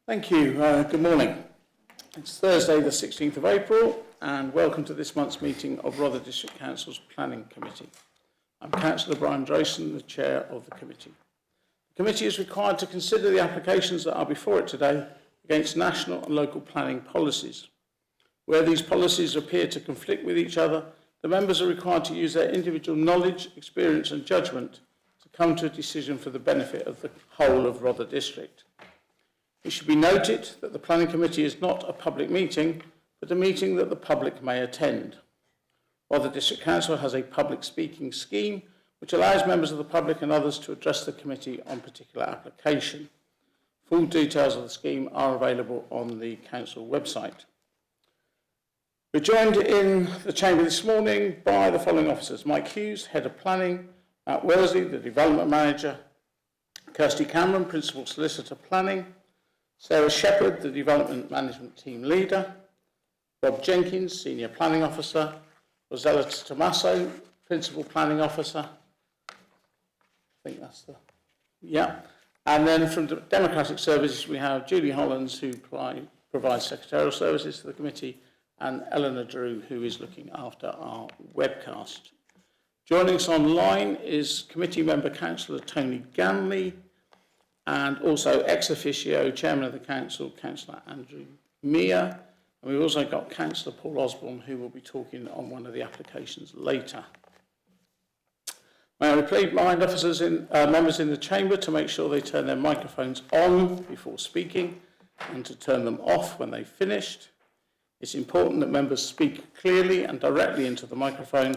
Thank you. Good morning. It's Thursday the 16th of April and welcome to this month's meeting of Rother District Council's Planning Committee. I'm Councillor Brian Drayson, the Chair of the Committee. The Committee is required to consider the applications that are before it today against national and local planning policies. Where these policies appear to conflict with each other, the members are required to use their individual knowledge, experience and judgment to come to a decision for the benefit of the whole of Rother District. It should be noted that the Planning Committee is not a public meeting, but a meeting that the public may attend. Rother District Council has a public speaking scheme which allows members of the public and others to address the committee on particular application. Full details of the scheme are available on the Council website. We're joined in the Chamber this morning by the following officers: Mike Hughes, Head of Planning; Matt Worsley, the Development Manager; Kirsty Cameron, Principal Solicitor Planning; Sarah Shepherd, the Development Management Team Leader; Rob Jenkins, Senior Planning Officer; Rosella Tommaso, Principal Planning Officer. I think that's the... Yeah. And then from the Democratic Services, we have Julie Hollands, who provides secretarial services to the committee, and Eleanor Drew, who is looking after our webcast. Joining us online is committee member Councillor Tony Ganley, and also ex officio Chairman of the Council, Councillor Andrew Mear. And we've also got Councillor Paul Osborne, who will be talking on one of the applications later. May I please remind officers members in the chamber to make sure they turn their microphones on before speaking and to turn them off when they've finished. It's important that members speak clearly and directly into the microphone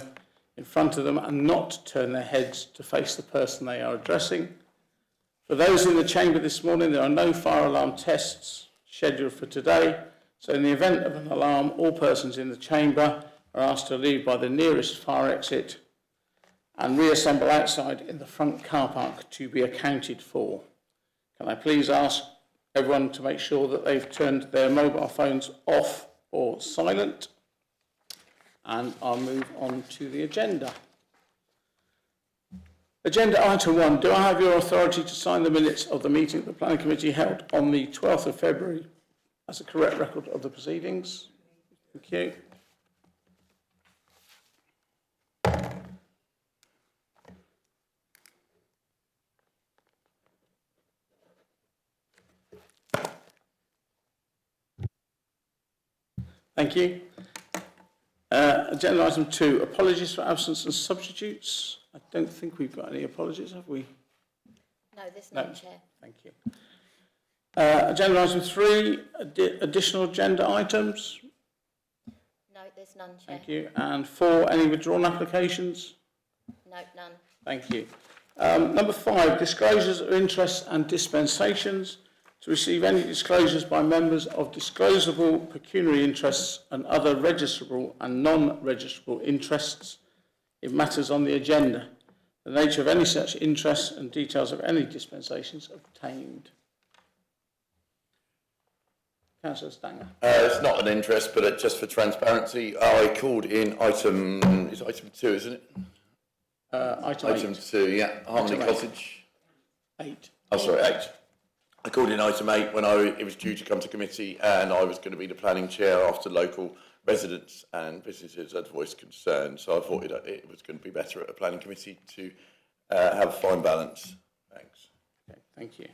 in front of them and not turn their heads to face the person they are addressing. For those in the chamber this morning, there are no fire alarm tests scheduled for today, so in the event of an alarm, all persons in the chamber are asked to leave by the nearest fire exit and reassemble outside in the front car park to be accounted for. Can I please ask everyone to make sure that they've turned their mobile phones off or silent? And I'll move on to the agenda. Agenda item 1. Do I have your authority to sign the minutes of the meeting the Planning Committee held on the 12th of February as a correct record of the proceedings? Thank you. Thank you. Agenda item 2, apologies for absence and substitutes. I don't think we've got any apologies, have we? No, there's none, Chair. Thank you. Agenda item 3, additional agenda items. No, there's none, Chair. Thank you. And 4, any withdrawn applications? No, none. Thank you. Number 5, disclosures of interests and dispensations. To receive any disclosures by members of disclosable pecuniary interests and other registrable and non-registrable interests in matters on the agenda, the nature of any such interests and details of any dispensations obtained. Councillor Stanger. It's not an interest, but just for transparency, I called in item 2, isn't it? Item 8. 2, yeah, Harmony Cottage. 8. Oh, sorry, 8. I called in item 8 when it was due to come to committee, and I was going to be the planning chair after local residents and businesses had voiced concern. So I thought it was going to be better at a planning committee to have a fine balance. Thanks. Okay, thank you.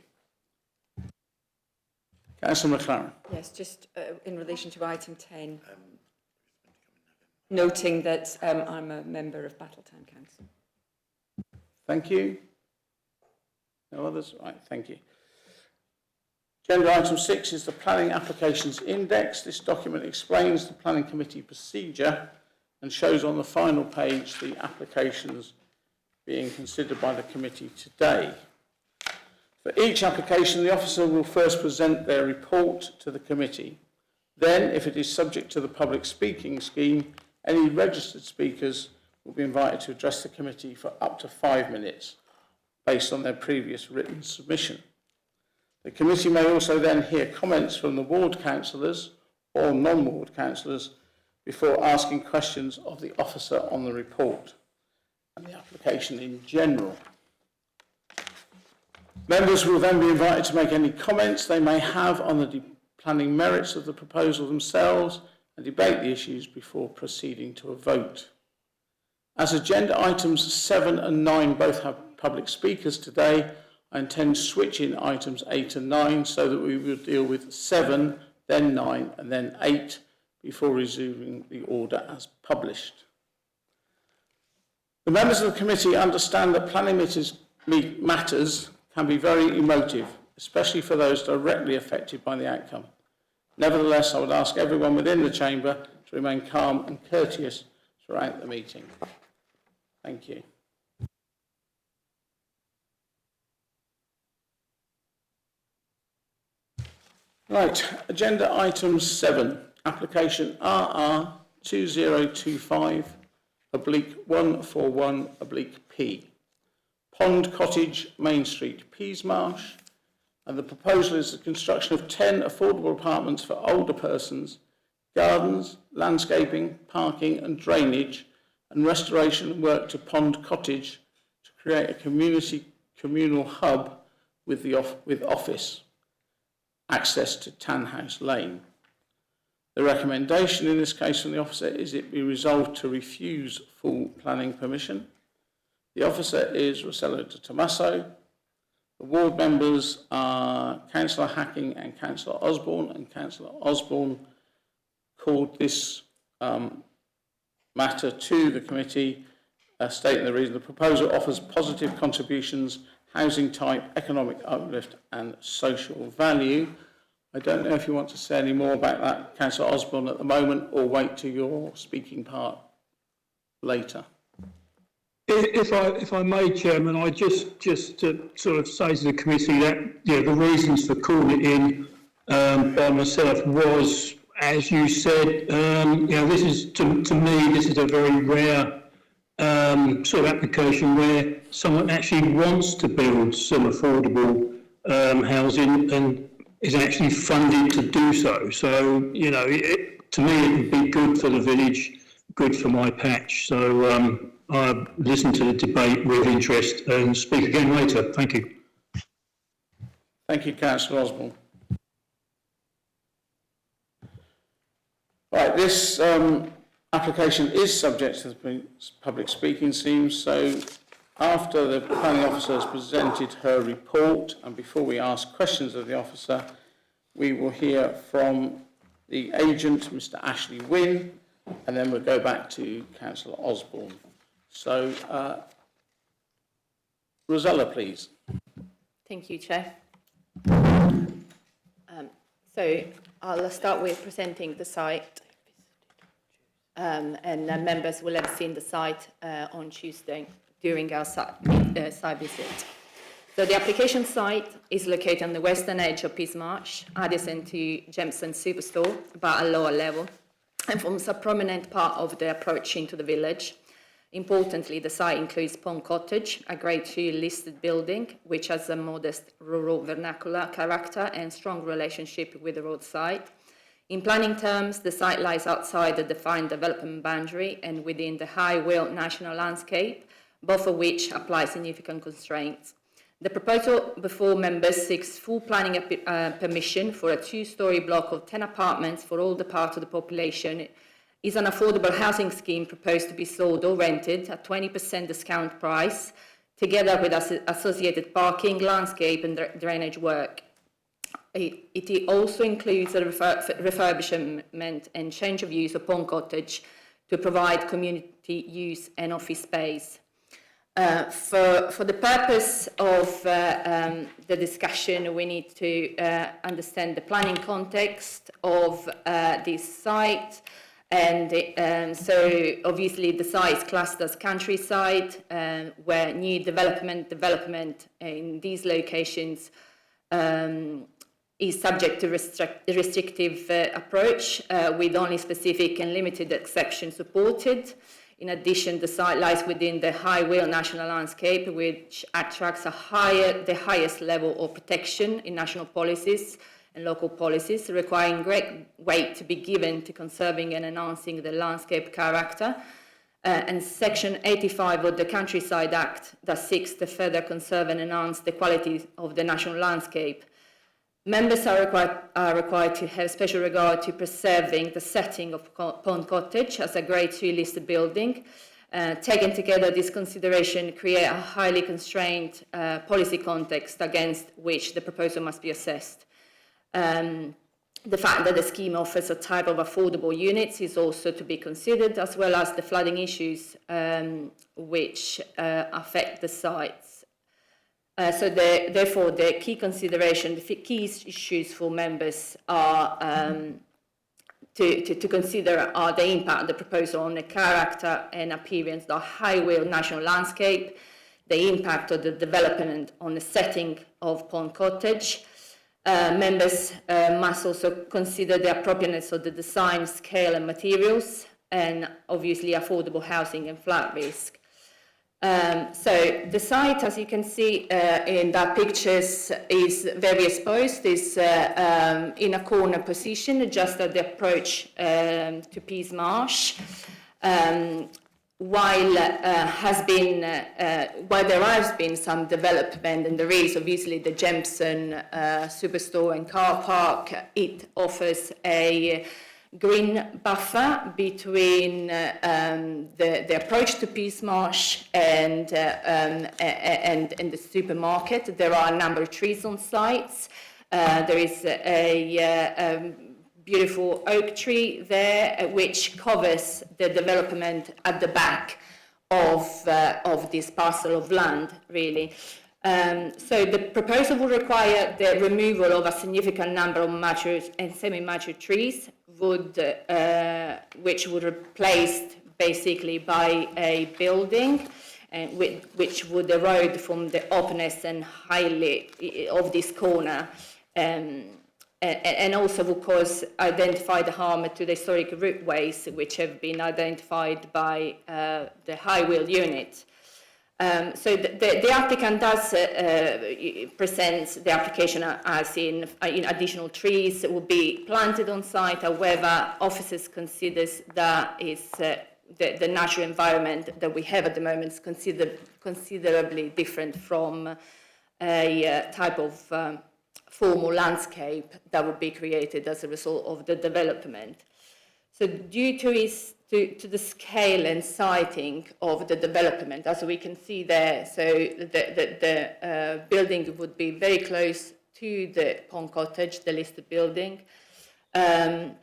Councillor McLaren. Yes, just in relation to item 10, noting that I'm a member of Battletown Council. Thank you. No others? Right, thank you. Agenda item 6 is the Planning Applications Index. This document explains the Planning Committee procedure and shows on the final page the applications being considered by the committee today. For each application, the officer will first present their report to the committee. Then, if it is subject to the public speaking scheme, any registered speakers will be invited to address the committee for up to 5 minutes based on their previous written submission. The committee may also then hear comments from the ward councillors or non-ward councillors before asking questions of the officer on the report and the application in general. Members will then be invited to make any comments they may have on the planning merits of the proposal themselves and debate the issues before proceeding to a vote. As agenda items 7 and 9 both have public speakers today, I intend switching items 8 and 9 so that we will deal with 7, then 9 and then 8 before resuming the order as published. The members of the committee understand that planning matters can be very emotive, especially for those directly affected by the outcome. Nevertheless, I would ask everyone within the chamber to remain calm and courteous throughout the meeting. Thank you. Right, agenda item 7, application RR 2025/141/P. Pond Cottage, Main Street, Peasmarsh, and the proposal is the construction of 10 affordable apartments for older persons, gardens, landscaping, parking and drainage, and restoration work to Pond Cottage to create a communal hub with office access to Tanhouse Lane. The recommendation in this case from the officer is it be resolved to refuse full planning permission. The officer is Rossella de Tomaso. The ward members are Councillor Hacking and Councillor Osborne, and Councillor Osborne called this matter to the committee, stating the reason the proposal offers positive contributions, housing type, economic uplift and social value. I don't know if you want to say any more about that, Councillor Osborne, at the moment, or wait to your speaking part later. If I may, Chairman, I just to sort of say to the committee that the reasons for calling it in by myself was, as you said, this is to me this is a very rare sort of application where someone actually wants to build some affordable housing and is actually funded to do so. So to me it would be good for the village, good for my patch. So I'll listen to the debate with interest and speak again later. Thank you. Thank you, Councillor Osborne. Right, this application is subject to the public speaking schemes, so after the planning officer has presented her report and before we ask questions of the officer, we will hear from the agent, Mr. Ashley Wynne, and then we'll go back to Councillor Osborne. So, Rosella, please. Thank you, Chair. So I'll start with presenting the site, and members will have seen the site on Tuesday during our site visit. So the application site is located on the western edge of Peasmarsh, adjacent to Jameson Superstore, but at a lower level, and forms a prominent part of the approach into the village. Importantly, the site includes Pond Cottage, a Grade 2 listed building, which has a modest rural vernacular character and strong relationship with the roadside. In planning terms, the site lies outside the defined development boundary and within the High Weald National Landscape, both of which apply significant constraints. The proposal before members seeks full planning permission for a 2-storey block of 10 apartments for all the part of the population. Is an affordable housing scheme proposed to be sold or rented at 20% discount price, together with associated parking, landscape and drainage work. It also includes a refurbishment and change of use of Pond Cottage to provide community use and office space. For the purpose of the discussion, we need to understand the planning context of this site. And so obviously the site is classed as countryside, where new development in these locations is subject to restrictive approach, with only specific and limited exceptions supported. In addition, the site lies within the High Weald National Landscape, which attracts the highest level of protection in national policies and local policies, requiring great weight to be given to conserving and enhancing the landscape character. and Section 85 of the Countryside Act that seeks to further conserve and enhance the quality of the national landscape. Members are required to have special regard to preserving the setting of Pond Cottage as a Grade 2 listed building. Taken together, this consideration create a highly constrained policy context against which the proposal must be assessed. The fact that the scheme offers a type of affordable units is also to be considered, as well as the flooding issues which affect the sites. Therefore, the key consideration, the key issues for members are to consider are the impact of the proposal on the character and appearance of the highway national landscape, the impact of the development on the setting of Pond Cottage. Members must also consider the appropriateness of the design, scale and materials, and obviously affordable housing and flood risk. So the site, as you can see in the pictures, is very exposed. It's in a corner position, just at the approach to Pease Marsh. While there has been some development, and there is obviously the Jemson Superstore and car park, it offers a green buffer between the approach to Pease Marsh and the supermarket. There are a number of trees on sites. There is a beautiful oak tree there, which covers the development at the back of this parcel of land, really. So the proposal will require the removal of a significant number of mature and semi-mature trees, which would replaced basically by a building, which would erode from the openness and highly of this corner. And also, of course, identify the harm to the historic routeways, which have been identified by the Highwheel unit. So the applicant does present the application as in additional trees will be planted on site. However, officers considers that is the natural environment that we have at the moment is considerably different from a type of formal landscape that would be created as a result of the development. So due to the scale and siting of the development, as we can see there, so the building would be very close to the Pond Cottage, the listed building. That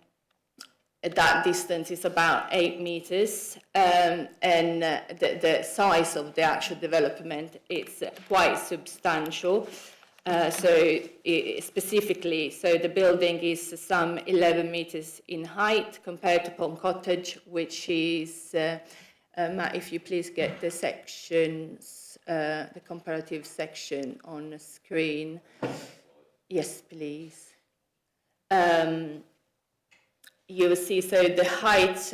distance is about 8 meters, and the size of the actual development is quite substantial. Specifically, the building is some 11 meters in height compared to Pond Cottage, which is, Matt, if you please get the sections, the comparative section on the screen. Yes, please. You will see, so the height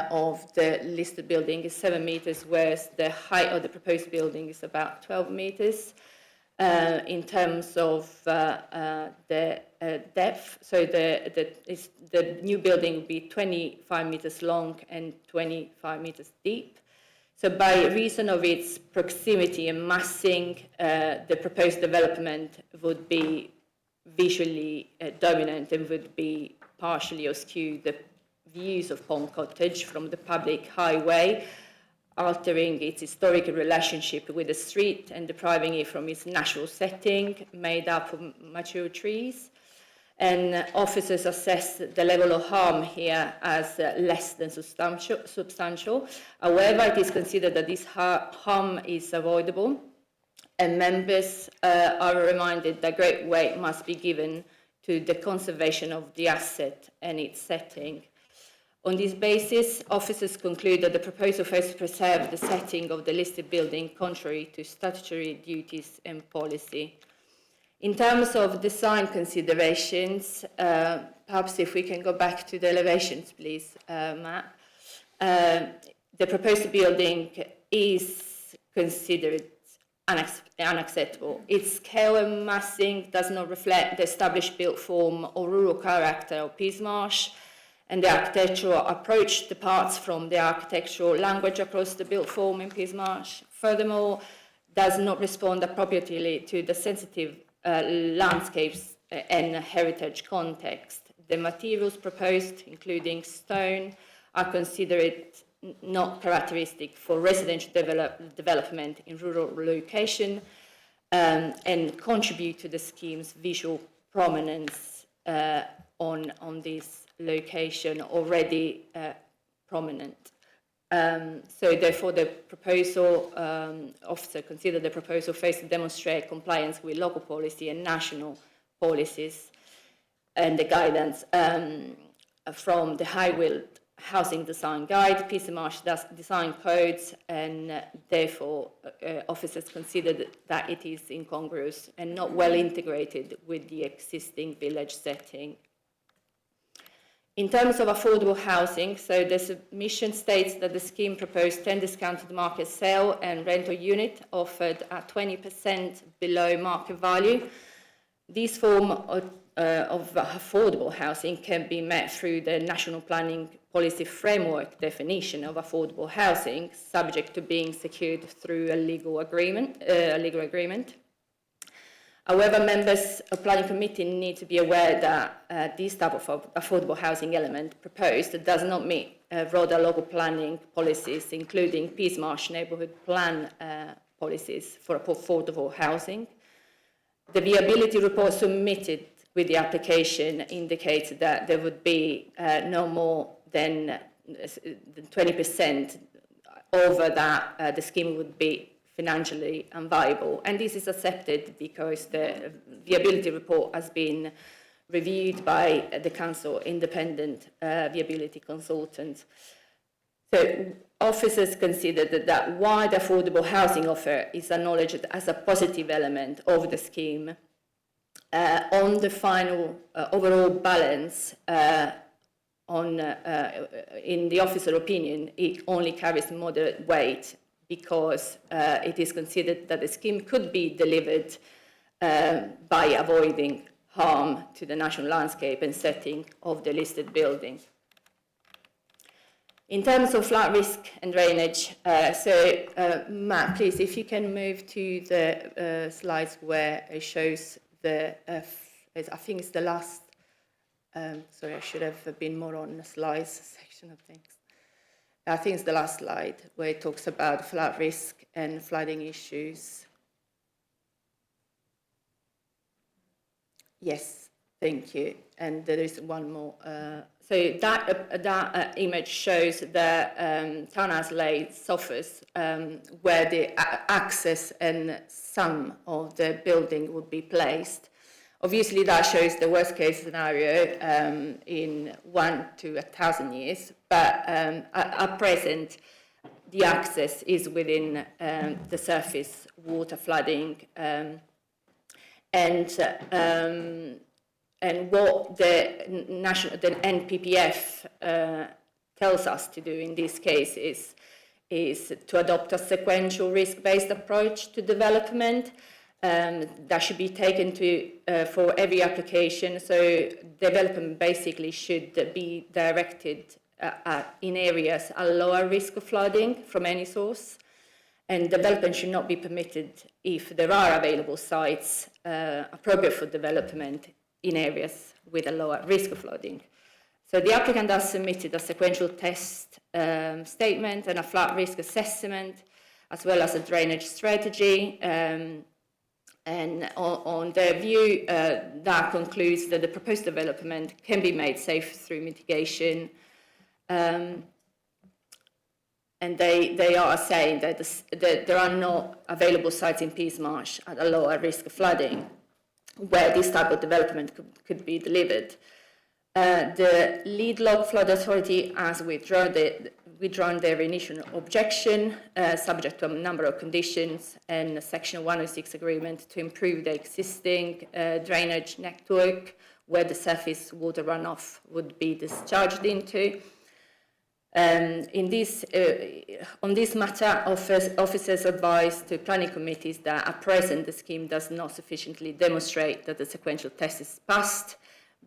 of the listed building is 7 meters, whereas the height of the proposed building is about 12 meters. In terms of the depth, so the new building will be 25 meters long and 25 meters deep. So by reason of its proximity and massing, the proposed development would be visually dominant and would be partially obscure the views of Pond Cottage from the public highway, altering its historical relationship with the street and depriving it from its natural setting made up of mature trees. And officers assess the level of harm here as less than substantial. However, it is considered that this harm is avoidable, and members are reminded that great weight must be given to the conservation of the asset and its setting. On this basis, officers conclude that the proposal fails to preserve the setting of the listed building contrary to statutory duties and policy. In terms of design considerations, perhaps if we can go back to the elevations, please, Matt. The proposed building is considered unacceptable. Its scale and massing does not reflect the established built form or rural character of Pease Marsh, and the architectural approach departs from the architectural language across the built form in Peasmarsh. Furthermore, does not respond appropriately to the sensitive landscapes and heritage context. The materials proposed, including stone, are considered not characteristic for residential development in rural location and contribute to the scheme's visual prominence on this location already prominent. So therefore the proposal, officer considered the proposal fails to demonstrate compliance with local policy and national policies and the guidance from the Highfield Housing Design Guide, Peasmarsh design codes, and therefore officers considered that it is incongruous and not well integrated with the existing village setting. In terms of affordable housing, so the submission states that the scheme proposed 10 discounted market sale and rental unit offered at 20% below market value. This form of affordable housing can be met through the National Planning Policy Framework definition of affordable housing, subject to being secured through a legal agreement. However, members of Planning Committee need to be aware that this type of affordable housing element proposed does not meet broader local planning policies, including Peasmarsh neighbourhood plan policies for affordable housing. The viability report submitted with the application indicates that there would be no more than 20% over that the scheme would be financially unviable, and this is accepted because the viability report has been reviewed by the Council independent viability consultant. So officers considered that while the affordable housing offer is acknowledged as a positive element of the scheme, on the final overall balance in the officer opinion, it only carries moderate weight because it is considered that the scheme could be delivered by avoiding harm to the national landscape and setting of the listed building. In terms of flood risk and drainage, Matt, please, if you can move to the slides where it shows the, I think it's the last, sorry, I should have been more on the slides section of things. I think it's the last slide where it talks about flood risk and flooding issues. Yes, thank you. And there is one more. So that image shows the Townhouse Lane suffers where the access and some of the building would be placed. Obviously, that shows the worst case scenario in 1 to 1,000 years, but at present, the access is within the surface water flooding, and what the NPPF tells us to do in this case is to adopt a sequential risk-based approach to development. That should be taken for every application. So development basically should be directed in areas at lower risk of flooding from any source. And development should not be permitted if there are available sites appropriate for development in areas with a lower risk of flooding. So the applicant has submitted a sequential test statement and a flood risk assessment, as well as a drainage strategy. And on their view, that concludes that the proposed development can be made safe through mitigation. And they are saying that there are no available sites in Peasmarsh at a lower risk of flooding where this type of development could be delivered. The lead local flood authority has withdrawn their initial objection, subject to a number of conditions, and a Section 106 agreement to improve the existing drainage network where the surface water runoff would be discharged into. On this matter, officers advise to planning committees that at present the scheme does not sufficiently demonstrate that the sequential test is passed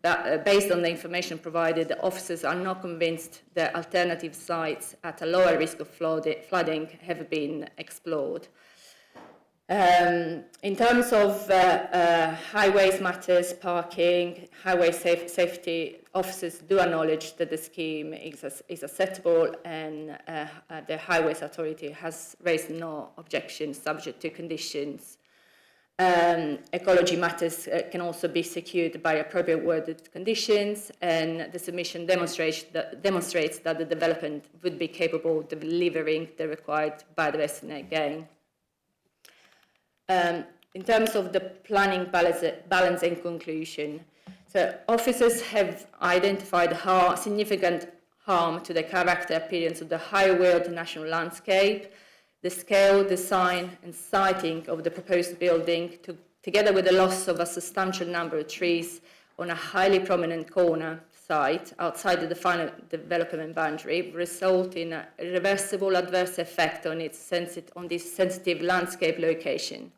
But based on the information provided, the officers are not convinced that alternative sites at a lower risk of flooding have been explored. In terms of highways matters, parking, highway safety, officers do acknowledge that the scheme is acceptable, and the Highways Authority has raised no objections subject to conditions. Ecology matters can also be secured by appropriate worded conditions, and the submission demonstrates that the development would be capable of delivering the required biodiversity gain. In terms of the planning balance and conclusion, so officers have identified significant harm to the character appearance of the High Weald national landscape. The scale, design and siting of the proposed building, together with the loss of a substantial number of trees on a highly prominent corner site outside the final development boundary, result in a irreversible adverse effect on this sensitive landscape location.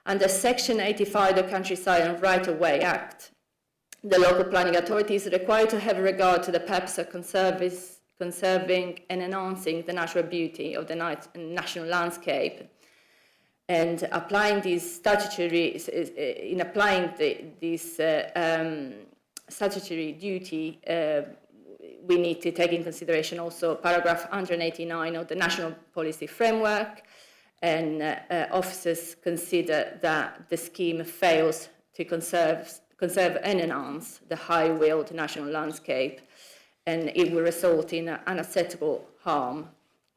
Under Section 85 of the Countryside and Right-of-Way Act, the local planning authority is required to have regard to the purpose of conserving and enhancing the natural beauty of the national landscape, and applying these statutory duty, we need to take in consideration also paragraph 189 of the National Policy Framework, and officers consider that the scheme fails to conserve and enhance the High Weald national landscape, and it will result in unacceptable harm.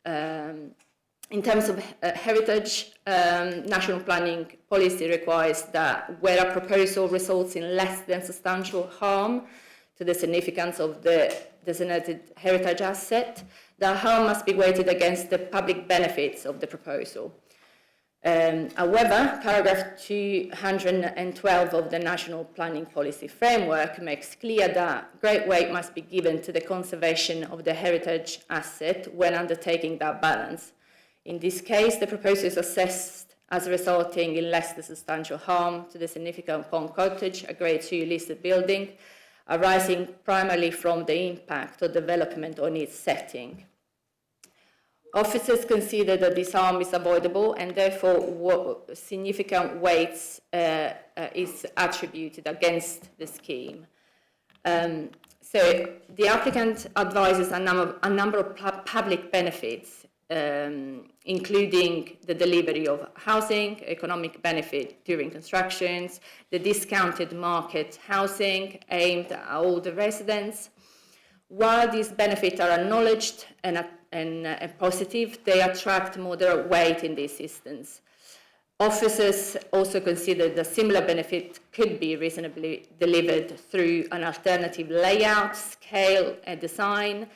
In terms of heritage, national planning policy requires that where a proposal results in less than substantial harm to the significance of the designated heritage asset, the harm must be weighted against the public benefits of the proposal. However, paragraph 212 of the National Planning Policy Framework makes clear that great weight must be given to the conservation of the heritage asset when undertaking that balance. In this case, the proposal is assessed as resulting in less than substantial harm to the significant Pond Cottage, a Grade 2 listed building, arising primarily from the impact of development on its setting. Officers consider that this harm is avoidable, and therefore significant weight is attributed against the scheme. So the applicant advises a number of public benefits, including the delivery of housing, economic benefit during constructions, the discounted market housing aimed at older residents. While these benefits are acknowledged and positive, they attract moderate weight in this instance. Officers also consider that similar benefit could be reasonably delivered through an alternative layout, scale and design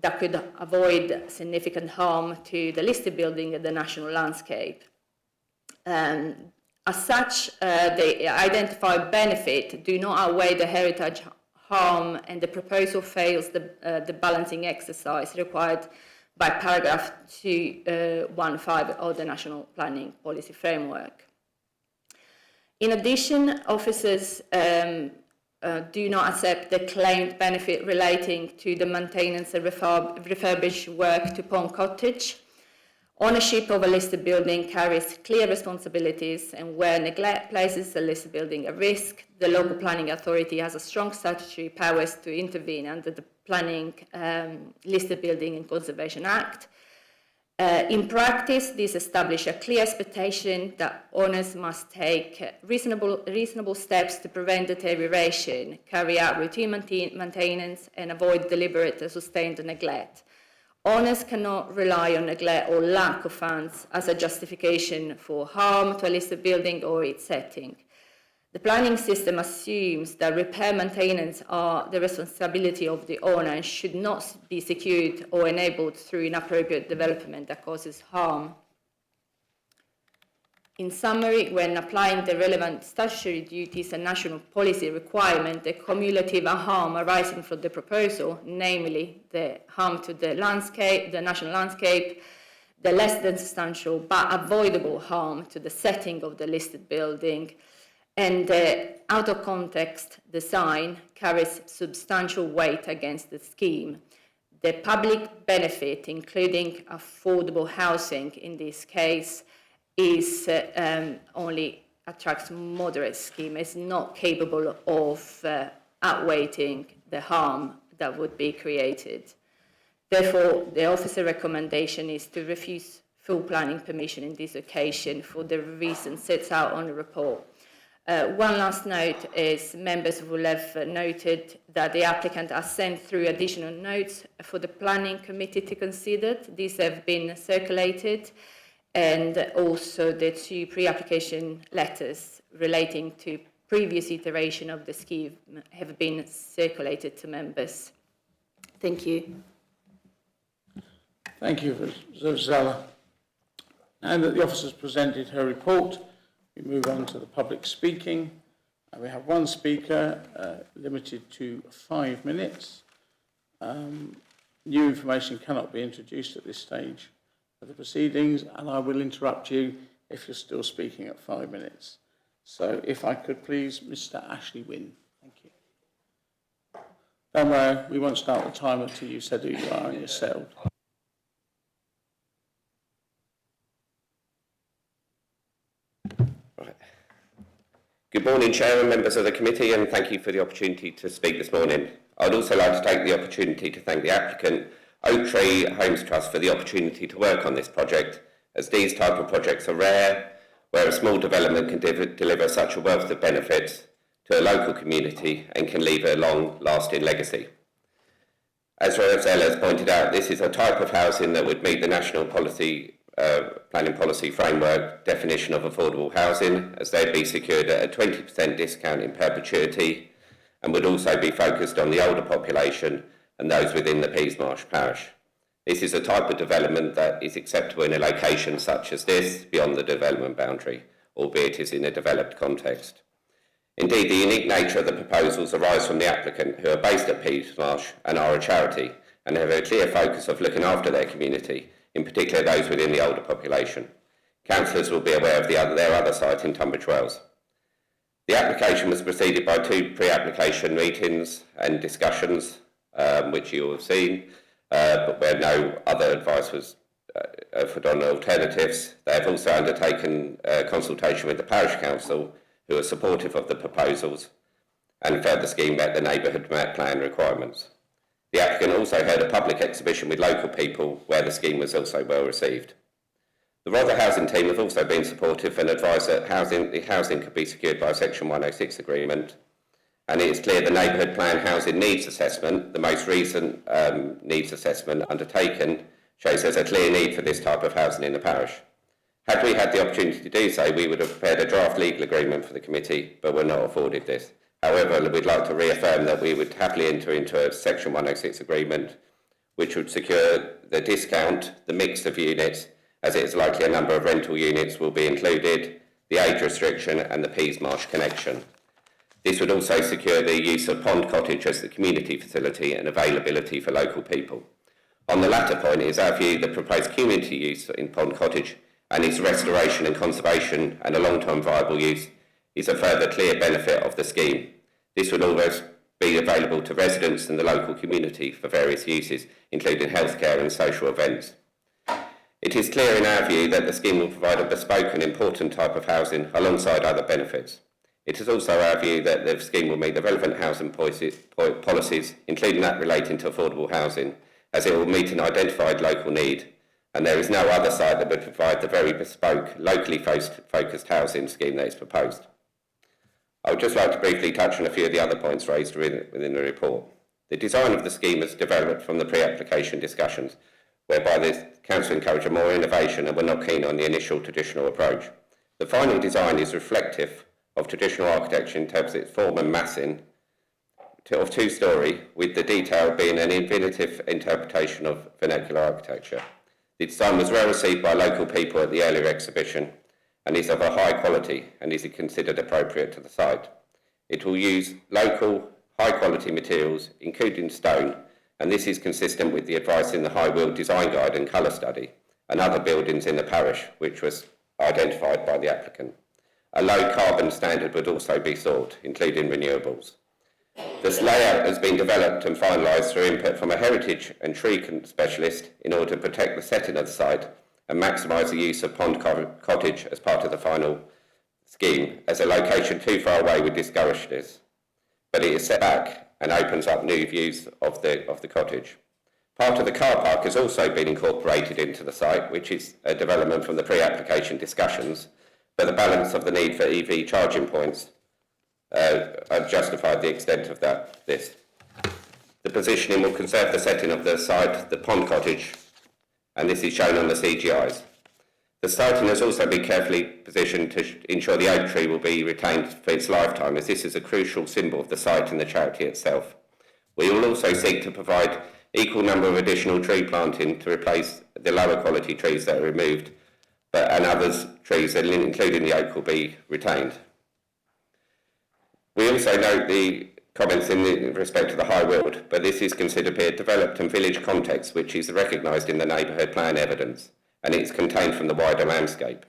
that could avoid significant harm to the listed building and the national landscape. As such, the identified benefit do not outweigh the heritage harm, and the proposal fails the balancing exercise required by paragraph 215 of the National Planning Policy Framework. In addition, officers do not accept the claimed benefit relating to the maintenance and refurbished work to Pond Cottage. Ownership of a listed building carries clear responsibilities, and where neglect places a listed building at risk, the local planning authority has a strong statutory powers to intervene under the Planning, Listed Building and Conservation Act. In practice, this establishes a clear expectation that owners must take reasonable steps to prevent deterioration, carry out routine maintenance, and avoid deliberate and sustained neglect. Owners cannot rely on neglect or lack of funds as a justification for harm to a listed building or its setting. The planning system assumes that repair and maintenance are the responsibility of the owner and should not be secured or enabled through inappropriate development that causes harm. In summary, when applying the relevant statutory duties and national policy requirement, the cumulative harm arising from the proposal, namely the harm to the landscape, the national landscape, the less than substantial but avoidable harm to the setting of the listed building, And out of context, the sign carries substantial weight against the scheme. The public benefit, including affordable housing in this case, is only attracts moderate scheme. It's not capable of outweighing the harm that would be created. Therefore, the officer recommendation is to refuse full planning permission in this occasion for the reasons set out on the report. One last note is members will have noted that the applicant has sent through additional notes for the planning committee to consider. These have been circulated, and also the 2 pre-application letters relating to previous iteration of the scheme have been circulated to members. Thank you. Thank you, Zala. Now that the officer's presented her report, we move on to the public speaking. We have one speaker, limited to 5 minutes. New information cannot be introduced at this stage of the proceedings, and I will interrupt you if you're still speaking at 5 minutes. So if I could please, Mr. Ashley Wynne. Thank you. Don't worry, we won't start the timer until you said who you are and you're settled. Good morning, Chair and members of the committee, and thank you for the opportunity to speak this morning. I'd also like to take the opportunity to thank the applicant, Oak Tree Homes Trust, for the opportunity to work on this project, as these type of projects are rare, where a small development can deliver such a wealth of benefits to a local community and can leave a long-lasting legacy. As Rosella has pointed out, this is a type of housing that would meet the national planning policy framework definition of affordable housing, as they'd be secured at a 20% discount in perpetuity, and would also be focused on the older population and those within the Peasmarsh parish. This is a type of development that is acceptable in a location such as this, beyond the development boundary, albeit is in a developed context. Indeed, the unique nature of the proposals arise from the applicant, who are based at Peasmarsh and are a charity, and have a clear focus of looking after their community, in particular those within the older population. Councillors will be aware of their other site in Tunbridge Wells. The application was preceded by 2 pre-application meetings and discussions, which you will have seen, but where no other advice was offered on alternatives. They have also undertaken consultation with the Parish Council, who are supportive of the proposals and felt the scheme met the neighbourhood plan requirements. The applicant also held a public exhibition with local people, where the scheme was also well received. The Rother Housing team have also been supportive and advised that the housing could be secured by a Section 106 agreement, and it is clear the neighbourhood plan housing needs assessment, the most recent needs assessment undertaken, shows there's a clear need for this type of housing in the parish. Had we had the opportunity to do so, we would have prepared a draft legal agreement for the committee, but were not afforded this. However, we'd like to reaffirm that we would happily enter into a Section 106 agreement, which would secure the discount, the mix of units, as it is likely a number of rental units will be included, the age restriction and the Peasmarsh connection. This would also secure the use of Pond Cottage as the community facility and availability for local people. On the latter point, it is our view that proposed community use in Pond Cottage and its restoration and conservation and a long-term viable use is a further clear benefit of the scheme. This would always be available to residents and the local community for various uses, including healthcare and social events. It is clear in our view that the scheme will provide a bespoke and important type of housing alongside other benefits. It is also our view that the scheme will meet the relevant housing policies, including that relating to affordable housing, as it will meet an identified local need, and there is no other site that would provide the very bespoke, locally focused housing scheme that is proposed. I would just like to briefly touch on a few of the other points raised within the report. The design of the scheme is developed from the pre-application discussions, whereby the Council encouraged more innovation and were not keen on the initial traditional approach. The final design is reflective of traditional architecture in terms of its form and massing, of 2-storey, with the detail being an innovative interpretation of vernacular architecture. The design was well received by local people at the earlier exhibition and is of a high quality and is considered appropriate to the site. It will use local, high-quality materials, including stone, and this is consistent with the advice in the High Weald Design Guide and Colour Study and other buildings in the parish, which was identified by the applicant. A low carbon standard would also be sought, including renewables. This layout has been developed and finalised through input from a heritage and tree specialist in order to protect the setting of the site and maximise the use of Pond Cottage as part of the final scheme, as a location too far away would discourage this. But it is set back and opens up new views of the cottage. Part of the car park has also been incorporated into the site, which is a development from the pre-application discussions, but the balance of the need for EV charging points have justified the extent of this. The positioning will conserve the setting of the site, the Pond Cottage, and this is shown on the CGIs. The siting has also been carefully positioned to ensure the oak tree will be retained for its lifetime, as this is a crucial symbol of the site and the charity itself. We will also seek to provide equal number of additional tree planting to replace the lower quality trees that are removed, and others trees, including the oak, will be retained. We also note the comments in respect to the High Weald, but this is considered to be a developed and village context which is recognised in the neighbourhood plan evidence, and it's contained from the wider landscape.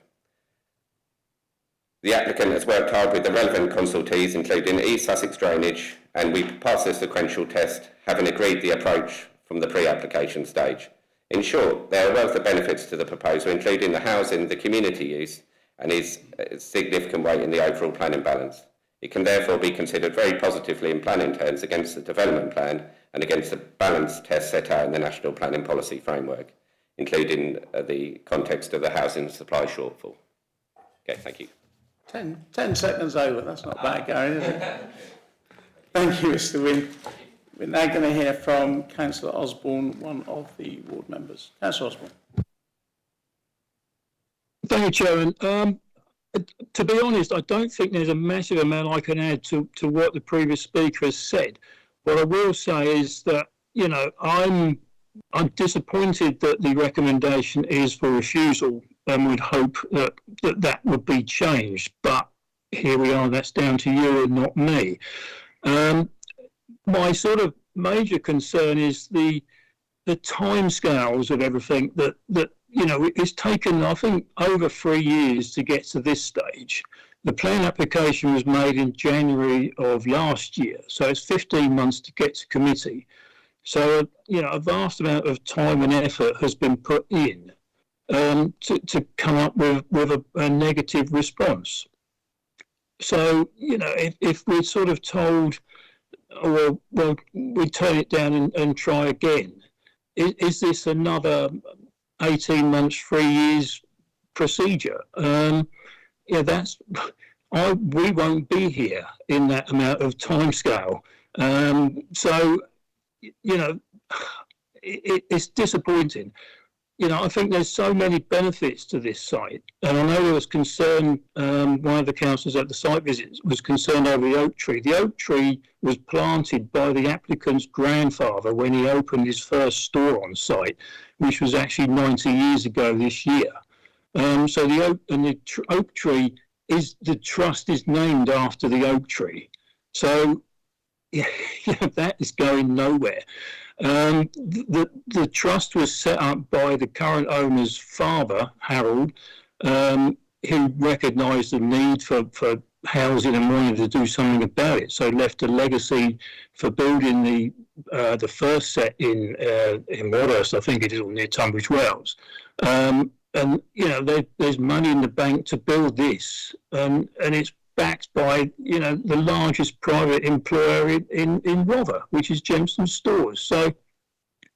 The applicant has worked hard with the relevant consultees, including East Sussex Drainage, and we passed the sequential test, having agreed the approach from the pre-application stage. In short, there are a wealth of benefits to the proposal, including the housing, the community use, and is a significant weight in the overall planning balance. It can therefore be considered very positively in planning terms against the development plan and against the balanced test set out in the National Planning Policy Framework, including the context of the housing supply shortfall. Okay, thank you. 10 seconds over, that's not bad going, is it? Thank you, Mr Wynne. We're now going to hear from Councillor Osborne, one of the ward members. Councillor Osborne. Thank you, Chairman. To be honest, I don't think there's a massive amount I can add to what the previous speaker has said. What I will say is that, you know, I'm disappointed that the recommendation is for refusal and would hope that would be changed. But here we are, that's down to you and not me. My sort of major concern is the timescales of everything that you know, it's taken, I think, over 3 years to get to this stage. The plan application was made in January of last year, so it's 15 months to get to committee. So, you know, a vast amount of time and effort has been put in to come up with a negative response. So, you know, if we're sort of told, oh, well, we turn it down and try again, is this another 18 months, 3 years procedure? Yeah, we won't be here in that amount of time scale. So, you know, it's disappointing. You know, I think there's so many benefits to this site. And I know there was concern, one of the councillors at the site visit was concerned over the oak tree. The oak tree was planted by the applicant's grandfather when he opened his first store on site, which was actually 90 years ago this year. So the oak tree is, the trust is named after the oak tree. So yeah, that is going nowhere. The trust was set up by the current owner's father, Harold, who recognised the need for housing and wanted to do something about it. So left a legacy for building the first set in Wadhurst, I think it is, or near Tunbridge Wells. And you know, there's money in the bank to build this, and it's backed by, you know, the largest private employer in Rother, which is Gemstone Stores. So,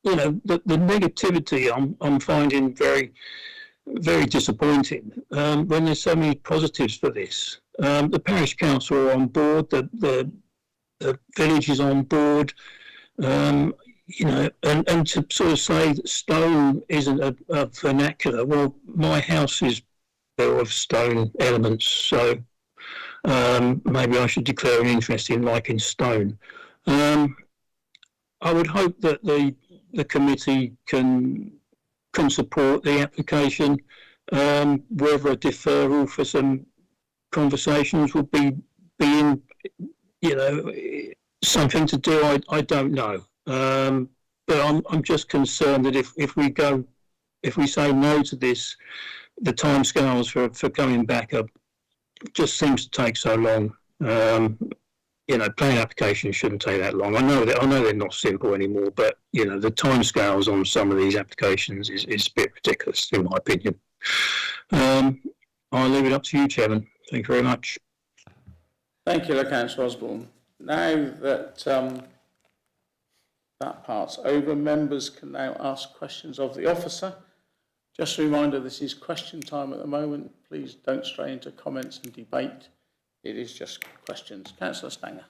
you know, the negativity I'm finding very, very disappointing when there's so many positives for this. The parish council are on board, the village is on board, you know, and to sort of say that stone isn't a vernacular, well, my house is built of stone elements, so maybe I should declare an interest in liking stone. I would hope that the committee can support the application, whether a deferral for some conversations would be in, you know, something to do, I don't know. But I'm just concerned that if we say no to this, the timescales for coming back are just seems to take so long. Planning applications shouldn't take that long. I know they're not simple anymore, but the timescales on some of these applications is a bit ridiculous, in my opinion. I'll leave it up to you, Chairman. Thank you very much. Thank you, Councillor Osborne. Now that that part's over, members can now ask questions of the officer. Just a reminder, this is question time at the moment. Please don't stray into comments and debate. It is just questions. Councillor Stanger.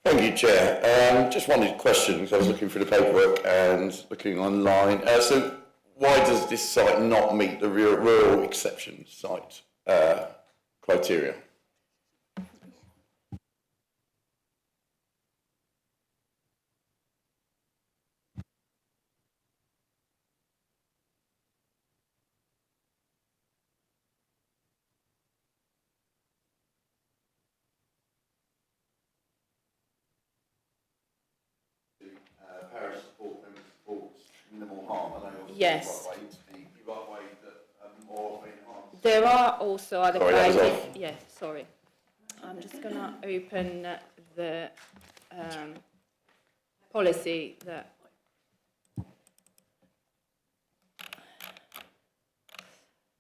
Thank you, Chair. Just wanted questions. I was looking through the paperwork and looking online. So why does this site not meet the rural exception site criteria? Parish support, member supports, minimal harm. I know obviously Yes. the right way that more enhanced. There are also other Sorry, that was criteria. off. Yeah, sorry. I'm just going to open the policy that.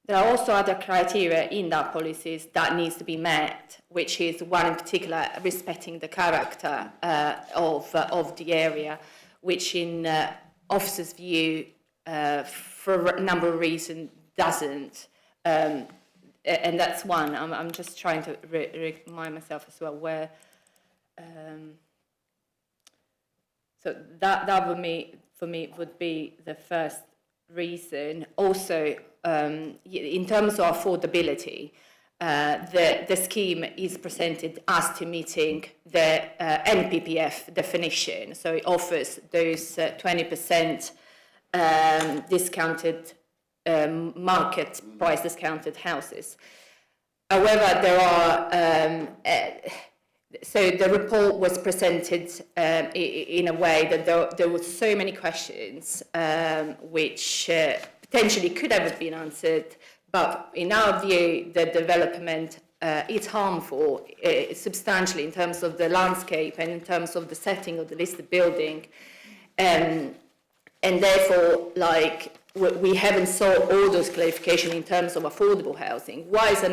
There are also other criteria in that policies that needs to be met, which is one in particular respecting the character of the area, which in officers' view, for a number of reasons, doesn't. And that's one. I'm just trying to remind myself as well where. So that would for me would be the first reason. Also, in terms of affordability, the scheme is presented as to meeting the NPPF definition. So it offers those 20% discounted market price discounted houses. However, there are so the report was presented in a way that there were so many questions which potentially could have been answered, but in our view, the development is harmful substantially in terms of the landscape and in terms of the setting of the listed building, and therefore, we haven't saw all those clarification in terms of affordable housing. Why is a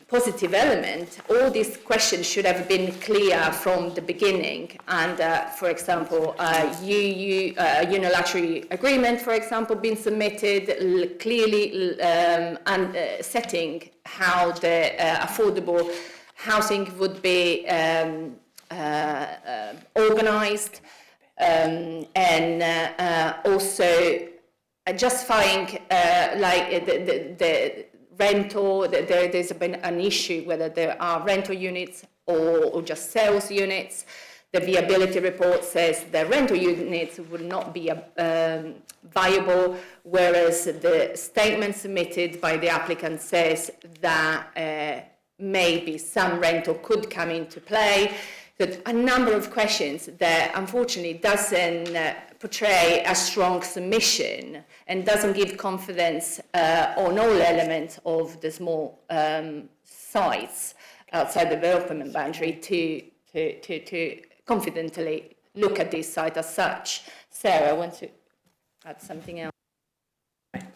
positive element? All these questions should have been clear from the beginning. And for example, unilateral agreement, for example, been submitted clearly and setting how the affordable housing would be organised, and also justifying the rental. There's been an issue whether there are rental units or just sales units. The viability report says the rental units would not be viable, whereas the statement submitted by the applicant says that maybe some rental could come into play. So a number of questions that unfortunately doesn't portray a strong submission and doesn't give confidence on all elements of the small sites outside the development boundary to confidently look at this site as such. Sarah, I want to add something else.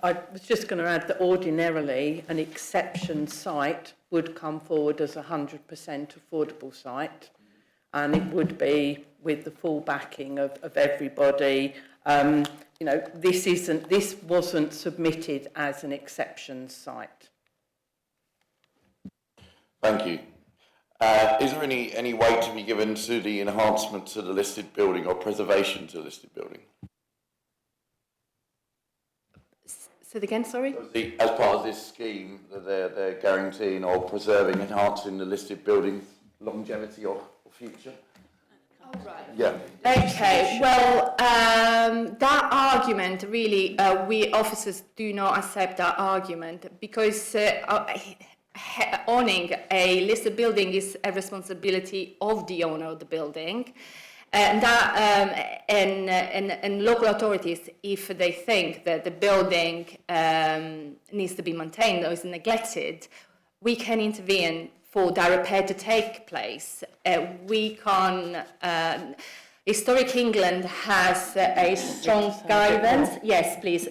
I was just going to add that ordinarily an exception site would come forward as a 100% affordable site, and it would be with the full backing of everybody. This wasn't submitted as an exception site. Thank you. Is there any weight to be given to the enhancement to the listed building or preservation to the listed building? Say it again, sorry? As part of this scheme, that they're guaranteeing or preserving, enhancing the listed building's longevity or future? Oh, right. Yeah. Okay, well, that argument really, we officers do not accept that argument because owning a listed building is a responsibility of the owner of the building. And local authorities, if they think that the building needs to be maintained or is neglected, we can intervene for that repair to take place. We can. Historic England has a strong guidance. Yes, please.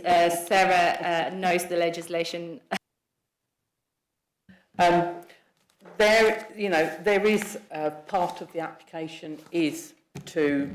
Sarah knows the legislation. There is part of the application is for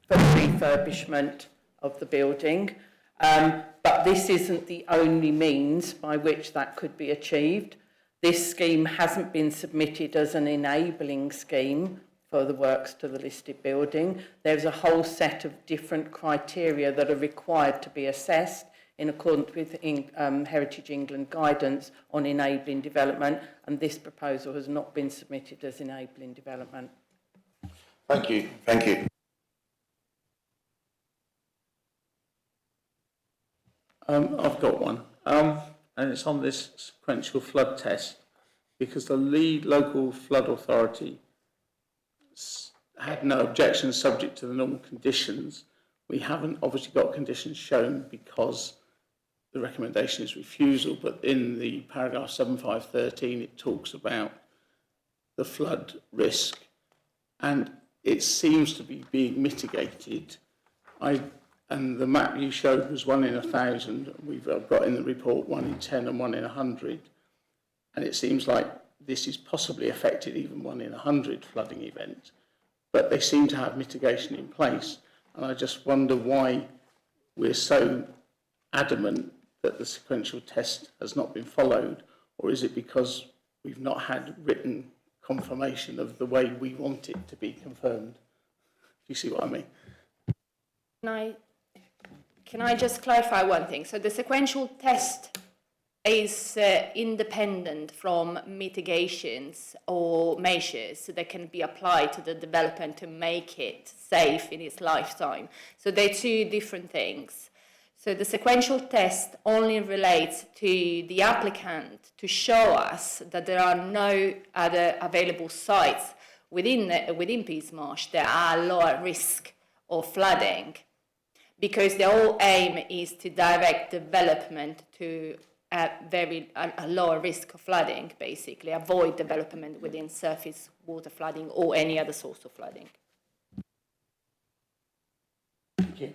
the refurbishment of the building, but this isn't the only means by which that could be achieved. This scheme hasn't been submitted as an enabling scheme for the works to the listed building. There's a whole set of different criteria that are required to be assessed in accordance with Heritage England guidance on enabling development, and this proposal has not been submitted as enabling development. Thank you. Thank you. I've got one, and it's on this sequential flood test, because the lead local flood authority had no objections subject to the normal conditions. We haven't obviously got conditions shown because the recommendation is refusal, but in the paragraph 7513 it talks about the flood risk, and it seems to be being mitigated. And the map you showed was 1 in 1,000. We've got in the report 1 in 10 and 1 in 100. And it seems like this is possibly affected even 1 in 100 flooding event. But they seem to have mitigation in place. And I just wonder why we're so adamant that the sequential test has not been followed, or is it because we've not had written confirmation of the way we want it to be confirmed? Do you see what I mean? Can I just clarify one thing? So the sequential test is independent from mitigations or measures that can be applied to the development to make it safe in its lifetime. So they're two different things. So the sequential test only relates to the applicant to show us that there are no other available sites within Peasmarsh that are lower risk of flooding, because the whole aim is to direct development to a lower risk of flooding, basically, avoid development within surface water flooding or any other source of flooding. Thank you.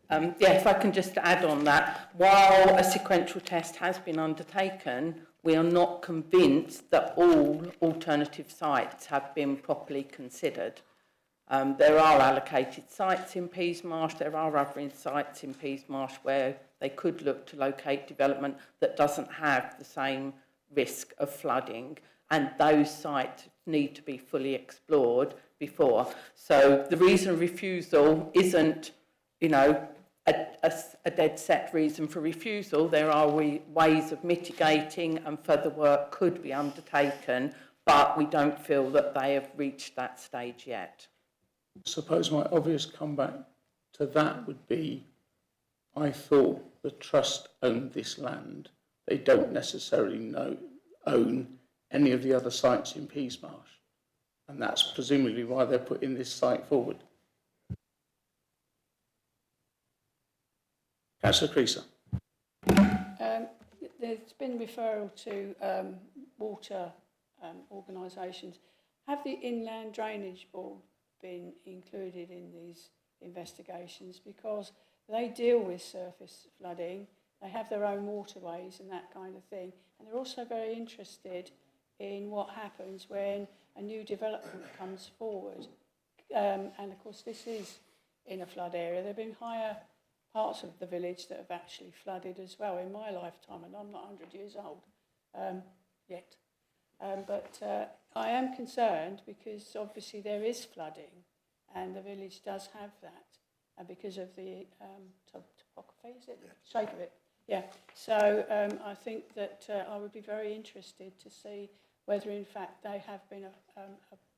If I can just add on that, while a sequential test has been undertaken, we are not convinced that all alternative sites have been properly considered. There are allocated sites in Peasmarsh, there are other sites in Peasmarsh where they could look to locate development that doesn't have the same risk of flooding, and those sites need to be fully explored before. So the reason of refusal isn't, a dead set reason for refusal. There are ways of mitigating, and further work could be undertaken, but we don't feel that they have reached that stage yet. I suppose my obvious comeback to that would be, I thought the trust owned this land. They don't necessarily own any of the other sites in Peasmarsh, and that's presumably why they're putting this site forward. Councillor Creaser. There's been referral to water organisations. Have the Inland Drainage Board been included in these investigations? Because they deal with surface flooding, they have their own waterways and that kind of thing, and they're also very interested in what happens when a new development comes forward. And of course this is in a flood area. There have been higher parts of the village that have actually flooded as well in my lifetime, and I'm not 100 years old yet. But I am concerned because obviously there is flooding and the village does have that because of the topography, is it? The shape of it. Yeah. So I think that I would be very interested to see whether in fact they have been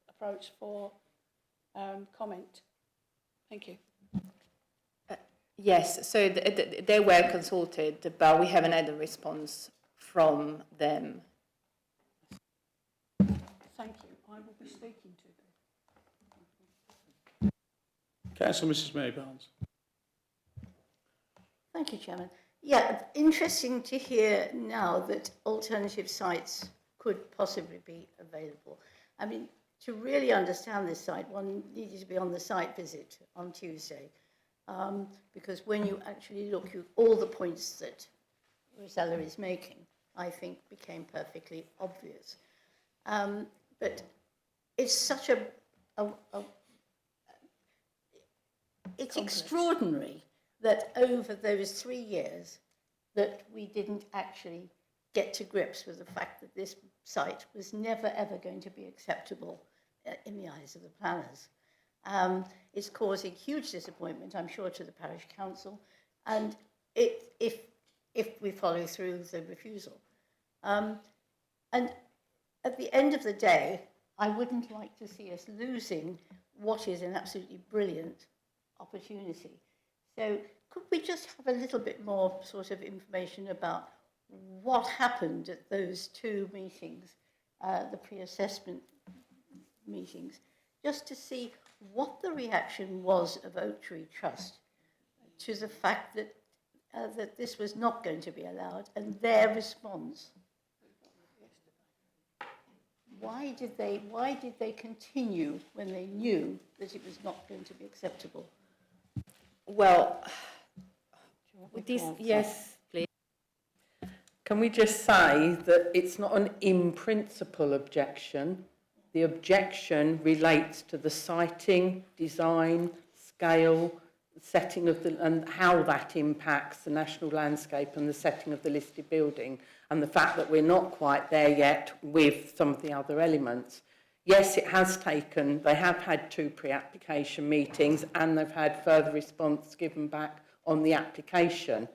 approached for comment. Thank you. Yes, so they were consulted, but we haven't had a response from them. Thank you. I will be speaking to them. Councillor Mrs Mary Barnes. Thank you, Chairman. Yeah, interesting to hear now that alternative sites could possibly be available. I mean, to really understand this site, one needed to be on the site visit on Tuesday, because when you actually look at all the points that Rosella is making, I think became perfectly obvious. But it's such it's extraordinary that over those 3 years that we didn't actually get to grips with the fact that this site was never ever going to be acceptable in the eyes of the planners. It's causing huge disappointment, I'm sure, to the parish council, and if we follow through the refusal. And at the end of the day, I wouldn't like to see us losing what is an absolutely brilliant opportunity. So could we just have a little bit more sort of information about what happened at those 2 meetings, the pre-assessment meetings, just to see what the reaction was of Oak Tree Trust to the fact that that this was not going to be allowed, and their response. Why did they continue when they knew that it was not going to be acceptable? Well, With this, yes, please. can we just say that it's not an in principle objection? The objection relates to the siting, design, scale, setting of the, and how that impacts the national landscape and the setting of the listed building, and the fact that we're not quite there yet with some of the other elements. Yes, it has taken, they have had 2 pre-application meetings and they've had further response given back on the application.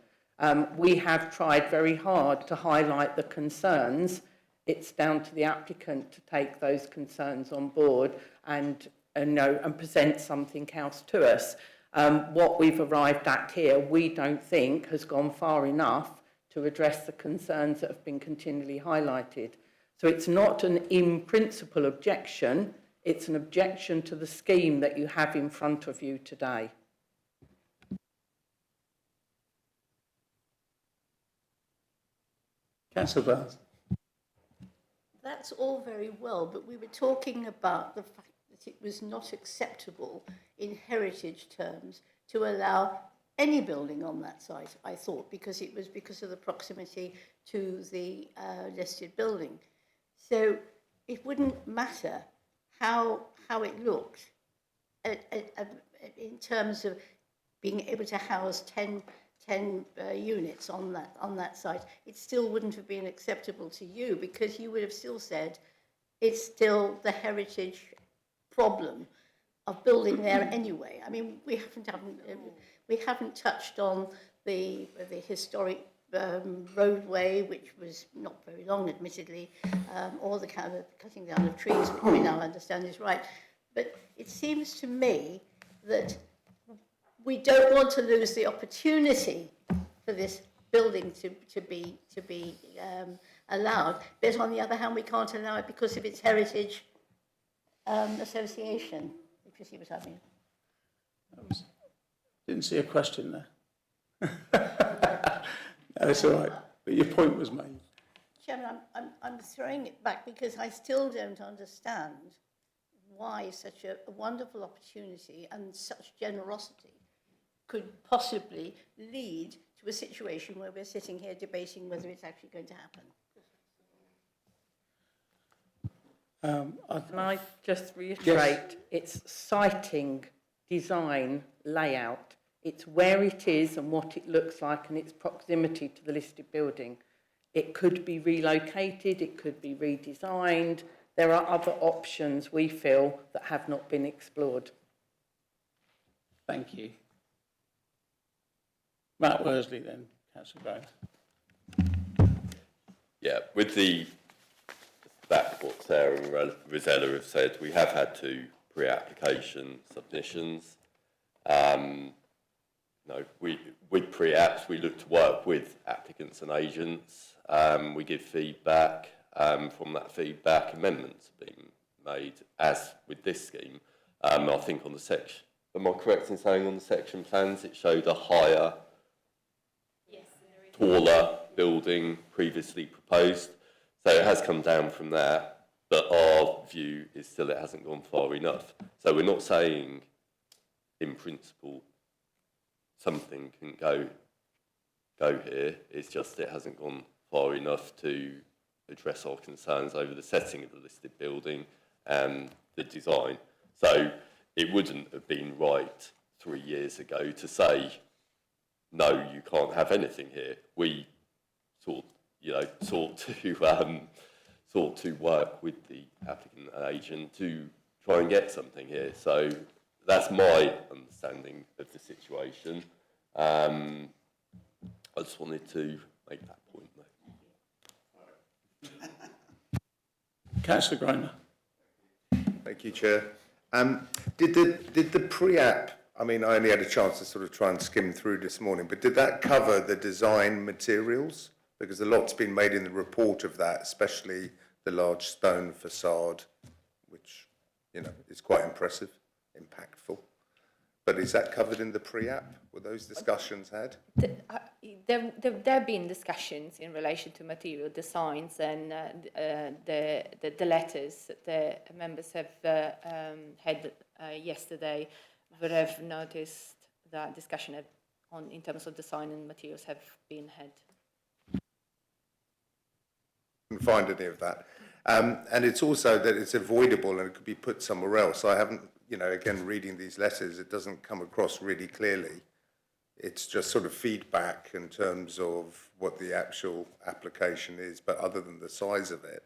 We have tried very hard to highlight the concerns. It's down to the applicant to take those concerns on board and present something else to us. What we've arrived at here, we don't think has gone far enough to address the concerns that have been continually highlighted. So it's not an in principle objection, it's an objection to the scheme that you have in front of you today. Councillor Barnes. That's all very well, but we were talking about the fact that it was not acceptable in heritage terms to allow any building on that site, I thought, because it was because of the proximity to the listed building. So it wouldn't matter how it looked in terms of being able to house 10 units on that site. It still wouldn't have been acceptable to you, because you would have still said it's still the heritage problem of building there anyway. I mean, we haven't touched on the historic roadway, which was not very long, admittedly, or the kind of cutting down of trees, which we now understand is right. But it seems to me that we don't want to lose the opportunity for this building to be allowed. But on the other hand, we can't allow it because of its heritage association, if you see what I mean. Didn't see a question there. No, it's all right. But your point was made. Chairman, I'm throwing it back because I still don't understand why such a wonderful opportunity and such generosity could possibly lead to a situation where we're sitting here debating whether it's actually going to happen. Can I just reiterate, it's siting, design, layout. It's where it is and what it looks like and its proximity to the listed building. It could be relocated, it could be redesigned. There are other options, we feel, that have not been explored. Thank you. Matt Worsley then, Councillor Grove. Yeah, with that what Sarah and Rosella have said, we have had 2 pre-application submissions. With pre-apps, we look to work with applicants and agents. We give feedback. From that feedback, amendments have been made, as with this scheme. I think on the am I correct in saying on the section plans it showed a higher, taller building previously proposed? So it has come down from there, but our view is still it hasn't gone far enough. So we're not saying, in principle, something can go here. It's just it hasn't gone far enough to address our concerns over the setting of the listed building and the design. So it wouldn't have been right 3 years ago to say, no, you can't have anything here. We sought to work with the applicant and agent to try and get something here. So that's my understanding of the situation. I just wanted to make that point there. Councillor Groner. Thank you, Chair. Did the pre-app, I mean, I only had a chance to sort of try and skim through this morning, but did that cover the design materials? Because a lot's been made in the report of that, especially the large stone facade, which, you know, is quite impressive, impactful. But is that covered in the pre-app? Were those discussions had? There have been discussions in relation to material designs and the letters that the members have had yesterday. But I've noticed that discussion in terms of design and materials have been had. Couldn't find any of that. And it's also that it's avoidable and it could be put somewhere else. I haven't, you know, again, reading these letters, it doesn't come across really clearly. It's just sort of feedback in terms of what the actual application is, but other than the size of it,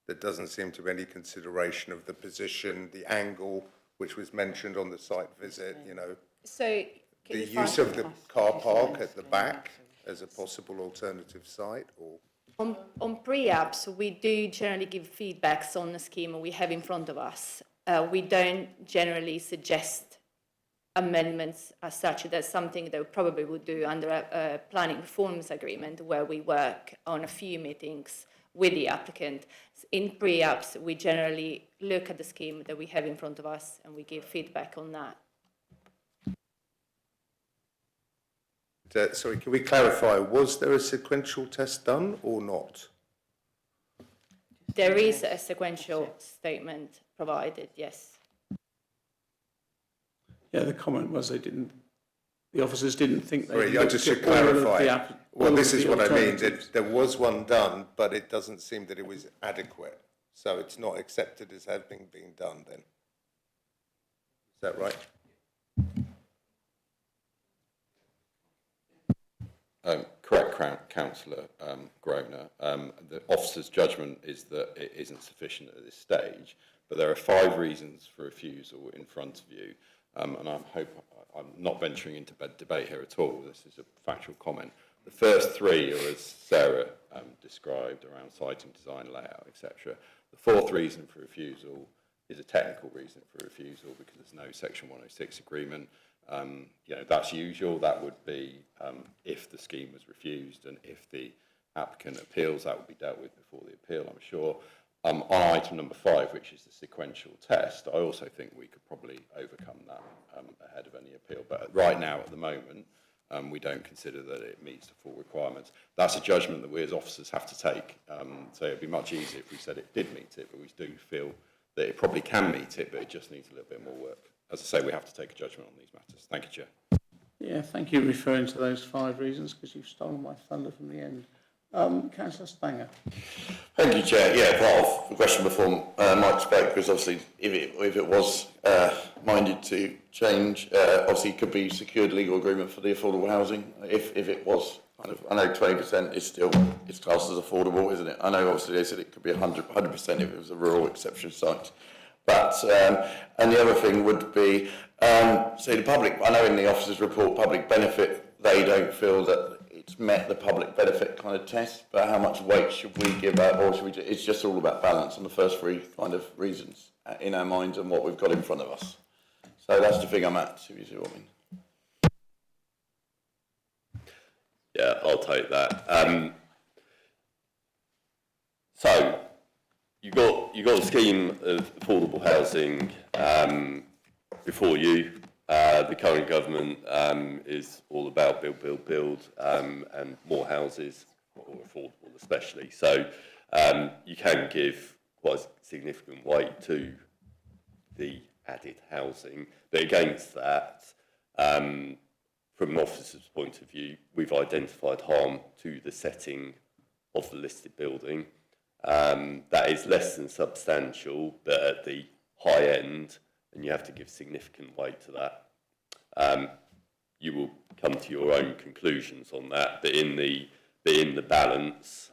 there doesn't seem to be any consideration of the position, the angle, which was mentioned on the site visit, you know. So the use of the car park at the back as a possible alternative site, or? On pre-apps, we do generally give feedbacks on the scheme we have in front of us. We don't generally suggest amendments as such. That's something that we probably would do under a planning reforms agreement where we work on a few meetings with the applicant. In pre-apps, we generally look at the scheme that we have in front of us and we give feedback on that. Sorry, can we clarify, was there a sequential test done or not? There is a sequential statement provided, yes. Yeah, the comment was the officers didn't think they... Sorry, I just should clarify. Well, this is what I mean, that there was one done, but it doesn't seem that it was adequate. So it's not accepted as having been done then. Is that right? Correct, Councillor Groner. The officer's judgment is that it isn't sufficient at this stage, but there are 5 reasons for refusal in front of you, and I'm not venturing into debate here at all. This is a factual comment. The first 3 are as Sarah described around siting, design, layout, etc. The 4th reason for refusal is a technical reason for refusal because there's no Section 106 agreement. That's usual. That would be if the scheme was refused and if the applicant appeals, that would be dealt with before the appeal, I'm sure. On item number 5, which is the sequential test, I also think we could probably overcome that ahead of any appeal. But right now, at the moment, we don't consider that it meets the full requirements. That's a judgment that we as officers have to take. So it'd be much easier if we said it did meet it, but we do feel that it probably can meet it, but it just needs a little bit more work. As I say, we have to take a judgment on these matters. Thank you, Chair. Yeah, thank you for referring to those 5 reasons because you've stolen my thunder from the end. Councillor Stanger. Thank you, Chair. Yeah, part of the question before Mike spoke was obviously if it was minded to change, obviously it could be secured legal agreement for the affordable housing. If it was kind of, I know 20% is still, it's classed as affordable, isn't it? I know obviously they said it could be 100% if it was a rural exception site. But, and the other thing would be, say the public, I know in the officer's report, public benefit, they don't feel that it's met the public benefit kind of test, but how much weight should we give that, or should we, it's just all about balance on the first 3 kind of reasons in our minds and what we've got in front of us. So that's the thing I'm at, if you see what I mean. Yeah, I'll take that. So, you got a scheme of affordable housing before you. The current government is all about build, and more houses, or affordable especially. So you can give quite a significant weight to the added housing. But against that, from an officer's point of view, we've identified harm to the setting of the listed building. That is less than substantial, but at the high end, and you have to give significant weight to that. You will come to your own conclusions on that, but in the balance,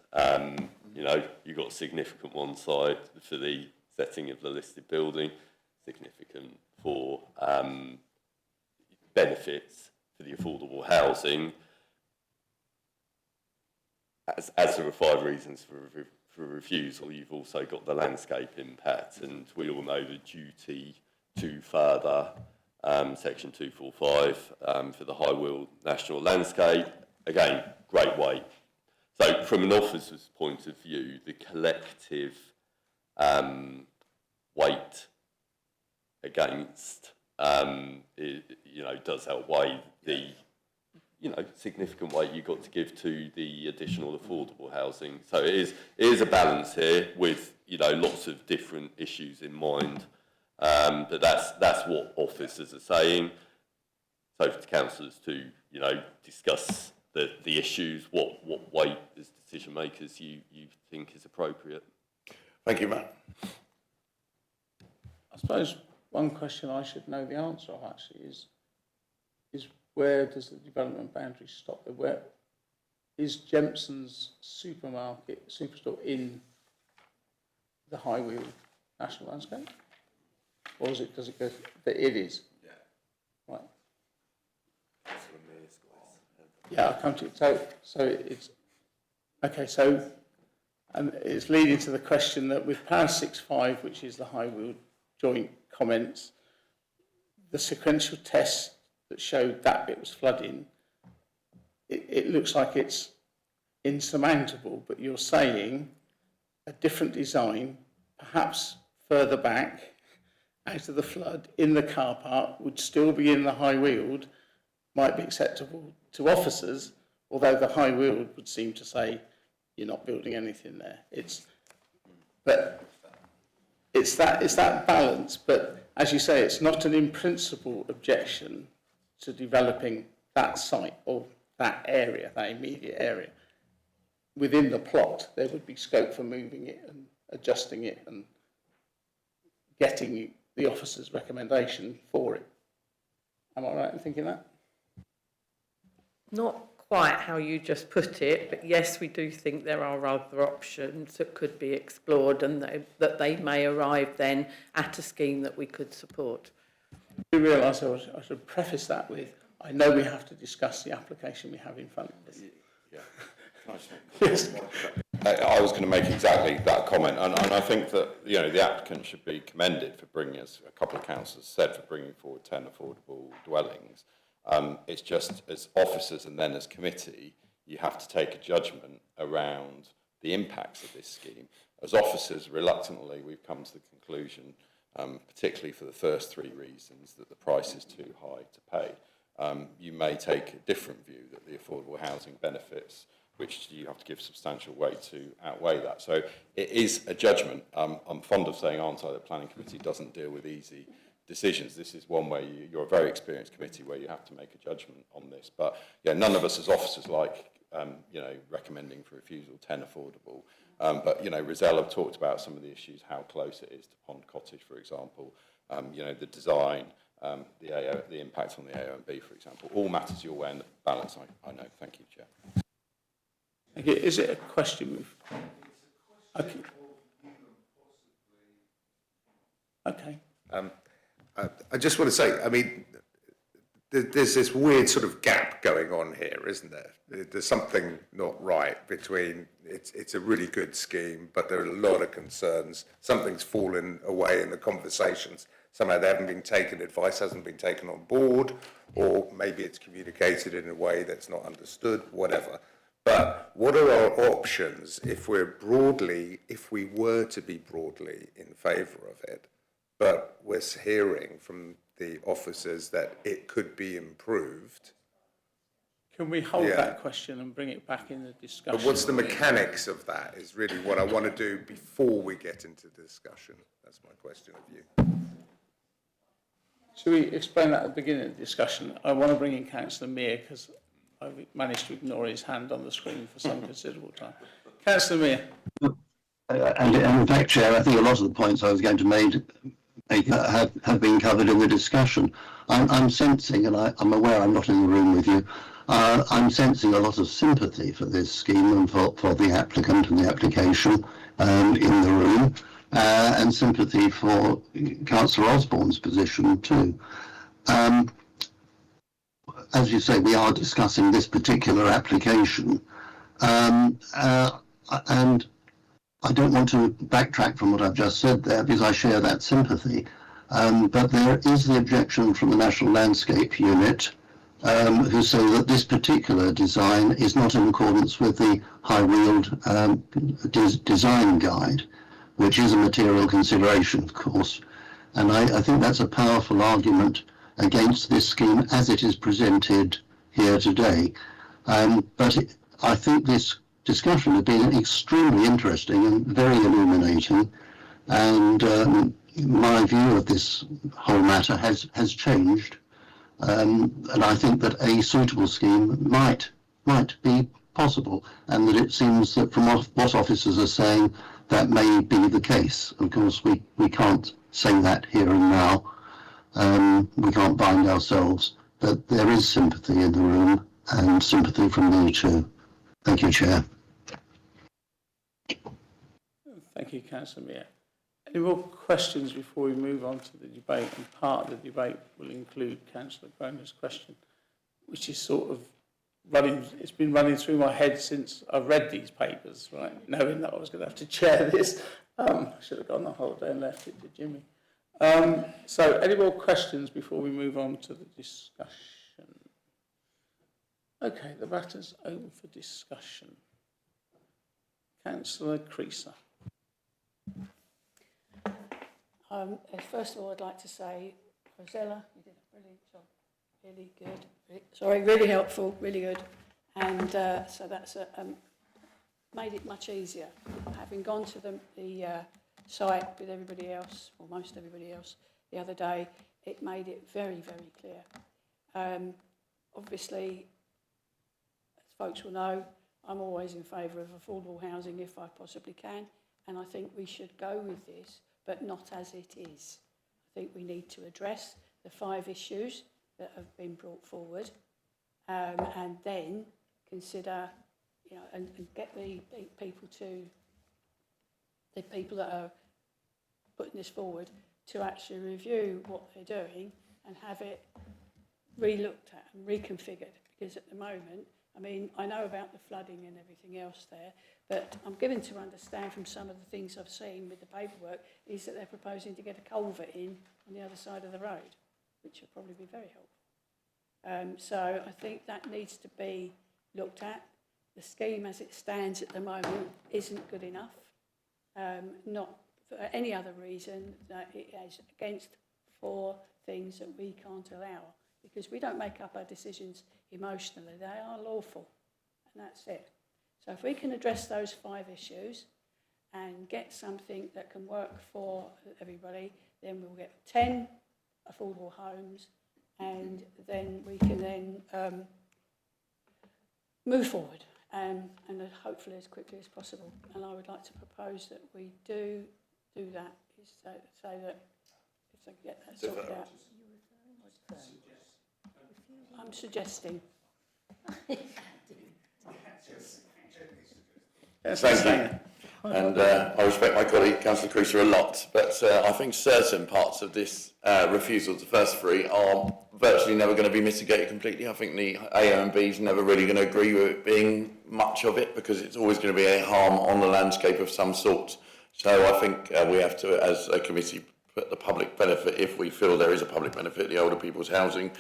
you've got significant one side for the setting of the listed building, significant for benefits for the affordable housing. As there are 5 reasons for refusal, you've also got the landscape impact, and we all know the duty to further section 245 for the High Weald National Landscape. Again, great weight. So from an officer's point of view, the collective weight against does outweigh the significant weight you've got to give to the additional affordable housing. So it is a balance here with lots of different issues in mind. But that's what officers are saying. So for councillors to discuss the issues, what weight as decision makers you think is appropriate. Thank you, Matt. I suppose one question I should know the answer of actually is where does the development boundary stop? Where is Jempson's superstore in the High Weald National Landscape? Or does it go, that it is? Yeah. Right. Yeah, I'll come to it. So it's, okay, so it's leading to the question that with Power 65, which is the High Weald joint comments, the sequential test that showed that bit was flooding, it looks like it's insurmountable, but you're saying a different design, perhaps further back, out of the flood, in the car park, would still be in the High Weald, might be acceptable to officers, although the High Weald would seem to say you're not building anything there. It's that balance, but as you say, it's not an in principle objection to developing that site or that area, that immediate area. Within the plot, there would be scope for moving it and adjusting it and getting the officer's recommendation for it. Am I right in thinking that? Not quite how you just put it, but yes, we do think there are other options that could be explored and that they may arrive then at a scheme that we could support. I realise I should preface that with, I know we have to discuss the application we have in front of us. Yeah. Yes. I was going to make exactly that comment, and I think that the applicant should be commended for bringing, as a couple of councillors said, for bringing forward 10 affordable dwellings. It's just as officers and then as committee, you have to take a judgment around the impacts of this scheme. As officers, reluctantly, we've come to the conclusion, particularly for the first 3 reasons, that the price is too high to pay. You may take a different view that the affordable housing benefits, which you have to give substantial weight to, outweigh that. So it is a judgment. I'm fond of saying, aren't I, that planning committee doesn't deal with easy decisions. This is one where you're a very experienced committee where you have to make a judgment on this. But yeah, none of us as officers like, recommending for refusal 10 affordable. But, Rozelle have talked about some of the issues, how close it is to Pond Cottage, for example, the design, the impact on the AONB, for example, all matters your way in the balance, I know. Thank you, Chair. Okay, is it a question? Okay. Okay. I just want to say, I mean, there's this weird sort of gap going on here, isn't there? There's something not right between, it's a really good scheme, but there are a lot of concerns. Something's fallen away in the conversations. Somehow they haven't been taken, advice hasn't been taken on board, or maybe it's communicated in a way that's not understood, whatever. But what are our options if we were to be broadly in favour of it? but we're hearing from the officers that it could be improved. Can we hold Yeah. that question and bring it back in the discussion? But what's the mechanics of that is really what I want to do before we get into the discussion. That's my question of you. Should we explain that at the beginning of the discussion? I want to bring in Councillor Mear because I've managed to ignore his hand on the screen for some considerable time. Councillor Mear. And in fact, Chair, I think a lot of the points I was going to make have been covered in the discussion. I'm sensing, and I'm aware I'm not in the room with you, I'm sensing a lot of sympathy for this scheme and for the applicant and the application in the room, and sympathy for Councillor Osborne's position too. As you say, we are discussing this particular application, and I don't want to backtrack from what I've just said there because I share that sympathy. But there is the objection from the National Landscape Unit who say that this particular design is not in accordance with the high-wheeled design guide, which is a material consideration, of course. And I think that's a powerful argument against this scheme as it is presented here today. But I think this discussion has been extremely interesting and very illuminating, and my view of this whole matter has changed, and I think that a suitable scheme might be possible, and that it seems that from what officers are saying, that may be the case. Of course, we can't say that here and now. We can't bind ourselves, but there is sympathy in the room, and sympathy from me too. Thank you, Chair. Thank you, Councillor Mear. Any more questions before we move on to the debate? And part of the debate will include Councillor Groner's question, which is sort of it's been running through my head since I read these papers, right? Knowing that I was going to have to chair this. I should have gone on holiday and left it to Jimmy. So any more questions before we move on to the discussion? Okay, the matter's open for discussion. Councillor Creaser. First of all, I'd like to say, Rosella, you did a brilliant job. Really good. Really helpful, really good. And so that's made it much easier. Having gone to the site with everybody else, or most everybody else, the other day, it made it very, very clear. Obviously, as folks will know, I'm always in favour of affordable housing if I possibly can, and I think we should go with this, but not as it is. I think we need to address the 5 issues that have been brought forward, and then consider, and get the people that are putting this forward to actually review what they're doing and have it re-looked at and reconfigured. Because at the moment, I mean, I know about the flooding and everything else there, but I'm given to understand from some of the things I've seen with the paperwork is that they're proposing to get a culvert in on the other side of the road, which would probably be very helpful. So I think that needs to be looked at. The scheme as it stands at the moment isn't good enough, not for any other reason that it is against 4 things that we can't allow, because we don't make up our decisions emotionally, they are lawful, and that's it. So if we can address those 5 issues and get something that can work for everybody, then we'll get 10 affordable homes, and then we can then move forward, and hopefully as quickly as possible. And I would like to propose that we do that, is so that if they can get that sorted out. I'm suggesting. Thank you. And I respect my colleague, Councillor Creaser, a lot, but I think certain parts of this refusal, the first 3, are virtually never going to be mitigated completely. I think the AONB is never really going to agree with it being much of it, because it's always going to be a harm on the landscape of some sort. So I think we have to, as a committee, put the public benefit, if we feel there is a public benefit, the older people's housing,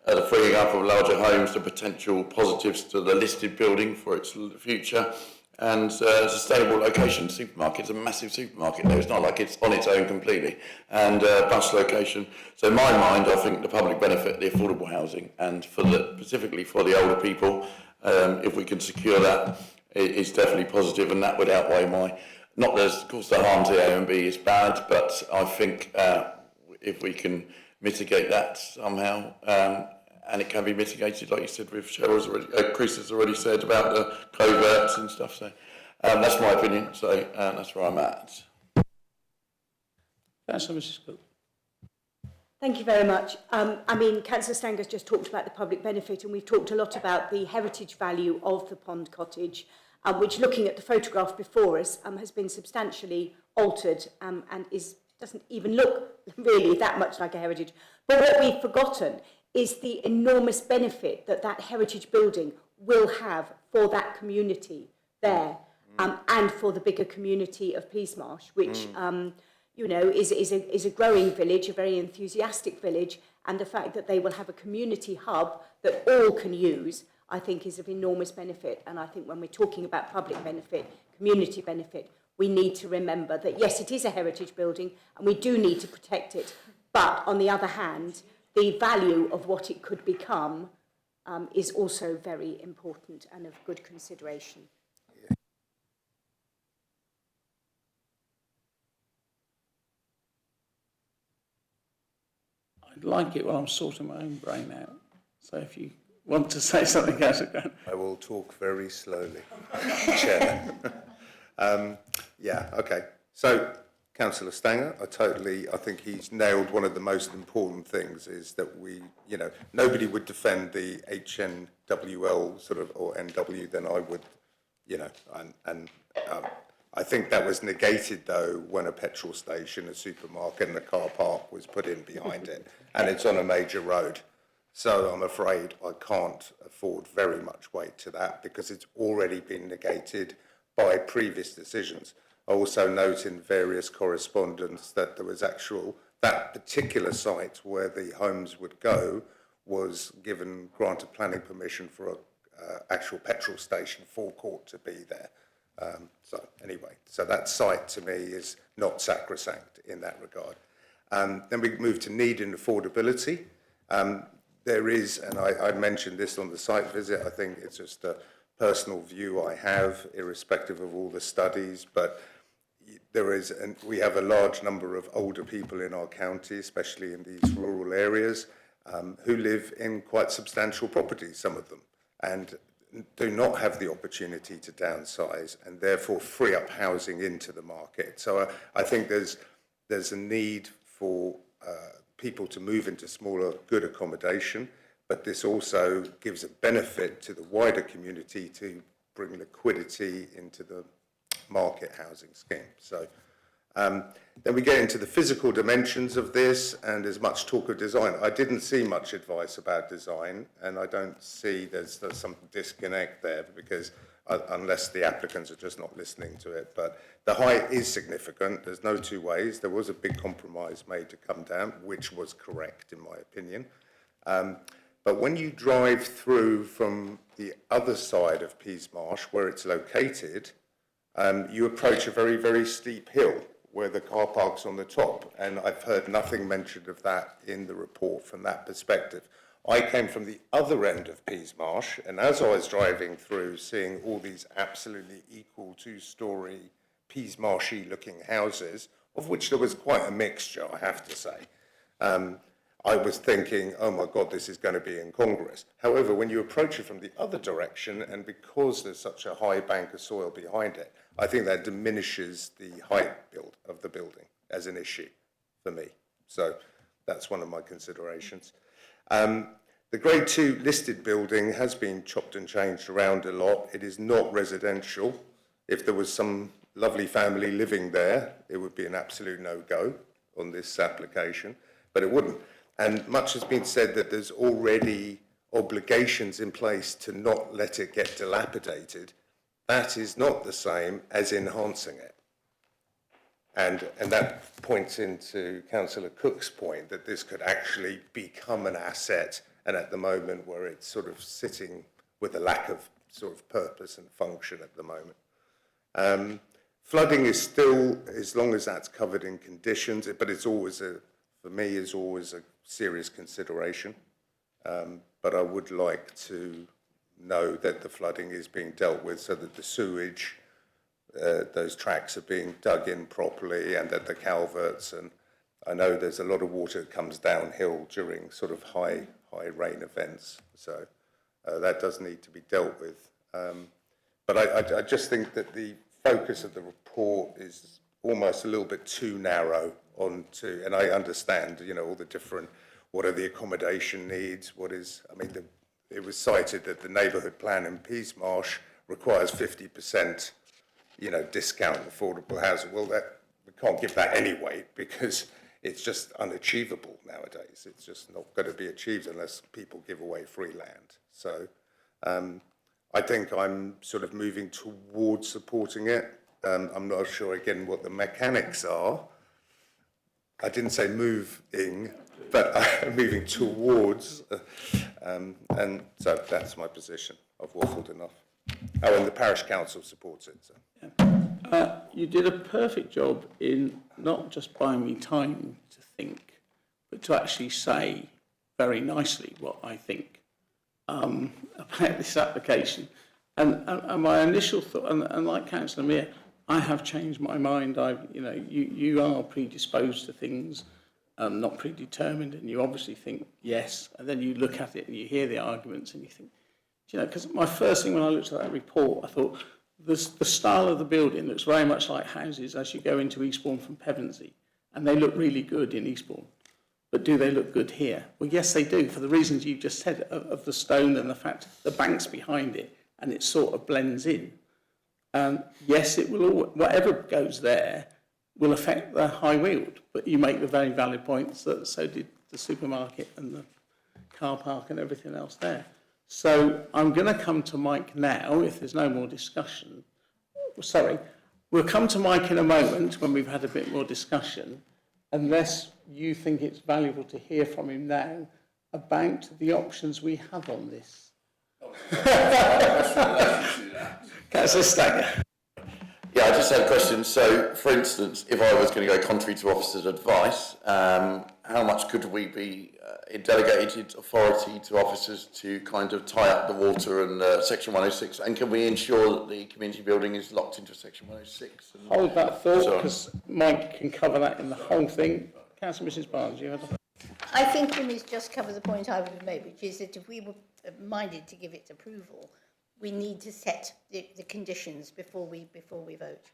the freeing up of larger homes, the potential positives to the listed building for its future, and sustainable location. Supermarket, it's a massive supermarket there. It's not like it's on its own completely. And bus location. So in my mind, I think the public benefit, the affordable housing, and specifically for the older people, if we can secure that, it's definitely positive, and that would outweigh not that, of course, the harm to A and B is bad, but I think if we can mitigate that somehow, and it can be mitigated, like you said, with Chris has already said about the coverts and stuff. So that's my opinion. So that's where I'm at. Councillor Mrs. Cook. Thank you very much. I mean, Councillor Stanger's just talked about the public benefit, and we've talked a lot about the heritage value of the pond cottage, which, looking at the photograph before us, has been substantially altered and doesn't even look really that much like a heritage. But what we've forgotten is the enormous benefit that that heritage building will have for that community there, and for the bigger community of Peasmarsh, which you know, is a growing village, a very enthusiastic village, and the fact that they will have a community hub that all can use, I think, is of enormous benefit. And I think when we're talking about public benefit, community benefit, we need to remember that, yes, it is a heritage building, and we do need to protect it. But on the other hand, the value of what it could become is also very important and of good consideration. I'd like it while I'm sorting my own brain out. So if you want to say something else, I will talk very slowly, Chair. Yeah, okay. So, Councillor Stanger, I think he's nailed one of the most important things, is that we, you know, nobody would defend the HNWL sort of, or NW than I would, you know, and I think that was negated, though, when a petrol station, a supermarket and a car park was put in behind it, and it's on a major road. So I'm afraid I can't afford very much weight to that, because it's already been negated by previous decisions. I also note in various correspondence that there was that particular site where the homes would go was granted planning permission for an actual petrol station forecourt to be there. So anyway, so that site to me is not sacrosanct in that regard. Then we move to need and affordability. There is, and I mentioned this on the site visit, I think it's just a personal view I have, irrespective of all the studies, but there is, and we have a large number of older people in our county, especially in these rural areas, who live in quite substantial properties, some of them, and do not have the opportunity to downsize and therefore free up housing into the market. So I think there's a need for people to move into smaller, good accommodation, but this also gives a benefit to the wider community to bring liquidity into the market housing scheme. So then we get into the physical dimensions of this, and there's much talk of design. I didn't see much advice about design, and I don't see there's some disconnect there, because unless the applicants are just not listening to it. But the height is significant. There's no two ways. There was a big compromise made to come down, which was correct in my opinion. But when you drive through from the other side of Peasmarsh, where it's located, you approach a very, very steep hill where the car park's on the top, and I've heard nothing mentioned of that in the report from that perspective. I came from the other end of Peasmarsh, and as I was driving through, seeing all these absolutely equal two-storey Peasmarshy looking houses, of which there was quite a mixture, I have to say, I was thinking, oh my God, this is going to be incongruous. However, when you approach it from the other direction, and because there's such a high bank of soil behind it, I think that diminishes the height of the building as an issue for me. So that's one of my considerations. The Grade 2 listed building has been chopped and changed around a lot. It is not residential. If there was some lovely family living there, it would be an absolute no-go on this application, but it wouldn't. And much has been said that there's already obligations in place to not let it get dilapidated. That is not the same as enhancing it. And that points into Councillor Cook's point that this could actually become an asset, and at the moment where it's sort of sitting with a lack of sort of purpose and function at the moment. Flooding is still, as long as that's covered in conditions, but it's always for me, is always a serious consideration. But I would like to know that the flooding is being dealt with so that the sewage, those tracks are being dug in properly, and that the culverts, and I know there's a lot of water that comes downhill during sort of high rain events, so that does need to be dealt with. But I just think that the focus of the report is almost a little bit too narrow onto, and I understand, all the different, what are the accommodation needs, it was cited that the neighbourhood plan in Peasmarsh requires 50%, discount affordable housing. Well, we can't give that anyway, because it's just unachievable nowadays. It's just not going to be achieved unless people give away free land. So I think I'm sort of moving towards supporting it. I'm not sure, again, what the mechanics are. I didn't say moving, but I'm moving towards. And so that's my position. I've waffled enough. Oh, and the parish council supports it. So. You did a perfect job in not just buying me time to think, but to actually say very nicely what I think about this application. And my initial thought, and like Councillor Meir, I have changed my mind. You are predisposed to things, not predetermined, and you obviously think yes, and then you look at it and you hear the arguments and you think, because my first thing when I looked at that report, I thought the style of the building looks very much like houses as you go into Eastbourne from Pevensey, and they look really good in Eastbourne. But do they look good here? Well, yes, they do, for the reasons you just said of the stone and the fact the bank's behind it, and it sort of blends in. Yes, it will. Whatever goes there will affect the High Weald, but you make the very valid points that so did the supermarket and the car park and everything else there. So I'm going to come to Mike now, if there's no more discussion. Sorry, we'll come to Mike in a moment when we've had a bit more discussion, unless you think it's valuable to hear from him now about the options we have on this. Councillor Stanger. Yeah, I just had a question. So, for instance, if I was going to go contrary to officers' advice, how much could we be delegated authority to officers to kind of tie up the water and Section 106? And can we ensure that the community building is locked into Section 106? Hold that thought, because Mike can cover that in the whole thing. Councillor Mrs Barnes, you had I think we must just cover the point I would have made, which is that if we were minded to give its approval, we need to set the conditions before we vote.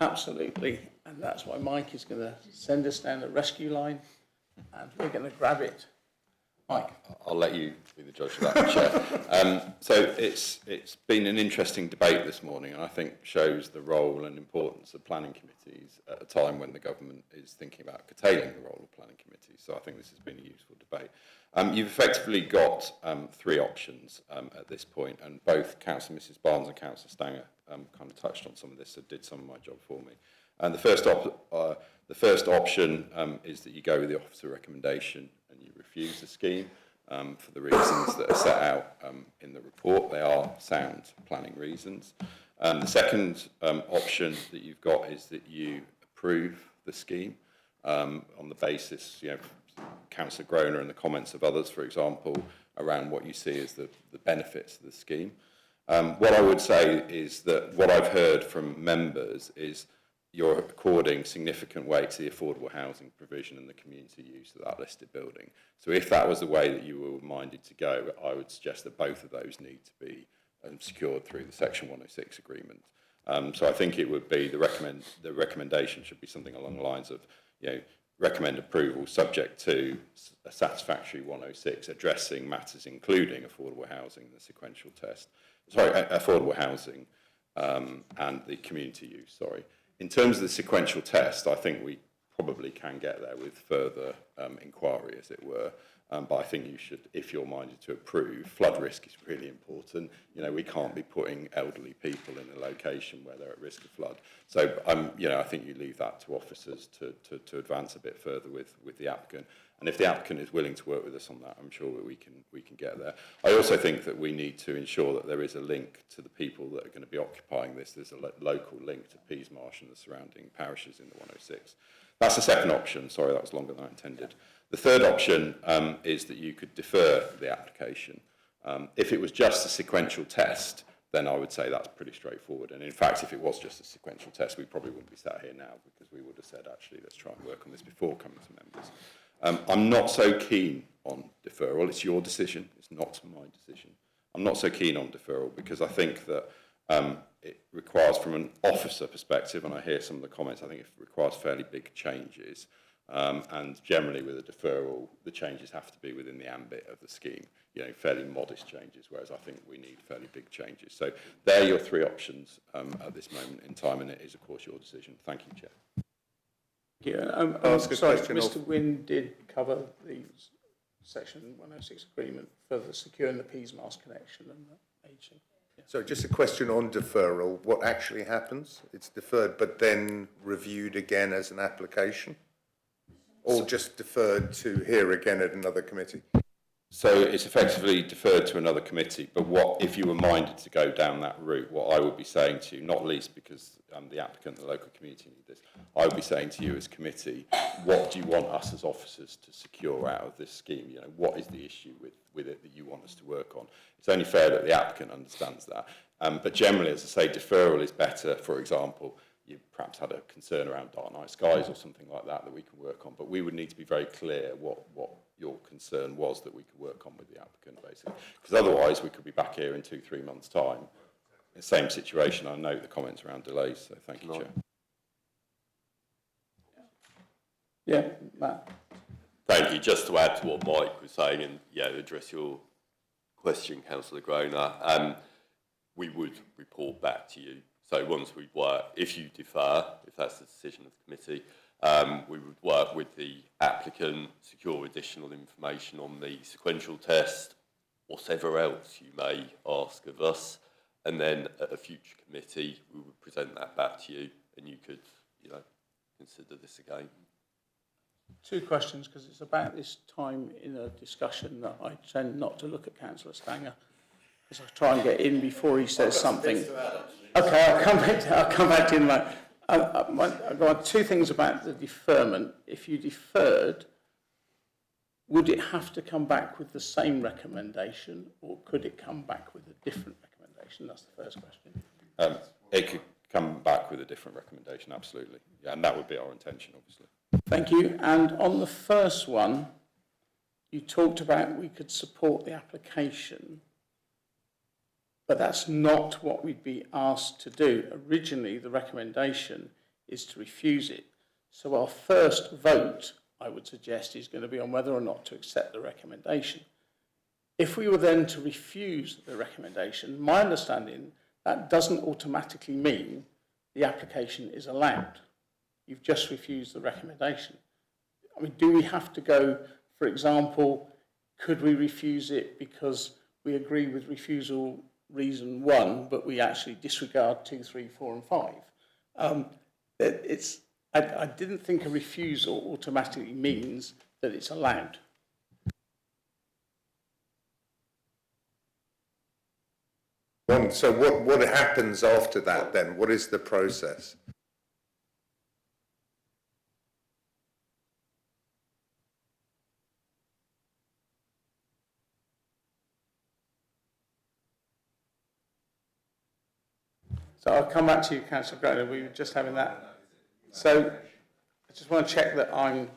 Absolutely, and that's why Mike is going to send us down the rescue line, and we're going to grab it. Mike. I'll let you be the judge of that, Chair. So it's been an interesting debate this morning, and I think shows the role and importance of planning committees at a time when the government is thinking about curtailing the role of planning committees. So I think this has been a useful debate. You've effectively got three options at this point, and both Councillor Mrs Barnes and Councillor Stanger kind of touched on some of this, so did some of my job for me. And the first option is that you go with the officer recommendation and you refuse the scheme for the reasons that are set out in the report. They are sound planning reasons. The second option that you've got is that you approve the scheme on the basis, Councillor Groner and the comments of others, for example, around what you see as the benefits of the scheme. What I would say is that what I've heard from members is you're according significant weight to the affordable housing provision and the community use of that listed building. So if that was the way that you were minded to go, I would suggest that both of those need to be secured through the Section 106 agreement. So I think it would be the recommendation should be something along the lines of, recommend approval subject to a satisfactory 106 addressing matters including affordable housing, the sequential test. Affordable housing and the community use, In terms of the sequential test, I think we probably can get there with further inquiry, as it were. But I think you should, if you're minded to approve, flood risk is really important. You know, we can't be putting elderly people in a location where they're at risk of flood. So, you know, I think you leave that to officers to advance a bit further with the applicant. And if the applicant is willing to work with us on that, I'm sure that we can get there. I also think that we need to ensure that there is a link to the people that are going to be occupying this. There's a local link to Peasmarsh and the surrounding parishes in the 106. That's the second option. Sorry, that was longer than I intended. The third option is that you could defer the application. If it was just a sequential test, then I would say that's pretty straightforward. And in fact, if it was just a sequential test, we probably wouldn't be sat here now, because we would have said, actually, let's try and work on this before coming to members. I'm not so keen on deferral. It's your decision. It's not my decision. I'm not so keen on deferral because I think that it requires, from an officer perspective, and I hear some of the comments, I think it requires fairly big changes. And generally with a deferral, the changes have to be within the ambit of the scheme, you know, fairly modest changes, whereas I think we need fairly big changes. So they're your three options at this moment in time, and it is, of course, your decision. Thank you, Chair. Thank you. Sorry, Mr. Wynne did cover the Section 106 agreement for the securing the Peasmarsh connection and the aging. Yeah. So just a question on deferral. What actually happens? It's deferred but then reviewed again as an application? Or just deferred to hear again at another committee? So it's effectively deferred to another committee, but what if you were minded to go down that route, what I would be saying to you, not least because the applicant and the local community need this, I would be saying to you as committee, what do you want us as officers to secure out of this scheme? You know, what is the issue with it that you want us to work on? It's only fair that the applicant understands that. But generally, as I say, deferral is better. For example, you perhaps had a concern around dark night skies or something like that we can work on, but we would need to be very clear what your concern was that we could work on with the applicant, basically. Because otherwise we could be back here in 2-3 months' time, in the same situation. I note the comments around delays, so thank you, Chair. Yeah, Matt. Thank you. Just to add to what Mike was saying, and yeah, address your question, Councillor Groner, we would report back to you. So once we work, if you defer, if that's the decision of the committee, we would work with the applicant, secure additional information on the sequential test, whatever else you may ask of us, and then at a future committee, we would present that back to you, and you could, you know, consider this again. Two questions, because it's about this time in a discussion that I tend not to look at Councillor Stanger, because I try and get in before he says something. Okay, I'll come back to you in a moment. I've got two things about the deferment. If you deferred, would it have to come back with the same recommendation, or could it come back with a different recommendation? That's the first question. It could come back with a different recommendation, absolutely. Yeah, and that would be our intention, obviously. Thank you. And on the first one, you talked about we could support the application, but that's not what we'd be asked to do. Originally, the recommendation is to refuse it. So our first vote, I would suggest, is going to be on whether or not to accept the recommendation. If we were then to refuse the recommendation, my understanding, that doesn't automatically mean the application is allowed. You've just refused the recommendation. I mean, do we have to go, for example, could we refuse it because we agree with refusal reason 1, but we actually disregard 2, 3, 4 and 5? I didn't think a refusal automatically means that it's allowed. So what happens after that then? What is the process? So I'll come back to you, Councillor Groner. We were just having that. So I just want to check that I'm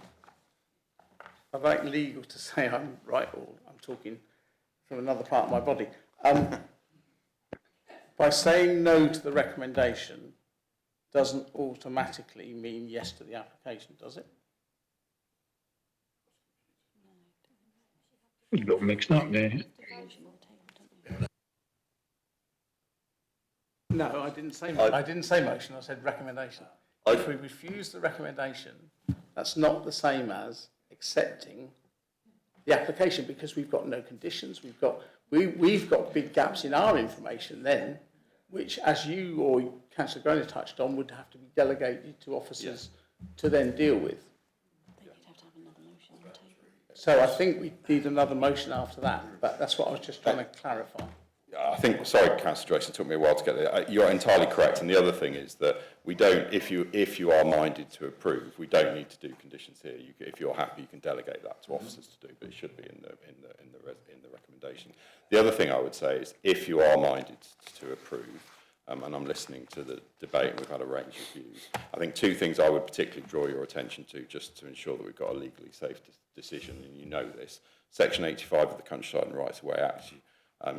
like legal to say I'm right, or I'm talking from another part of my body. By saying no to the recommendation doesn't automatically mean yes to the application, does it? You got mixed up there. No, I didn't say motion. I said recommendation. If we refuse the recommendation, That's not the same as accepting the application, because we've got no conditions. We've got big gaps in our information then, which, as you or Councillor Groner touched on, would have to be delegated to officers to then deal with. So I think we need another motion after that, but that's what I was just trying to clarify. I think, sorry, Councillor Drayson, it took me a while to get there. You're entirely correct. And the other thing is that we don't, if you are minded to approve, we don't need to do conditions here. If you're happy, you can delegate that to officers to do, but it should be in the recommendation. The other thing I would say is, if you are minded to approve, and I'm listening to the debate, and we've had a range of views, I think two things I would particularly draw your attention to, just to ensure that we've got a legally safe decision, and you know this. Section 85 of the Countryside and Rights of Way Act,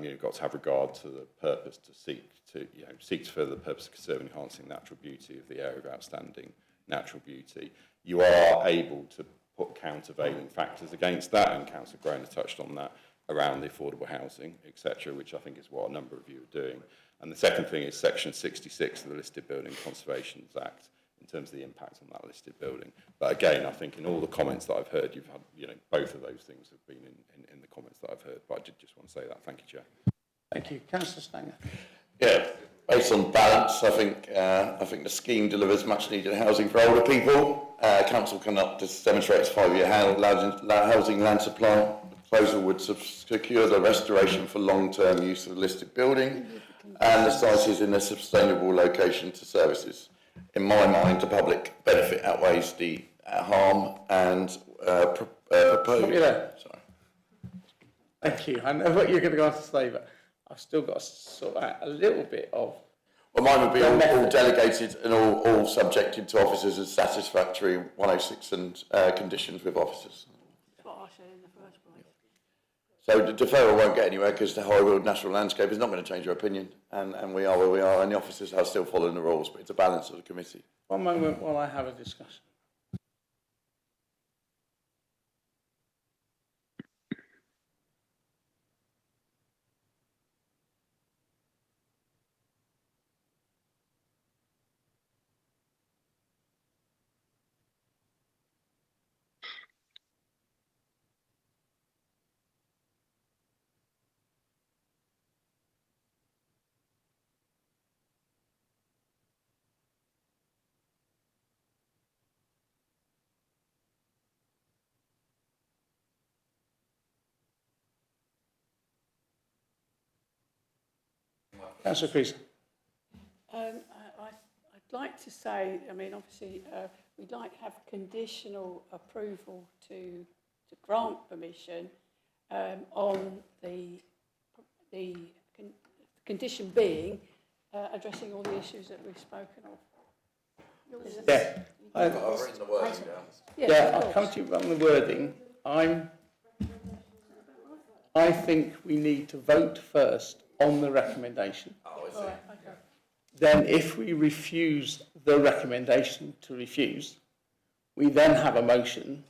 you've got to have regard to the purpose to seek to further the purpose of conserving and enhancing natural beauty of the area of outstanding natural beauty. You are able to put countervailing factors against that, and Councillor Groner touched on that, around the affordable housing, etc., which I think is what a number of you are doing. And the second thing is Section 66 of the Listed Building Conservations Act, in terms of the impact on that listed building. But again, I think in all the comments that I've heard, you've had, both of those things have been in the comments that I've heard. But I did just want to say that. Thank you, Chair. Thank you. Councillor Stanger. Yeah, based on balance, I think the scheme delivers much needed housing for older people. Council cannot demonstrate its 5-year housing land supply. The proposal would secure the restoration for long-term use of the listed building, and the site is in a sustainable location to services. In my mind, the public benefit outweighs the harm, and proposed. Sorry. Thank you. I know what you're going to go on to say, but I've still got to sort out a little bit of. Well, mine would be all delegated and all subjected to officers as satisfactory 106 and conditions with officers. That's what I said in the first place. So the deferral won't get anywhere, because the High Weald National Landscape is not going to change your opinion, and we are where we are, and the officers are still following the rules, but it's a balance of the committee. One moment while I have a discussion. Councillor Creasy. I'd like to say, obviously, we'd like to have conditional approval to grant permission on the condition being addressing all the issues that we've spoken of. Yeah. I've written the wording down. Yeah, I'll come to you on the wording. I think we need to vote first on the recommendation. Oh, I see. Right, okay. Then if we refuse the recommendation to refuse, we then have a motion,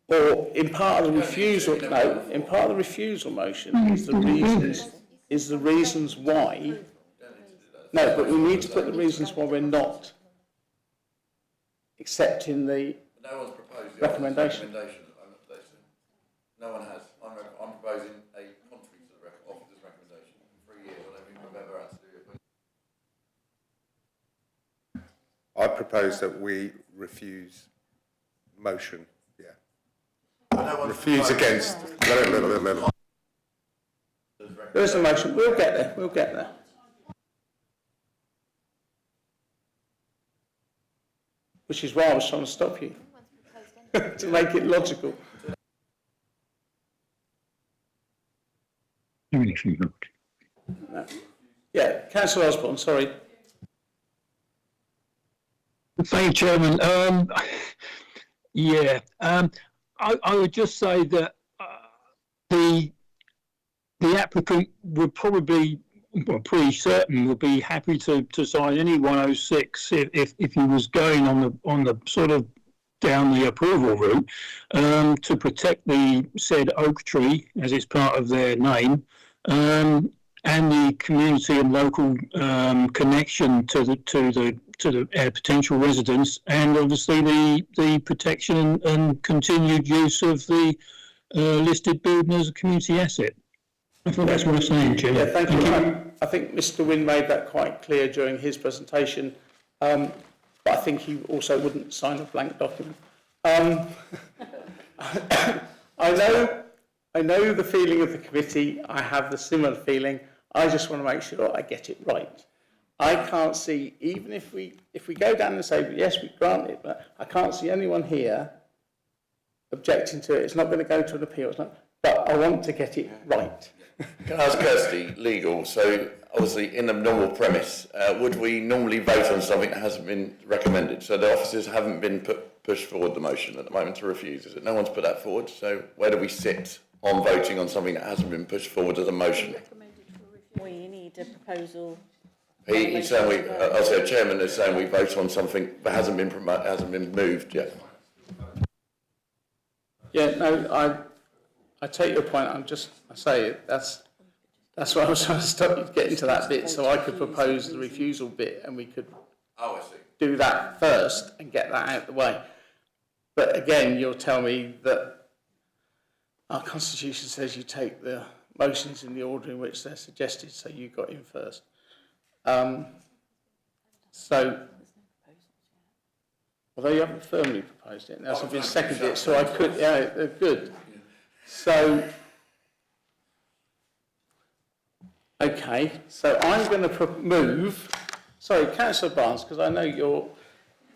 or in part of the refusal, in part of the refusal motion is the reasons why. No, but we need to put the reasons why we're not accepting the No one's proposed recommendation. No one has. I'm proposing a contrary to the officer's recommendation. For 3 years, I don't think I've ever had to do it. I propose that we refuse motion, refuse against. There is a motion. We'll get there. We'll get there. Which is why I was trying to stop you, to make it logical. No. Yeah, Councillor Osborne, sorry. Thank you, Chairman. I would just say that the applicant would probably, pretty certain, would be happy to sign any 106 if he was going on the sort of down the approval route to protect the said oak tree as it's part of their name, and the community and local connection to the potential residents, and obviously the protection and continued use of the listed building as a community asset. I thought that's what I'm saying, Chair. Yeah, thank you. I think Mr Wynne made that quite clear during his presentation, but I think he also wouldn't sign a blank document. I know the feeling of the committee. I have the similar feeling. I just want to make sure I get it right. I can't see, even if we go down and say, yes, we grant it, but I can't see anyone here objecting to it. It's not going to go to an appeal. It's not, but I want to get it right. Can I ask Kirsty, legal, so obviously in the normal premise, would we normally vote on something that hasn't been recommended? So the officers haven't been pushed forward the motion at the moment to refuse, is it? No one's put that forward, so where do we sit on voting on something that hasn't been pushed forward as a motion? We need a proposal. He's saying the chairman is saying we vote on something that hasn't been moved yet. Yeah, no, I take your point. I say that's why I was trying to stop you getting to that bit, so I could propose the refusal bit, and we could do that first and get that out of the way. But again, you'll tell me that our constitution says you take the motions in the order in which they're suggested, so you got in first. So, although you haven't firmly proposed it, it hasn't been seconded, so I could, yeah, good. So, okay, so I'm going to move, sorry, Councillor Barnes, because I know you're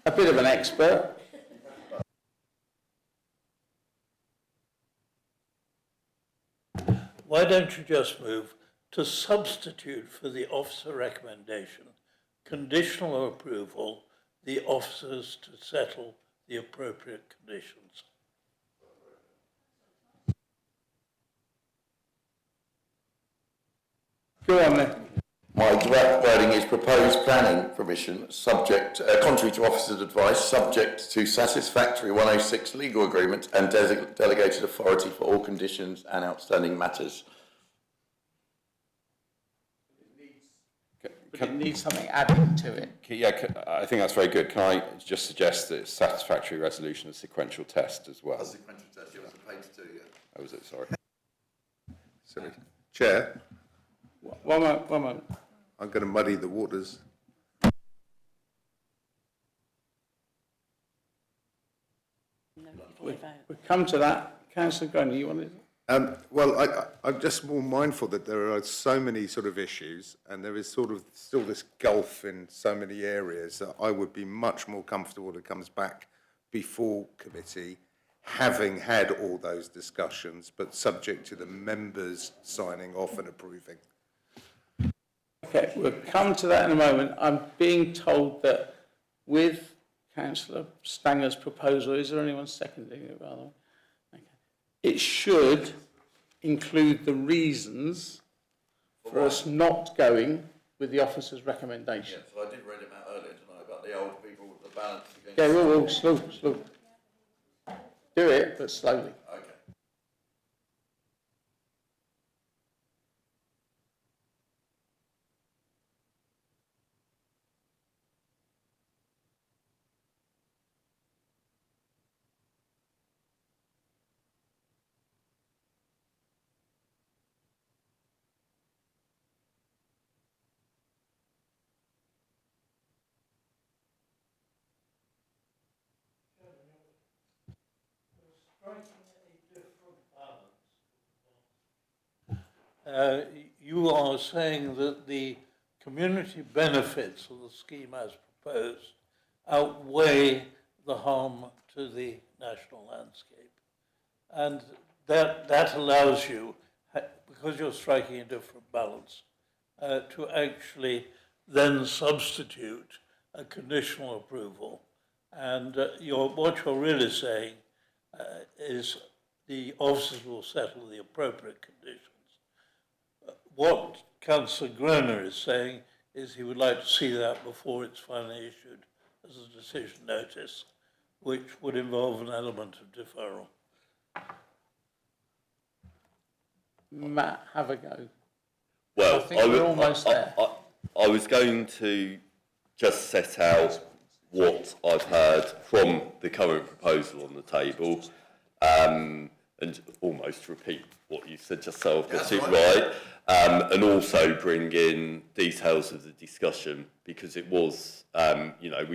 a bit of an expert. Why don't you just move to substitute for the officer recommendation, conditional approval, the officers to settle the appropriate conditions? Go on then. My draft wording is proposed planning permission subject, contrary to officer's advice, subject to satisfactory 106 legal agreement and delegated authority for all conditions and outstanding matters. But it needs something added to it. Yeah, I think that's very good. Can I just suggest that it's satisfactory resolution and sequential test as well? A sequential test, you want to page 2, yeah. Oh, was it? Sorry. Sorry. Chair? One moment. I'm going to muddy the waters. We come to that. Councillor Grundy, you wanted... Well, I'm just more mindful that there are so many sort of issues, and there is sort of still this gulf in so many areas that I would be much more comfortable that it comes back before committee, having had all those discussions, but subject to the members signing off and approving. Okay, we'll come to that in a moment. I'm being told that with Councillor Stanger's proposal, is there anyone seconding it, rather? Okay. It should include the reasons for us not going with the officer's recommendation. Yeah, so I did read him out earlier tonight about the old people, the balance against... Yeah, we'll slow. Do it, but slowly. Okay. You are saying that the community benefits of the scheme as proposed outweigh the harm to the national landscape. And that allows you, because you're striking a different balance, to actually then substitute a conditional approval. And what you're really saying is the officers will settle the appropriate conditions. What Councillor Groner is saying is he would like to see that before it's finally issued as a decision notice, which would involve an element of deferral. Matt, have a go. Well, I think we're almost there. I was going to just set out what I've heard from the current proposal on the table, and almost repeat what you said just so I've got it right, and also bring in details of the discussion, because it was, you know,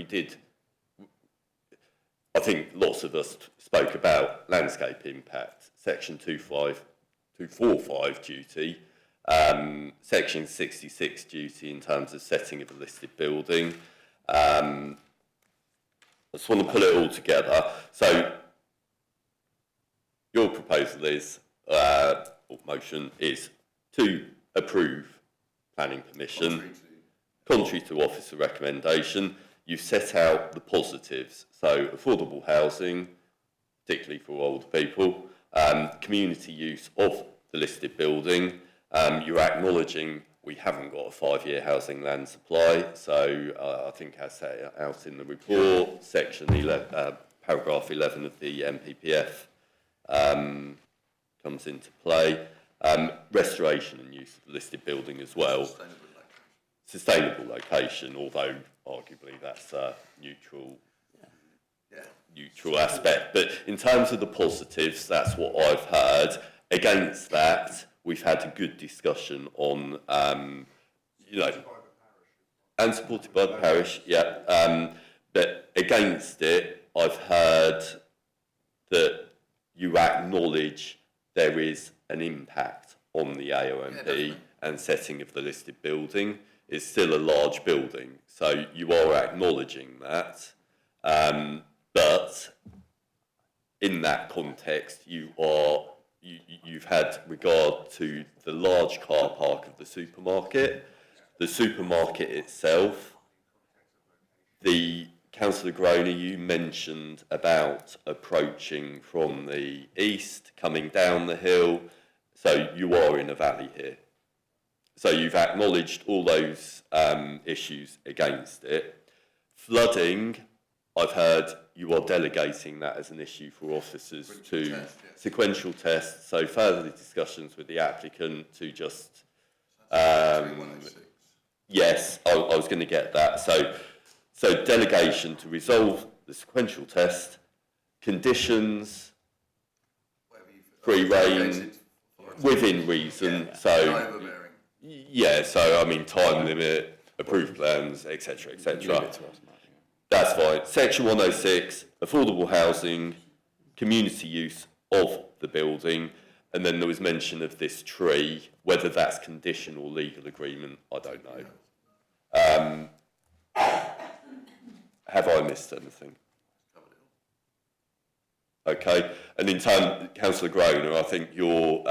I think lots of us spoke about landscape impact, section 245 duty, section 66 duty in terms of setting of a listed building. I just want to pull it all together. So your proposal is, or motion is, to approve planning permission, contrary to officer recommendation. You set out the positives, so affordable housing, particularly for older people, community use of the listed building. You're acknowledging we haven't got a 5-year housing land supply, so I think as set out in the report, section 11, paragraph 11 of the MPPF comes into play. Restoration and use of the listed building as well. Sustainable location, although arguably that's a neutral aspect. But in terms of the positives, that's what I've heard. Against that, we've had a good discussion on, you know, and supported by the parish, yeah. But against it, I've heard that you acknowledge there is an impact on the AONP and setting of the listed building. It's still a large building, so you are acknowledging that. But in that context, you've had regard to the large car park of the supermarket itself. The Councillor Groner, you mentioned about approaching from the east, coming down the hill, so you are in a valley here. So you've acknowledged all those issues against it. Flooding, I've heard you are delegating that as an issue for officers to sequential tests, so further discussions with the applicant to just, yes, I was going to get that. So delegation to resolve the sequential test, conditions, free rein, within reason, so, yeah, so I mean time limit, approved plans, etc., etc. That's fine. Section 106, affordable housing, community use of the building, and then there was mention of this tree, whether that's condition or legal agreement, I don't know. Have I missed anything? Okay, and in turn, Councillor Groner, I think your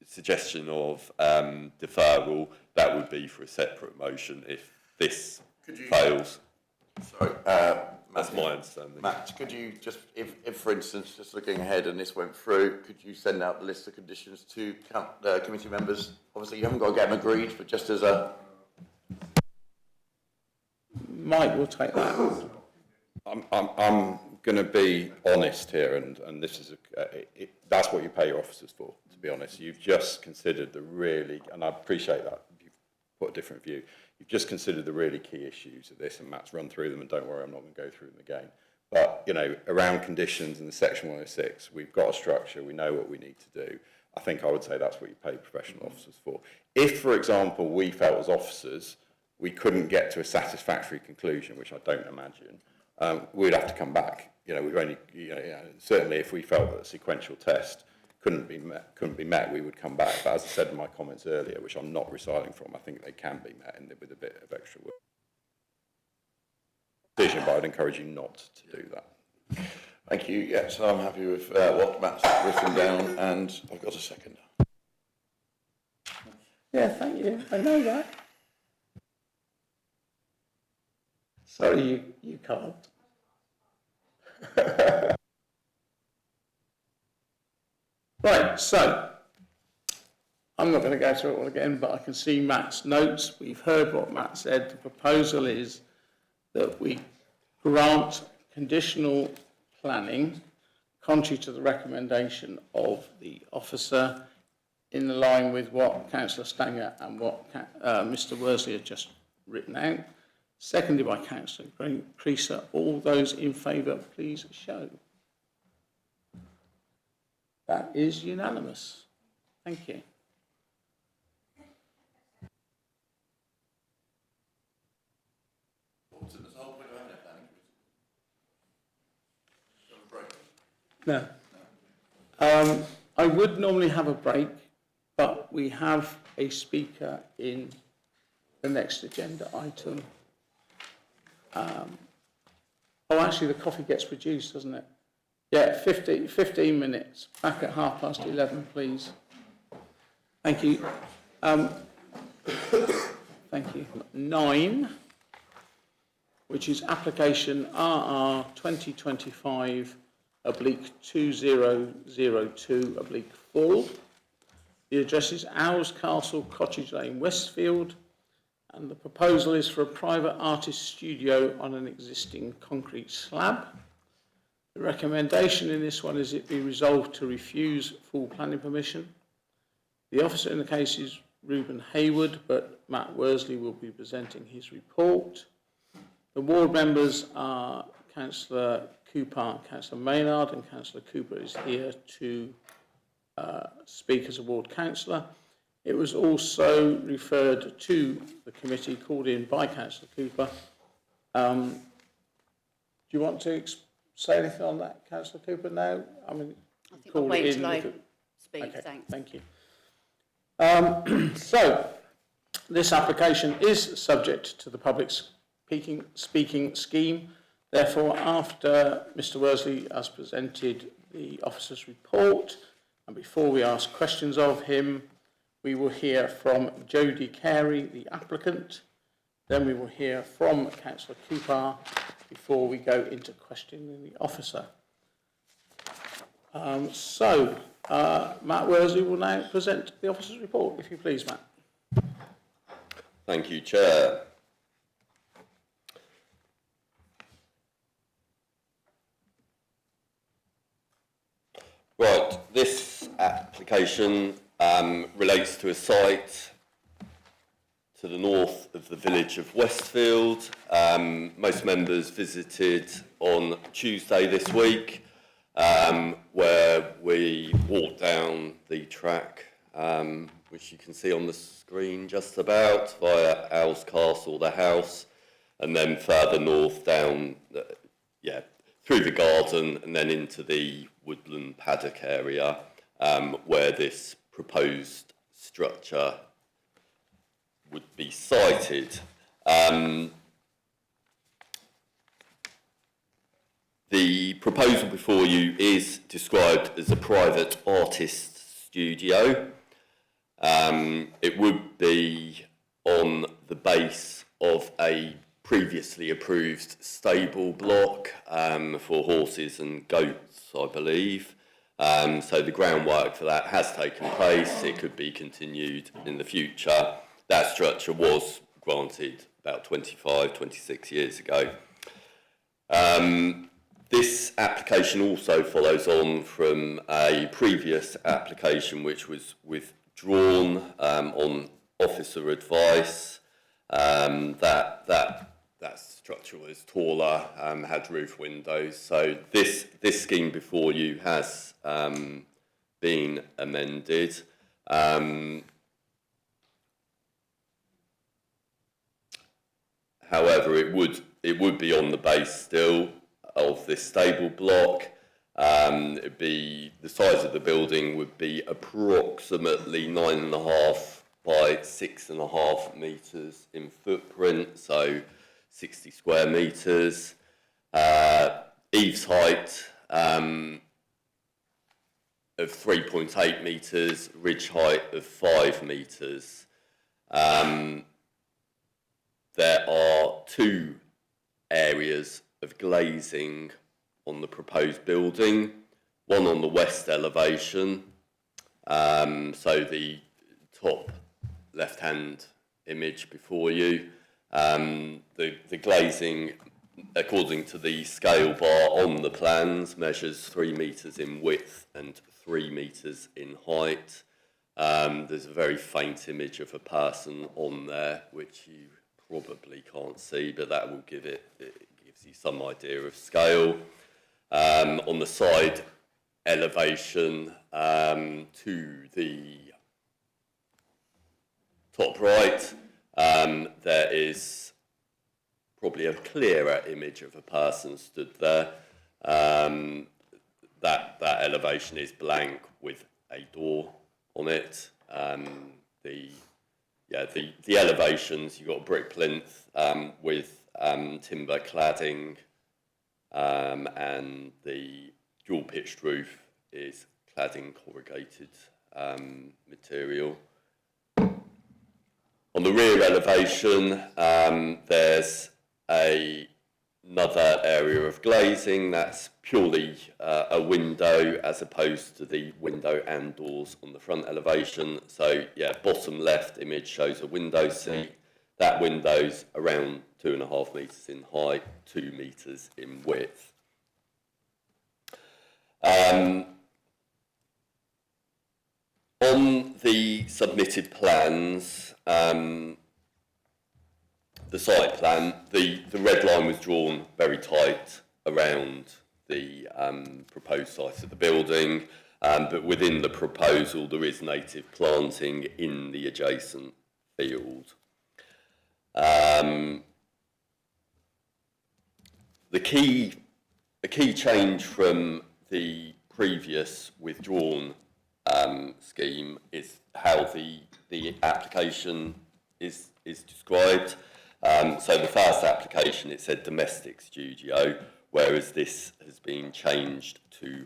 suggestion of deferral, that would be for a separate motion if this fails. Sorry, that's my understanding. Matt, could you just, if for instance, just looking ahead and this went through, could you send out the list of conditions to committee members? Obviously, you haven't got to get them agreed, but just as a... Mike will take that. I'm going to be honest here, and this is that's what you pay your officers for, to be honest. You've just considered the really, and I appreciate that you've put a different view, you've just considered the really key issues of this, and Matt's run through them, and don't worry, I'm not going to go through them again. But, you know, around conditions in the section 106, we've got a structure, we know what we need to do. I think I would say that's what you pay professional officers for. If, for example, we felt as officers we couldn't get to a satisfactory conclusion, which I don't imagine, we'd have to come back. You know, we've only, certainly if we felt that a sequential test couldn't be met, we would come back. But as I said in my comments earlier, which I'm not reciting from, I think they can be met with a bit of extra work. Decision, but I'd encourage you not to do that. Thank you. Yeah, so I'm happy with what Matt's written down, and I've got a second. Yeah, thank you. I know that. Sorry, you can't. Right, so I'm not going to go through it all again, but I can see Matt's notes. We've heard what Matt said. The proposal is that we grant conditional planning contrary to the recommendation of the officer, in line with what Councillor Stanger and what Mr. Worsley had just written out. seconded by Councillor Creaser. All those in favour, please show. That is unanimous. Thank you. No. I would normally have a break, but we have a speaker in the next agenda item. Actually, the coffee gets produced, doesn't it? Yeah, 15 minutes. Back at 11:30, please. Thank you. Thank you. 9, which is application RR 2025/2002/full. The address is Owls Castle, Cottage Lane, Westfield, and the proposal is for a private artist studio on an existing concrete slab. The recommendation in this one is it be resolved to refuse full planning permission. The officer in the case is Reuben Hayward, but Matt Worsley will be presenting his report. The ward members are Councillor Cooper and Councillor Maynard, and Councillor Cooper is here to speak as a ward councillor. It was also referred to the committee, called in by Councillor Cooper. Do you want to say anything on that, Councillor Cooper, now? I mean, I think I'll wait until I speak, okay, thanks. Thank you. So, this application is subject to the public speaking scheme. Therefore, after Mr Worsley has presented the officer's report, and before we ask questions of him, we will hear from Jodie Carey, the applicant. Then we will hear from Councillor Cooper before we go into questioning the officer. Matt Worsley will now present the officer's report, if you please, Matt. Thank you, Chair. Right, this application relates to a site to the north of the village of Westfield. Most members visited on Tuesday this week, where we walked down the track, which you can see on the screen just about, via Owls Castle, the house, and then further north down, through the garden and then into the woodland paddock area, where this proposed structure would be sited. The proposal before you is described as a private artist studio. It would be on the base of a previously approved stable block for horses and goats, I believe. So the groundwork for that has taken place. It could be continued in the future. That structure was granted about 26 years ago. This application also follows on from a previous application which was withdrawn on officer advice. That structure was taller, had roof windows. So this scheme before you has been amended. However, it would be on the base still of this stable block. It'd be, the size of the building would be approximately 9.5 by 6.5 metres in footprint, so 60 square metres. Eaves height of 3.8 metres, ridge height of 5 metres. There are 2 areas of glazing on the proposed building, one on the west elevation, so the top left-hand image before you. The glazing, according to the scale bar on the plans, measures 3 metres in width and 3 metres in height. There's a very faint image of a person on there, which you probably can't see, but that will give it gives you some idea of scale. On the side elevation to the top right, there is probably a clearer image of a person stood there. That elevation is blank with a door on it. The elevations, you've got a brick plinth with timber cladding, and the dual pitched roof is clad in corrugated material. On the rear elevation, there's another area of glazing that's purely a window as opposed to the window and doors on the front elevation. So yeah, bottom left image shows a window seat. That window's around 2.5 metres in height, 2 metres in width. On the submitted plans, the site plan, the red line was drawn very tight around the proposed site of the building, but within the proposal there is native planting in the adjacent field. The key change from the previous withdrawn scheme is how the application is described. So the first application, it said domestic studio, whereas this has been changed to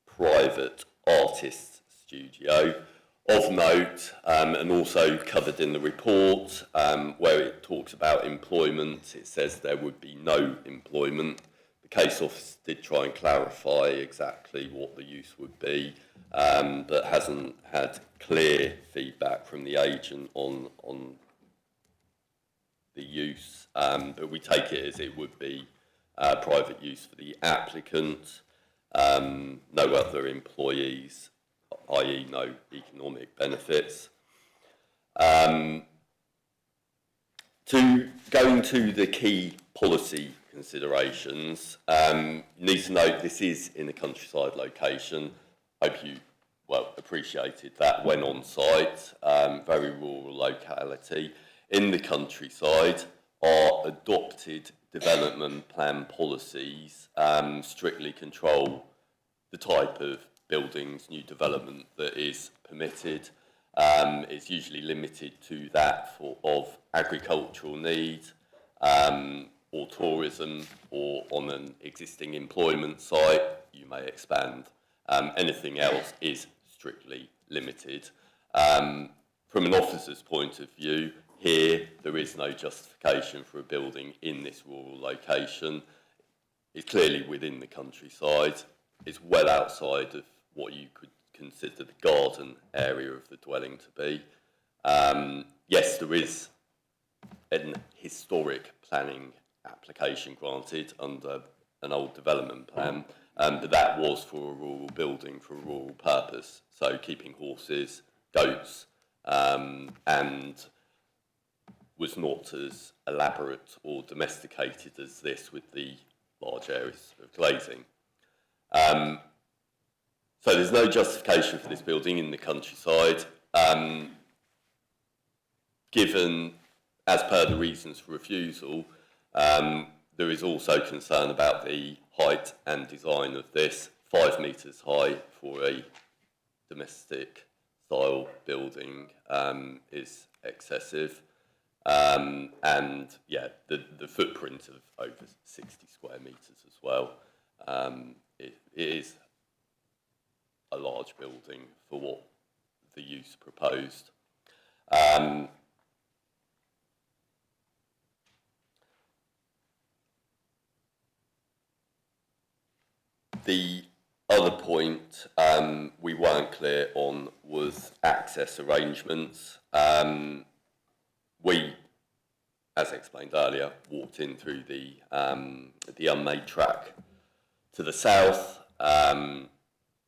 private artist studio. Of note, and also covered in the report, where it talks about employment, it says there would be no employment. The case officer did try and clarify exactly what the use would be, but hasn't had clear feedback from the agent on the use, but we take it as it would be private use for the applicant, no other employees, i.e. no economic benefits. Going to the key policy considerations, you need to note this is in a countryside location. Hope you appreciated that when on site, very rural locality. In the countryside, our adopted development plan policies strictly control the type of buildings, new development that is permitted. It's usually limited to that of agricultural need, or tourism, or on an existing employment site, you may expand. Anything else is strictly limited. From an officer's point of view, here there is no justification for a building in this rural location. It's clearly within the countryside. It's well outside of what you could consider the garden area of the dwelling to be. Yes, there is an historic planning application granted under an old development plan, but that was for a rural building for a rural purpose, so keeping horses, goats, and was not as elaborate or domesticated as this with the large areas of glazing. So there's no justification for this building in the countryside, given, as per the reasons for refusal, there is also concern about the height and design of this. 5 metres high for a domestic style building is excessive. And yeah, the footprint of over 60 square metres as well. It is a large building for what the use proposed. The other point we weren't clear on was access arrangements. We, as explained earlier, walked in through the unmade track to the south.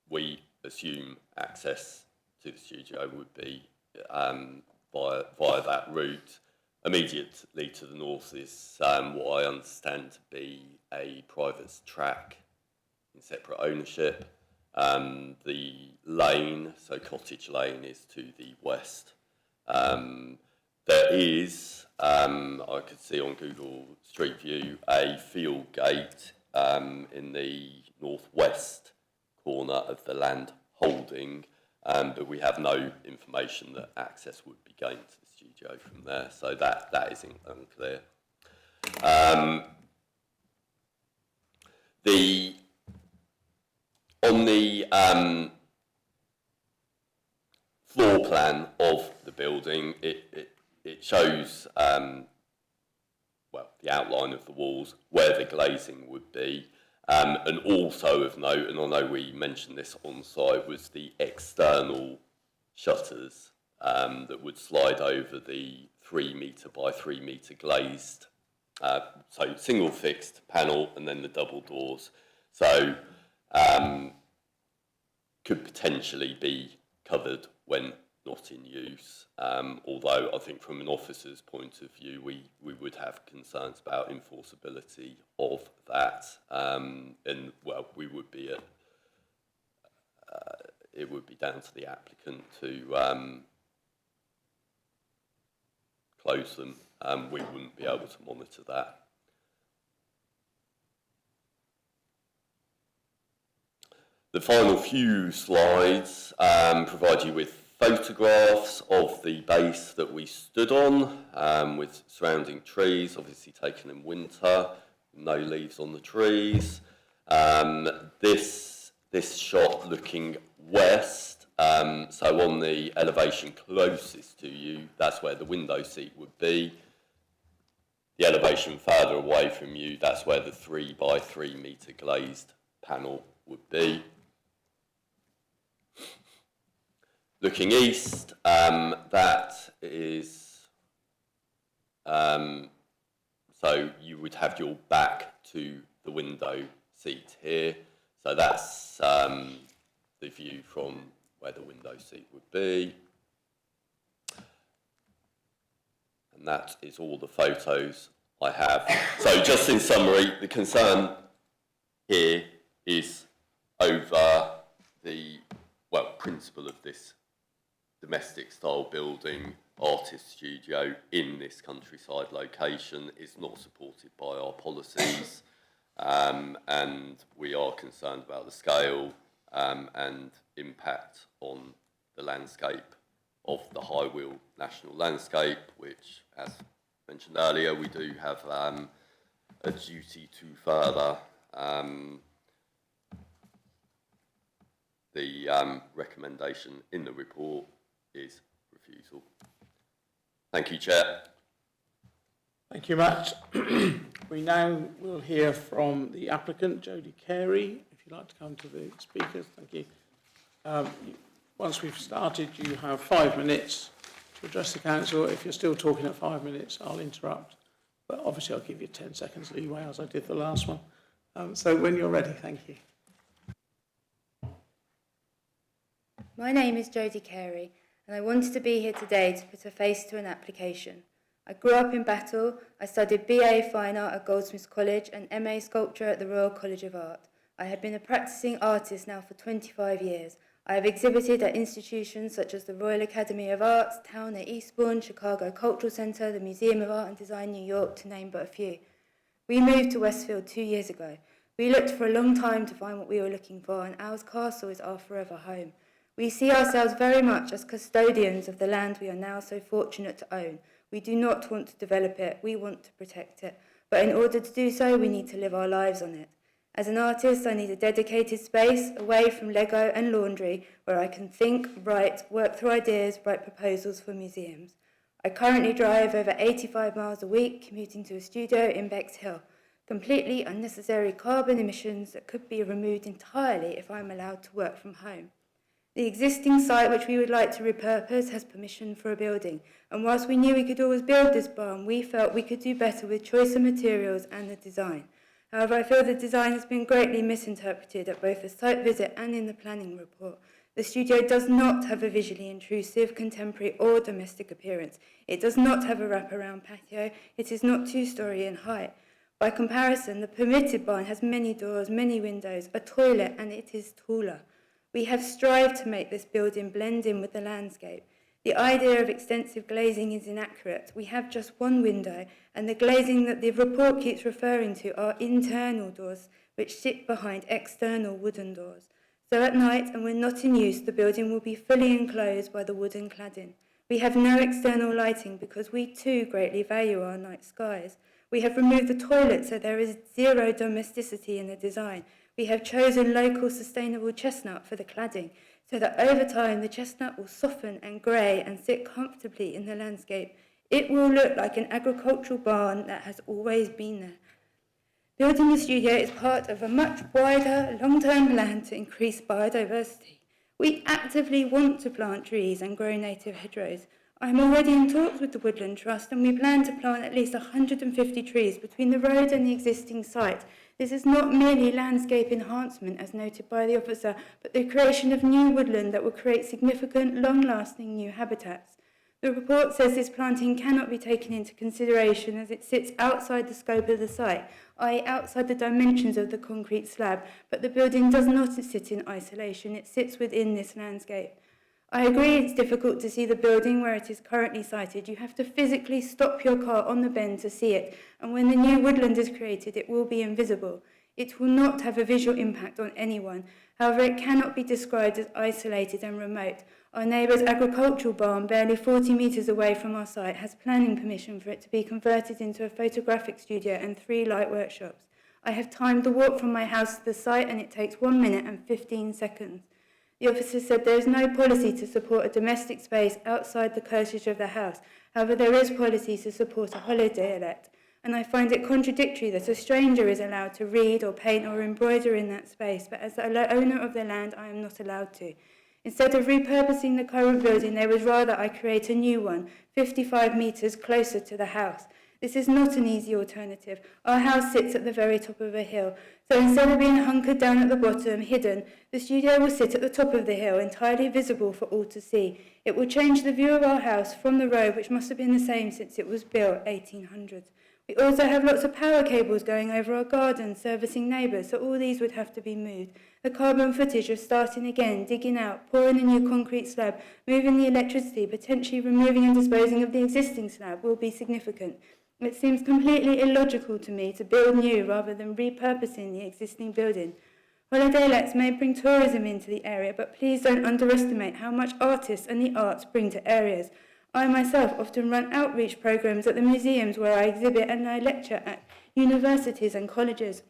We assume access to the studio would be via that route. Immediately to the north is what I understand to be a private track in separate ownership. The lane, so Cottage Lane, is to the west. There is, I could see on Google Street View, a field gate in the northwest corner of the land holding, but we have no information that access would be gained to the studio from there, so that is unclear. On the floor plan of the building, it shows well, the outline of the walls, where the glazing would be, and also of note, and I know we mentioned this on site, was the external shutters that would slide over the 3 metre by 3 metre glazed, so single fixed panel and then the double doors. So could potentially be covered when not in use, although I think from an officer's point of view we would have concerns about enforceability of that, and well, we would be at it would be down to the applicant to close them. We wouldn't be able to monitor that. The final few slides provide you with photographs of the base that we stood on, with surrounding trees, obviously taken in winter, no leaves on the trees. This shot looking west, so on the elevation closest to you, that's where the window seat would be. The elevation further away from you, that's where the 3 by 3 metre glazed panel would be. Looking east, that is, so you would have your back to the window seat here. So that's the view from where the window seat would be. And that is all the photos I have. So just in summary, the concern here is over the, well, principle of this domestic style building, artist studio in this countryside location is not supported by our policies, and we are concerned about the scale and impact on the landscape of the High Weald National Landscape, which, as mentioned earlier, we do have a duty to further. The recommendation in the report is refusal. Thank you, Chair. Thank you, Matt. We now will hear from the applicant, Jodie Carey. If you'd like to come to the speakers, thank you. Once we've started, you have 5 minutes to address the council. If you're still talking at 5 minutes, I'll interrupt. But obviously, I'll give you 10 seconds leeway, as I did the last one. So when you're ready, thank you. My name is Jodie Carey, and I wanted to be here today to put a face to an application. I grew up in Battle. I studied BA Fine Art at Goldsmiths College and MA Sculpture at the Royal College of Art. I have been a practicing artist now for 25 years. I have exhibited at institutions such as the Royal Academy of Arts, Town at Eastbourne, Chicago Cultural Centre, the Museum of Art and Design New York, to name but a few. We moved to Westfield 2 years ago. We looked for a long time to find what we were looking for, and Owls Castle is our forever home. We see ourselves very much as custodians of the land we are now so fortunate to own. We do not want to develop it, we want to protect it. But in order to do so, we need to live our lives on it. As an artist, I need a dedicated space away from Lego and laundry where I can think, write, work through ideas, write proposals for museums. I currently drive over 85 miles a week, commuting to a studio in Bexhill. Completely unnecessary carbon emissions that could be removed entirely if I'm allowed to work from home. The existing site, which we would like to repurpose, has permission for a building, and whilst we knew we could always build this barn, we felt we could do better with choice of materials and the design. However, I feel the design has been greatly misinterpreted at both the site visit and in the planning report. The studio does not have a visually intrusive, contemporary or domestic appearance. It does not have a wraparound patio. It is not 2-storey in height. By comparison, the permitted barn has many doors, many windows, a toilet, and it is taller. We have strived to make this building blend in with the landscape. The idea of extensive glazing is inaccurate. We have just one window, and the glazing that the report keeps referring to are internal doors, which sit behind external wooden doors. So at night, and when not in use, the building will be fully enclosed by the wooden cladding. We have no external lighting because we too greatly value our night skies. We have removed the toilet so there is zero domesticity in the design. We have chosen local sustainable chestnut for the cladding, so that over time the chestnut will soften and grey and sit comfortably in the landscape. It will look like an agricultural barn that has always been there. Building the studio is part of a much wider, long-term plan to increase biodiversity. We actively want to plant trees and grow native hedgerows. I'm already in talks with the Woodland Trust, and we plan to plant at least 150 trees between the road and the existing site. This is not merely landscape enhancement, as noted by the officer, but the creation of new woodland that will create significant, long-lasting new habitats. The report says this planting cannot be taken into consideration as it sits outside the scope of the site, i.e. outside the dimensions of the concrete slab, but the building does not sit in isolation, it sits within this landscape. I agree it's difficult to see the building where it is currently sited. You have to physically stop your car on the bend to see it, and when the new woodland is created, it will be invisible. It will not have a visual impact on anyone. However, it cannot be described as isolated and remote. Our neighbour's agricultural barn, barely 40 metres away from our site, has planning permission for it to be converted into a photographic studio and 3 light workshops. I have timed the walk from my house to the site, and it takes 1 minute and 15 seconds. The officer said there is no policy to support a domestic space outside the curtilage of the house. However, there is policy to support a holiday let, and I find it contradictory that a stranger is allowed to read or paint or embroider in that space, but as the owner of the land, I am not allowed to. Instead of repurposing the current building, they would rather I create a new one, 55 metres closer to the house. This is not an easy alternative. Our house sits at the very top of a hill, so instead of being hunkered down at the bottom, hidden, the studio will sit at the top of the hill, entirely visible for all to see. It will change the view of our house from the road, which must have been the same since it was built 1800s. We also have lots of power cables going over our garden, servicing neighbours, so all these would have to be moved. The carbon footage of starting again, digging out, pouring a new concrete slab, moving the electricity, potentially removing and disposing of the existing slab will be significant. It seems completely illogical to me to build new rather than repurposing the existing building. Holiday lets may bring tourism into the area, but please don't underestimate how much artists and the arts bring to areas. I myself often run outreach programs at the museums where I exhibit and I lecture at universities and colleges.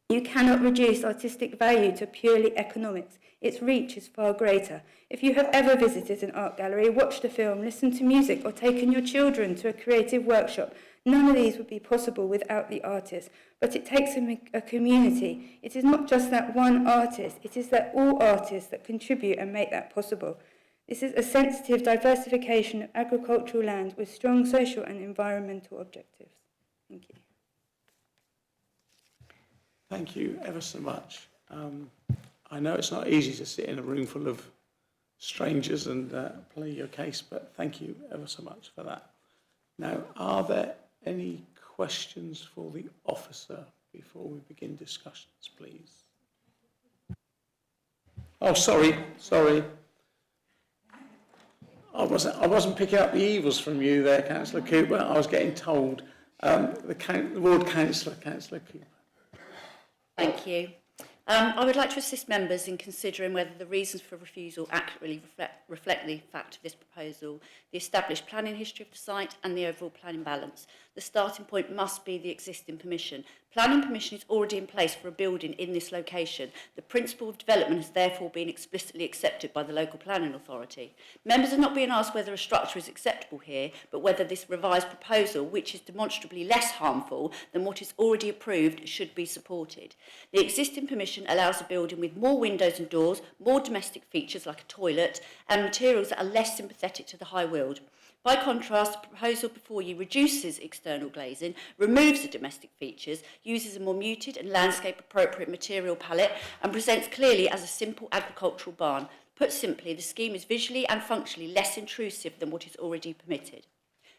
You cannot reduce artistic value to purely economics. Its reach is far greater. If you have ever visited an art gallery, watched a film, listened to music, or taken your children to a creative workshop, none of these would be possible without the artist. But it takes a community. It is not just that one artist, it is that all artists that contribute and make that possible. This is a sensitive diversification of agricultural land with strong social and environmental objectives. Thank you. Thank you ever so much. I know it's not easy to sit in a room full of strangers and play your case, but thank you ever so much for that. Now, are there any questions for the officer before we begin discussions, please? Oh, sorry. I wasn't picking up the evils from you there, Councillor Cooper. I was getting told. The Ward Councillor, Councillor Cooper. Thank you. I would like to assist members in considering whether the reasons for refusal accurately reflect the fact of this proposal, the established planning history of the site and the overall planning balance. The starting point must be the existing permission. Planning permission is already in place for a building in this location. The principle of development has therefore been explicitly accepted by the local planning authority. Members are not being asked whether a structure is acceptable here, but whether this revised proposal, which is demonstrably less harmful than what is already approved, should be supported. The existing permission allows a building with more windows and doors, more domestic features like a toilet, and materials that are less sympathetic to the high weald. By contrast, the proposal before you reduces external glazing, removes the domestic features, uses a more muted and landscape-appropriate material palette, and presents clearly as a simple agricultural barn. Put simply, the scheme is visually and functionally less intrusive than what is already permitted.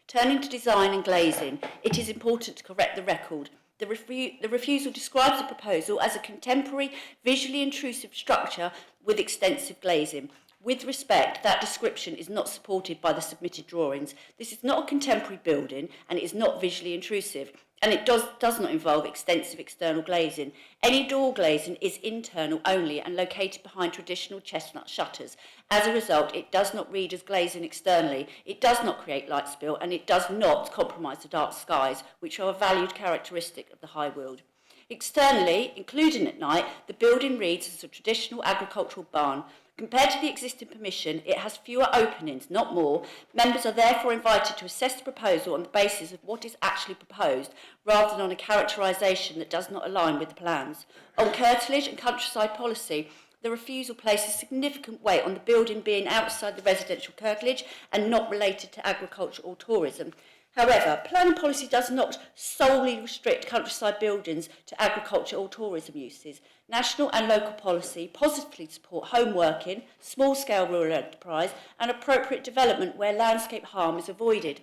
Turning to design and glazing, it is important to correct the record. The refusal describes the proposal as a contemporary, visually intrusive structure with extensive glazing. With respect, that description is not supported by the submitted drawings. This is not a contemporary building and it is not visually intrusive, and it does not involve extensive external glazing. Any door glazing is internal only and located behind traditional chestnut shutters. As a result, it does not read as glazing externally, it does not create light spill, and it does not compromise the dark skies, which are a valued characteristic of the High Weald. Externally, including at night, the building reads as a traditional agricultural barn. Compared to the existing permission, it has fewer openings, not more. Members are therefore invited to assess the proposal on the basis of what is actually proposed, rather than on a characterisation that does not align with the plans. On curtilage and countryside policy, the refusal places significant weight on the building being outside the residential curtilage and not related to agriculture or tourism. However, planning policy does not solely restrict countryside buildings to agriculture or tourism uses. National and local policy positively support home working, small-scale rural enterprise and appropriate development where landscape harm is avoided.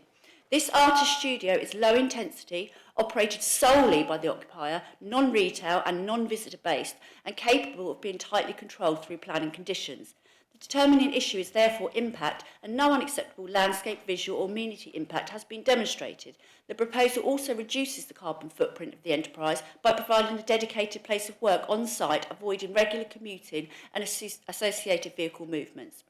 This artist studio is low intensity, operated solely by the occupier, non-retail and non-visitor based, and capable of being tightly controlled through planning conditions. The determining issue is therefore impact, and no unacceptable landscape, visual or amenity impact has been demonstrated. The proposal also reduces the carbon footprint of the enterprise by providing a dedicated place of work on site, avoiding regular commuting and associated vehicle movements.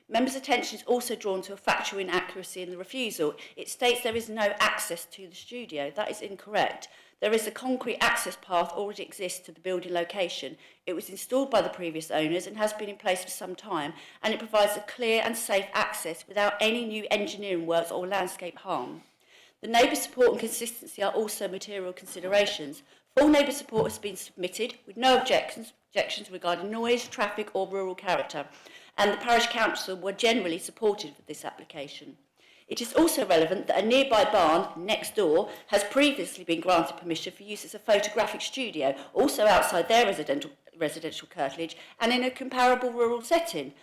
Members' attention is also drawn to a factual inaccuracy in the refusal. It states there is no access to the studio. That is incorrect. There is a concrete access path already exists to the building location. It was installed by the previous owners and has been in place for some time, and it provides a clear and safe access without any new engineering works or landscape harm. The neighbour support and consistency are also material considerations. Full neighbour support has been submitted with no objections regarding noise, traffic or rural character, and the parish council were generally supportive of this application. It is also relevant that a nearby barn next door has previously been granted permission for use as a photographic studio, also outside their residential curtilage and in a comparable rural setting.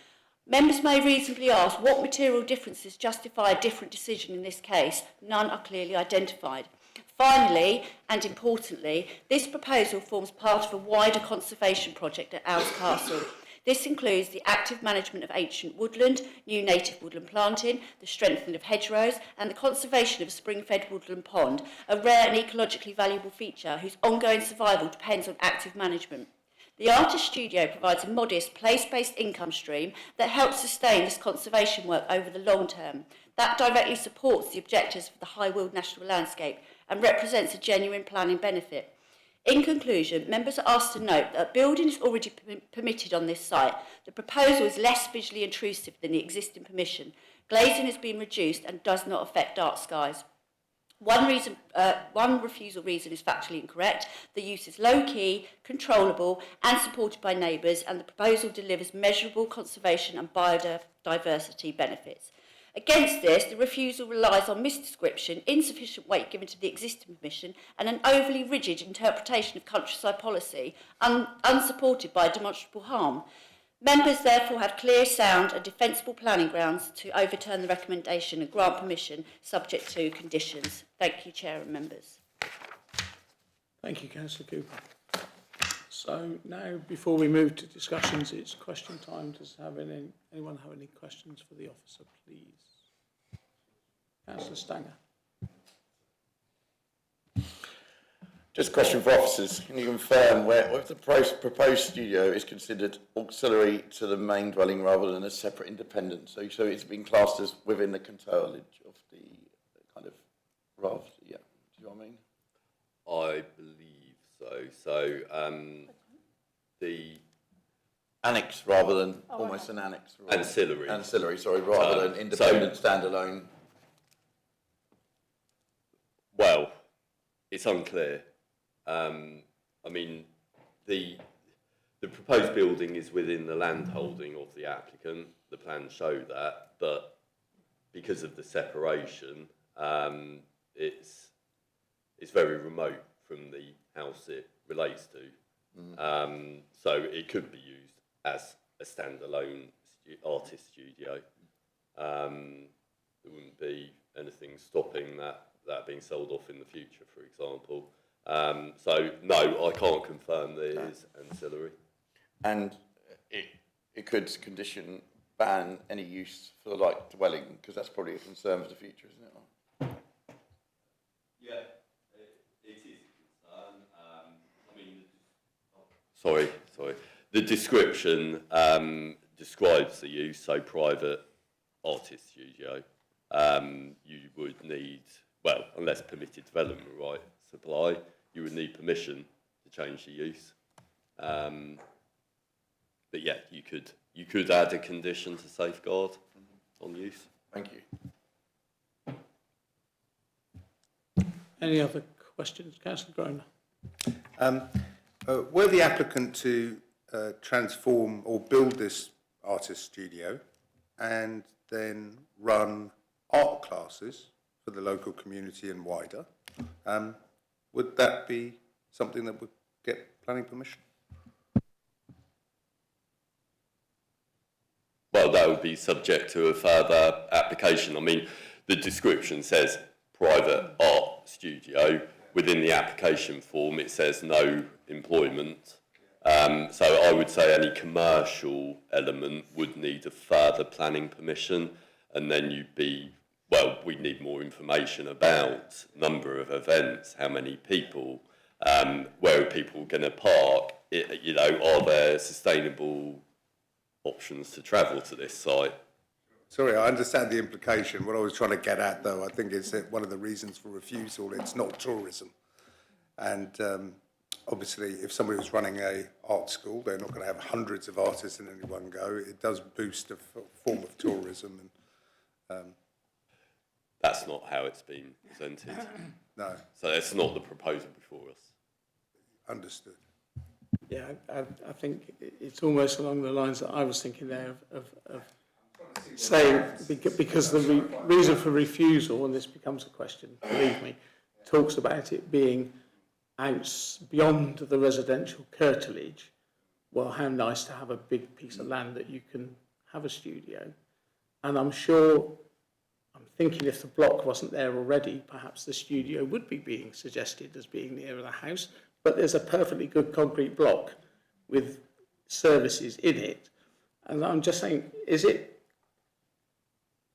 Members may reasonably ask what material differences justify a different decision in this case. None are clearly identified. Finally, and importantly, this proposal forms part of a wider conservation project at Owls Castle. This includes the active management of ancient woodland, new native woodland planting, the strengthening of hedgerows, and the conservation of a spring-fed woodland pond, a rare and ecologically valuable feature whose ongoing survival depends on active management. The artist studio provides a modest place-based income stream that helps sustain this conservation work over the long term. That directly supports the objectives of the High Weald National Landscape and represents a genuine planning benefit. In conclusion, members are asked to note that a building is already permitted on this site. The proposal is less visually intrusive than the existing permission. Glazing has been reduced and does not affect dark skies. One refusal reason is factually incorrect. The use is low-key, controllable and supported by neighbours, and the proposal delivers measurable conservation and biodiversity benefits. Against this, the refusal relies on misdescription, insufficient weight given to the existing permission, and an overly rigid interpretation of countryside policy, unsupported by demonstrable harm. Members therefore have clear, sound and defensible planning grounds to overturn the recommendation and grant permission subject to conditions. Thank you, Chair and members. Thank you, Councillor Cooper. So now, before we move to discussions, it's question time. Does anyone have any questions for the officer, please? Councillor Stanger. Just a question for officers. Can you confirm if the proposed studio is considered auxiliary to the main dwelling rather than a separate independent? So it's been classed as within the curtilage of the kind of raft. Yeah. Do you know what I mean? I believe so. So the annex rather than almost an annex. Ancillary. Ancillary, sorry, rather than independent standalone. Well, it's unclear. I mean, the proposed building is within the land holding of the applicant. The plans show that, but because of the separation, it's very remote from the house it relates to. So it could be used as a standalone artist studio. There wouldn't be anything stopping that being sold off in the future, for example. So no, I can't confirm that it is ancillary. And it could ban any use for like dwelling, because that's probably a concern for the future, isn't it? Yeah, it is a concern. I mean, sorry. The description describes the use, so private artist studio. You would need, well, unless permitted development right supply, you would need permission to change the use. But yeah, you could add a condition to safeguard on use. Thank you. Any other questions? Councillor Groner. Were the applicant to transform or build this artist studio and then run art classes for the local community and wider, would that be something that would get planning permission? Well, that would be subject to a further application. I mean, the description says private art studio. Within the application form, it says no employment. So I would say any commercial element would need a further planning permission, and then we'd need more information about number of events, how many people, where are people going to park, are there sustainable options to travel to this site. Sorry, I understand the implication. What I was trying to get at, though, I think is that one of the reasons for refusal, it's not tourism. And obviously, if somebody was running a art school, they're not going to have hundreds of artists in any one go. It does boost a form of tourism. And that's not how it's been presented. No. So that's not the proposal before us. Understood. Yeah, I think it's almost along the lines that I was thinking there of saying, because the reason for refusal, and this becomes a question, believe me, talks about it being out beyond the residential curtilage. Well, how nice to have a big piece of land that you can have a studio. And I'm thinking if the block wasn't there already, perhaps the studio would be being suggested as being nearer the house. But there's a perfectly good concrete block with services in it. And I'm just saying, is it,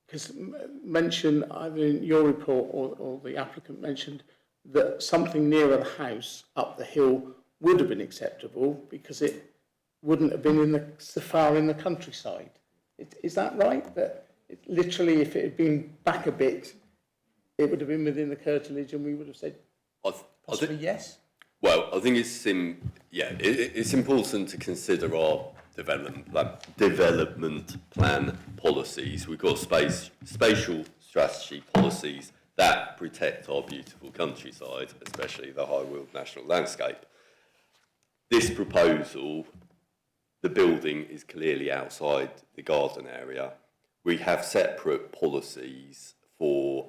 because mention either in your report or the applicant mentioned that something nearer the house up the hill would have been acceptable because it wouldn't have been so far in the countryside. Is that right? That literally, if it had been back a bit, it would have been within the curtilage and we would have said possibly yes? Well, I think it's important to consider our development plan policies. We've got spatial strategy policies that protect our beautiful countryside, especially the High Weald National Landscape. This proposal, the building is clearly outside the garden area. We have separate policies for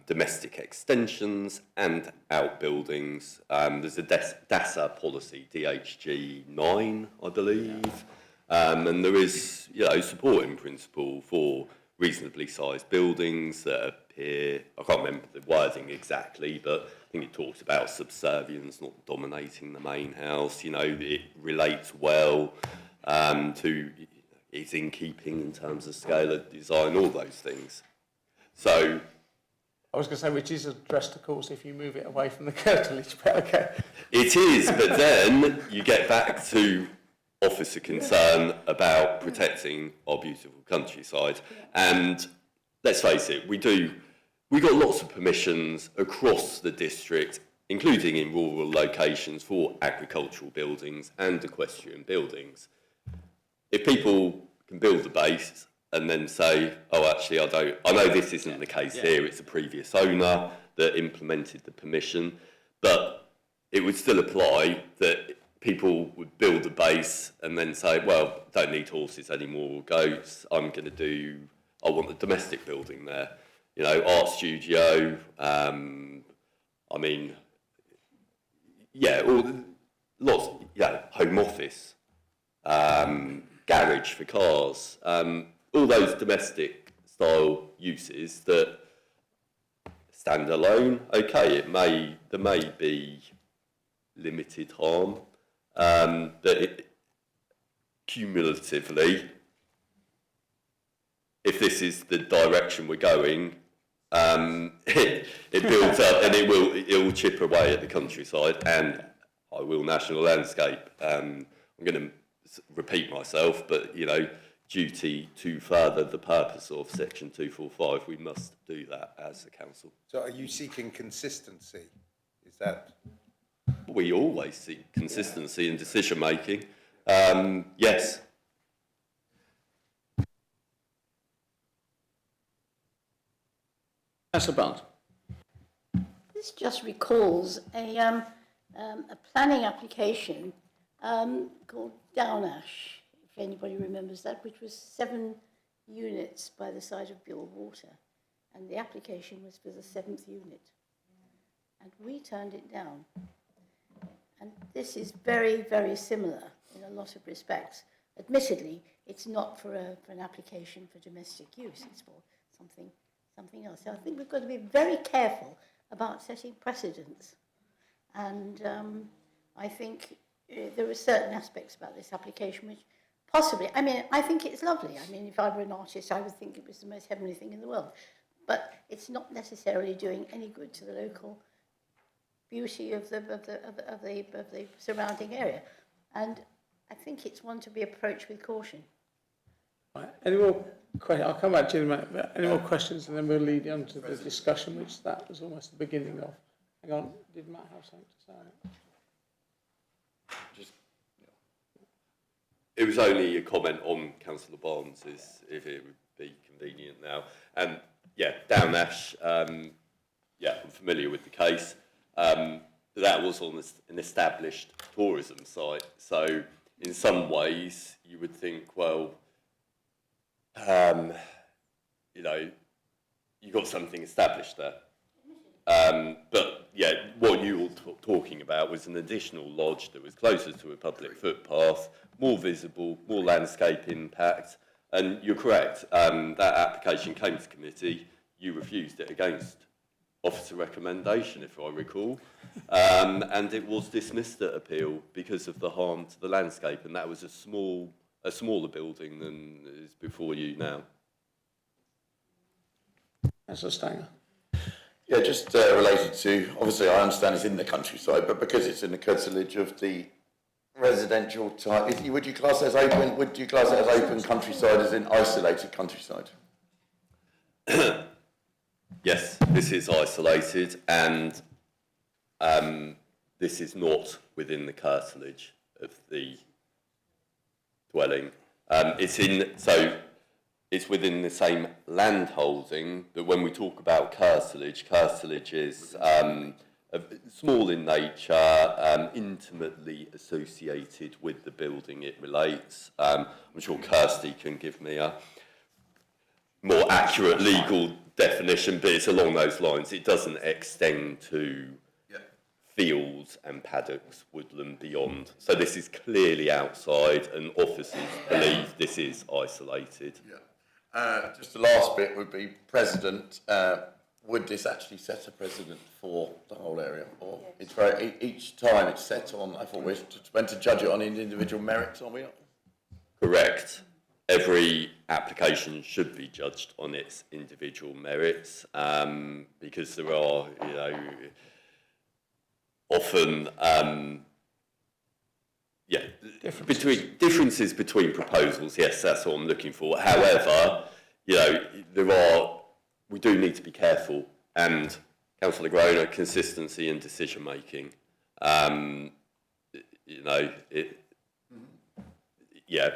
domestic extensions and outbuildings. There's a DASA policy, DHG 9, I believe, and there is, supporting principle for reasonably sized buildings that appear, I can't remember the wording exactly, but I think it talks about subservience, not dominating the main house. It relates well to, it's in keeping in terms of scale of design, all those things. So, I was going to say, which is addressed, of course, if you move it away from the curtilage, but okay. It is, but then you get back to officer concern about protecting our beautiful countryside. And let's face it, we got lots of permissions across the district, including in rural locations, for agricultural buildings and equestrian buildings. If people can build the base and then say, oh, actually, I know this isn't the case here, it's a previous owner that implemented the permission, but it would still apply that people would build a base and then say, well, don't need horses anymore or goats, I want a domestic building there. Art studio, home office. garage for cars, all those domestic style uses that stand alone. Okay, there may be limited harm, that cumulatively, if this is the direction we're going, it builds up and it will chip away at the countryside, and I will national landscape. I'm going to repeat myself, but duty to further the purpose of Section 245, we must do that as a council. So are you seeking consistency? Is that? We always seek consistency in decision making. Yes. Councillor Barnes. This just recalls a planning application called Downash, if anybody remembers that, which was 7 units by the side of Bill Water, and the application was for the 7th unit, and we turned it down. And this is very, very similar in a lot of respects. Admittedly, it's not for an application for domestic use, it's for something else. So I think we've got to be very careful about setting precedents. And I think there are certain aspects about this application which possibly, I think it's lovely. If I were an artist, I would think it was the most heavenly thing in the world. But it's not necessarily doing any good to the local beauty of the surrounding area. And I think it's one to be approached with caution. Right. Any more questions? I'll come back to you in a minute. But any more questions, and then we'll lead on to the discussion, which that was almost the beginning of. Hang on, did Matt have something to say on it? It was only a comment on Councillor Barnes, if it would be convenient now. And Downash, I'm familiar with the case. That was on an established tourism site. So in some ways, you would think, well, you got something established there. But what you were talking about was an additional lodge that was closer to a public footpath, more visible, more landscape impact. And you're correct, that application came to committee, you refused it against officer recommendation, if I recall, and it was dismissed at appeal because of the harm to the landscape, and that was a smaller building than is before you now. Councillor Stanger. Yeah, just related to, obviously I understand it's in the countryside, but because it's in the curtilage of the residential type, would you class it as open? Would you class it as open countryside, as in isolated countryside? Yes, this is isolated, and this is not within the curtilage of the dwelling. It's within the same land holding, but when we talk about curtilage is small in nature, intimately associated with the building it relates. I'm sure Kirsty can give me a more accurate legal definition, but it's along those lines. It doesn't extend to fields and paddocks, woodland beyond. So this is clearly outside, and officers believe this is isolated. Just the last bit would be, President, would this actually set a precedent for the whole area? Or it's very, each time it's set on, I thought we're meant to judge it on individual merits, are we not? Correct. Every application should be judged on its individual merits, because there are, often, differences between proposals. Yes, that's what I'm looking for. However, we do need to be careful, and Councillor Groner, consistency in decision making.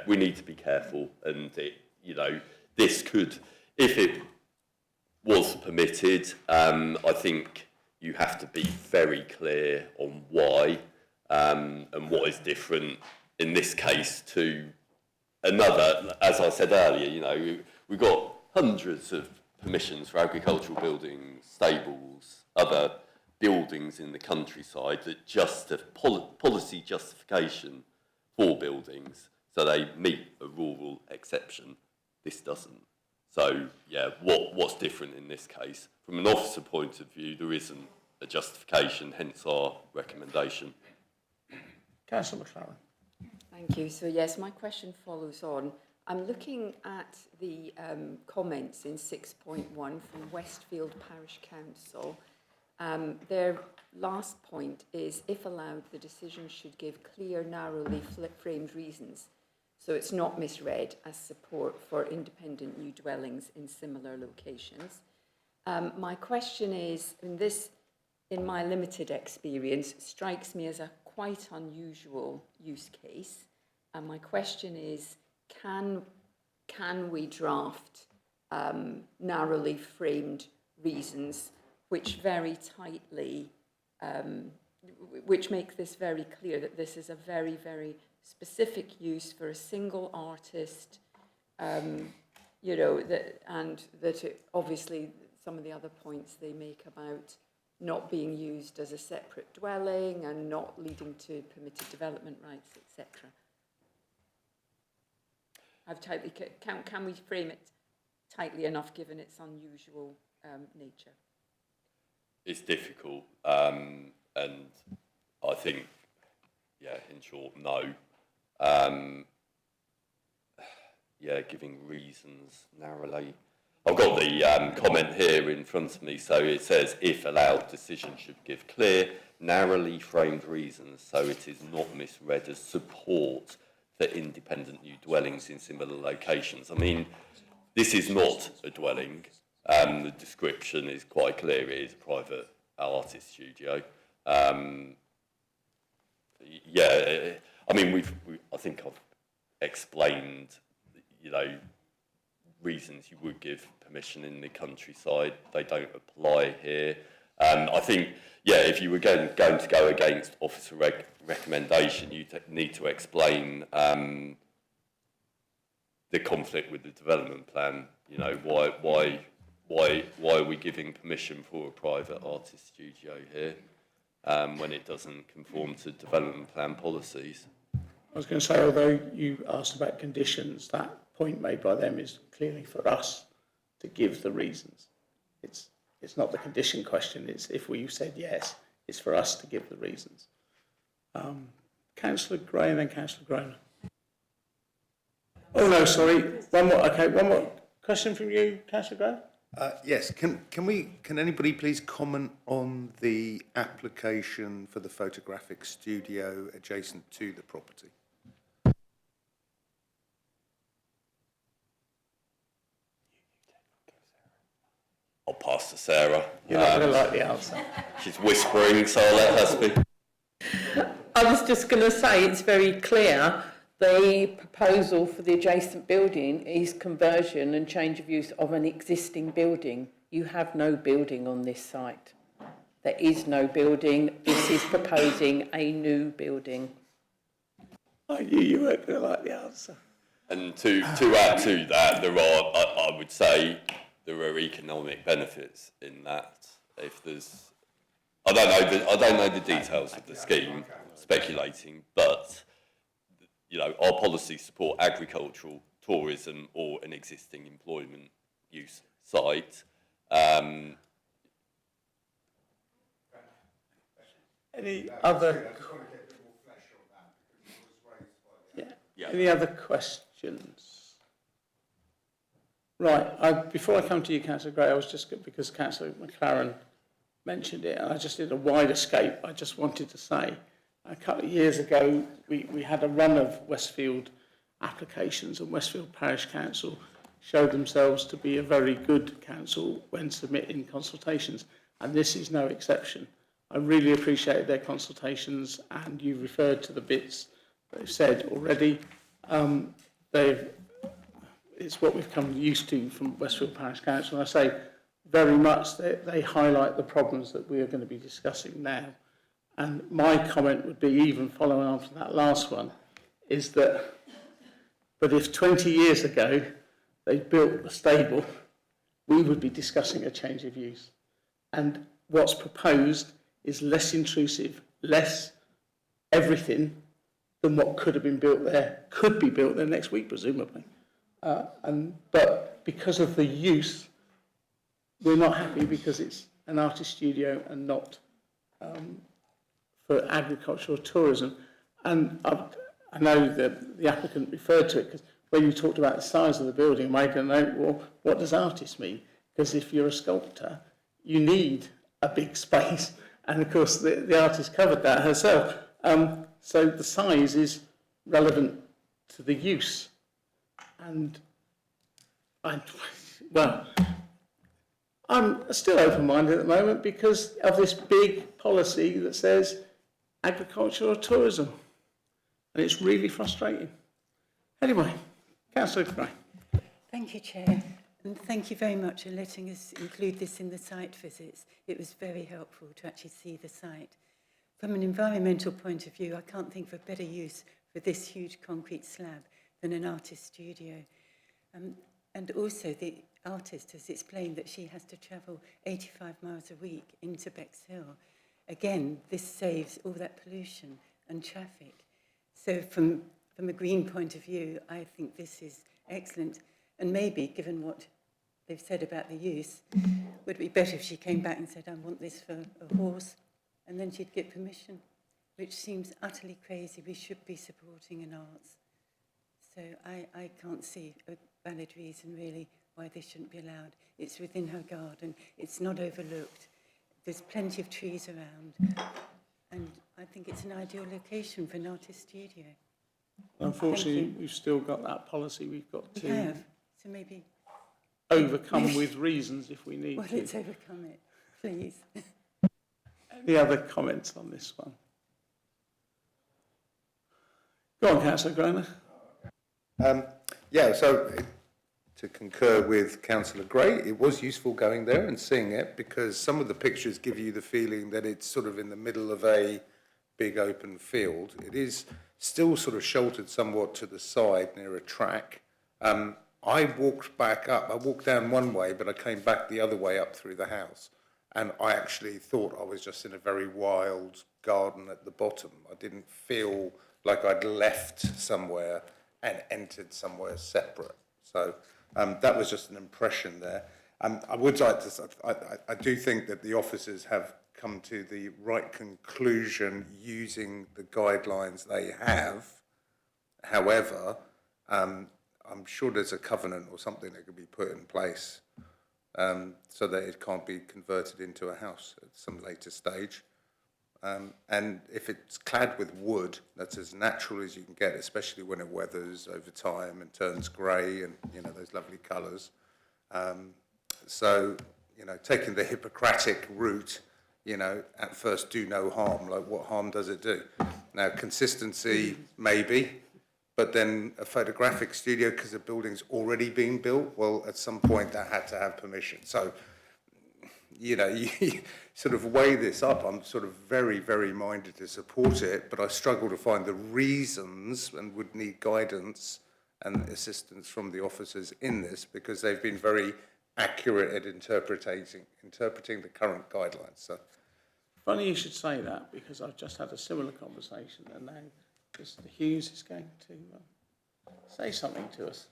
We need to be careful, and this could, if it was permitted, I think you have to be very clear on why, and what is different in this case to another. As I said earlier, we've got hundreds of permissions for agricultural buildings, stables, other buildings in the countryside that just have policy justification for buildings. So they meet a rural exception. This doesn't. So, yeah, what's different in this case? From an officer point of view, there isn't a justification, hence our recommendation. Councillor McLaren. Thank you. So yes, my question follows on. I'm looking at the comments in 6.1 from Westfield Parish Council. Their last point is, if allowed, the decision should give clear, narrowly framed reasons, so it's not misread as support for independent new dwellings in similar locations. My question is, in my limited experience, strikes me as a quite unusual use case. And my question is, can we draft narrowly framed reasons which very tightly, which make this very clear that this is a very, very specific use for a single artist, you know, and that obviously some of the other points they make about not being used as a separate dwelling and not leading to permitted development rights, etc. Can we frame it tightly enough given its unusual nature? It's difficult, and I think, yeah, in short, no. Yeah, giving reasons narrowly. I've got the comment here in front of me, so it says, if allowed, decision should give clear, narrowly framed reasons, so it is not misread as support for independent new dwellings in similar locations. I mean, this is not a dwelling. The description is quite clear. It is a private artist studio. Yeah, I mean, I think I've explained, you know, reasons you would give permission in the countryside. They don't apply here. I think, yeah, if you were going to go against officer recommendation, you need to explain the conflict with the development plan. You know, why are we giving permission for a private artist studio here when it doesn't conform to development plan policies? I was going to say, although you asked about conditions, that point made by them is clearly for us to give the reasons. It's not the condition question. It's if we said yes, it's for us to give the reasons. Councillor Gray and then Councillor Groner. Oh no, sorry. One more. Okay, one more question from you, Councillor Gray. Yes. Can anybody please comment on the application for the photographic studio adjacent to the property? I'll pass to Sarah. You're not going to like the answer. She's whispering, so I'll let her speak. I was just going to say, it's very clear, the proposal for the adjacent building is conversion and change of use of an existing building. You have no building on this site. There is no building. This is proposing a new building. I knew you weren't going to like the answer. And to add to that, there are, I would say, there are economic benefits in that. If there's, I don't know the details of the scheme, speculating, but you know, our policies support agricultural, tourism, or an existing employment use site. Any other? Yeah. Any other questions? Right. Before I come to you, Councillor Gray, I was just because Councillor McLaren mentioned it, and I just did a wide escape. I just wanted to say, a couple of years ago, we had a run of Westfield applications, and Westfield Parish Council showed themselves to be a very good council when submitting consultations, and this is no exception. I really appreciated their consultations, and you referred to the bits they've said already. It's what we've come used to from Westfield Parish Council, and I say very much they highlight the problems that we are going to be discussing now. And my comment would be, even following on from that last one, is that, but if 20 years ago they built the stable, we would be discussing a change of use. And what's proposed is less intrusive, less everything, than what could have been built there, could be built there next week, presumably. But because of the use, we're not happy because it's an artist studio and not for agricultural tourism. And I know that the applicant referred to it because when you talked about the size of the building, I made a note, well, what does artist mean? Because if you're a sculptor, you need a big space. And of course, the artist covered that herself. So the size is relevant to the use. And I'm still open-minded at the moment because of this big policy that says agriculture or tourism. And it's really frustrating. Anyway, Councillor Gray. Thank you, Chair. And thank you very much for letting us include this in the site visits. It was very helpful to actually see the site. From an environmental point of view, I can't think of a better use for this huge concrete slab than an artist studio. And also the artist has explained that she has to travel 85 miles a week into Bexhill. Again, this saves all that pollution and traffic. So from a green point of view, I think this is excellent. And maybe, given what they've said about the use, would it be better if she came back and said, I want this for a horse, and then she'd get permission, which seems utterly crazy. We should be supporting an arts. So I can't see a valid reason, really, why this shouldn't be allowed. It's within her garden. It's not overlooked. There's plenty of trees around. And I think it's an ideal location for an artist studio. Unfortunately, we've still got that policy we've got to So maybe overcome with reasons if we need to. Well, let's overcome it, please. Any other comments on this one? Go on, Councillor Groner. So to concur with Councillor Gray, it was useful going there and seeing it because some of the pictures give you the feeling that it's sort of in the middle of a big open field. It is still sort of sheltered somewhat to the side near a track. I walked back up. I walked down one way, but I came back the other way up through the house. And I actually thought I was just in a very wild garden at the bottom. I didn't feel like I'd left somewhere and entered somewhere separate. So that was just an impression there. I would like to say, I do think that the officers have come to the right conclusion using the guidelines they have. However, I'm sure there's a covenant or something that could be put in place so that it can't be converted into a house at some later stage. And if it's clad with wood, that's as natural as you can get, especially when it weathers over time and turns grey and, you know, those lovely colours. So, you know, taking the Hippocratic route, you know, at first do no harm, like what harm does it do? Now, consistency, maybe, but then a photographic studio, because the building's already being built, well, at some point that had to have permission. So, you know, you sort of weigh this up. I'm sort of very, very minded to support it, but I struggle to find the reasons and would need guidance and assistance from the officers in this because they've been very accurate at interpreting the current guidelines. So, funny you should say that because I've just had a similar conversation and now Mr. Hughes is going to say something to us.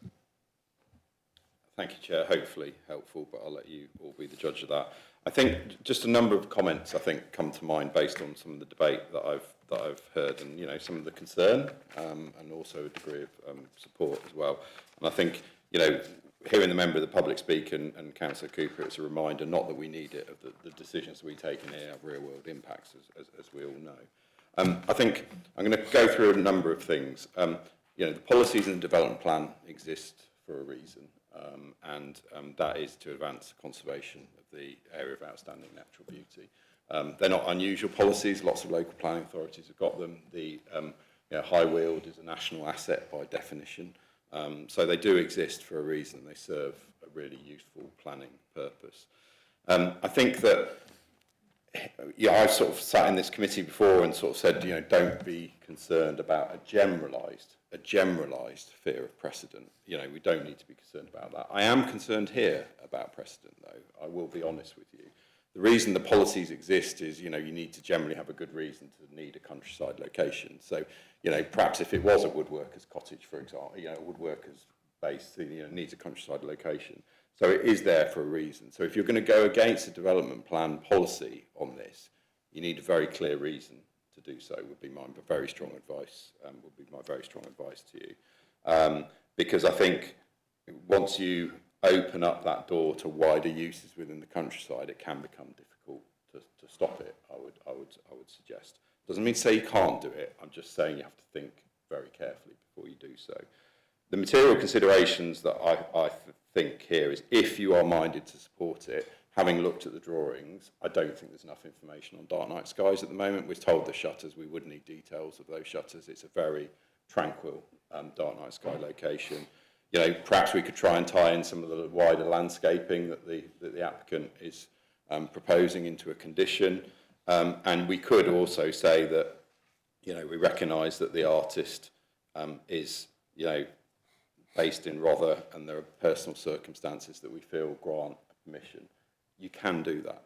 Thank you, Chair. Hopefully helpful, but I'll let you all be the judge of that. I think just a number of comments I think come to mind based on some of the debate that I've heard, and you know some of the concern and also a degree of support as well. And I think you know hearing the member of the public speak and Councillor Cooper, it's a reminder not that we need it of the decisions we take in here have real world impacts as we all know. I think I'm going to go through a number of things. You know the policies in the development plan exist for a reason. And that is to advance conservation of the area of outstanding natural beauty. They're not unusual policies. Lots of local planning authorities have got them. The you know, High Weald is a national asset by definition. So they do exist for a reason. They serve a really useful planning purpose. I think that I've sort of sat in this committee before and sort of said, you know, don't be concerned about a generalised fear of precedent. You know, we don't need to be concerned about that. I am concerned here about precedent, though. I will be honest with you. The reason the policies exist is, you need to generally have a good reason to need a countryside location. So, perhaps if it was a woodworker's cottage, for example, a woodworker's base, needs a countryside location. So it is there for a reason. So if you're going to go against a development plan policy on this, you need a very clear reason to do so. Would be my very strong advice. To you, because I think once you open up that door to wider uses within the countryside, it can become difficult to stop it. I would suggest. Doesn't mean to say you can't do it. I'm just saying you have to think very carefully before you do so. The material considerations that I think here is, if you are minded to support it, having looked at the drawings, I don't think there's enough information on dark night skies at the moment. We're told the shutters, we would need details of those shutters. It's a very tranquil dark night sky location. Perhaps we could try and tie in some of the wider landscaping that the applicant is proposing into a condition. And we could also say that, we recognise that the artist is, based in Rother, and there are personal circumstances that we feel grant permission. You can do that.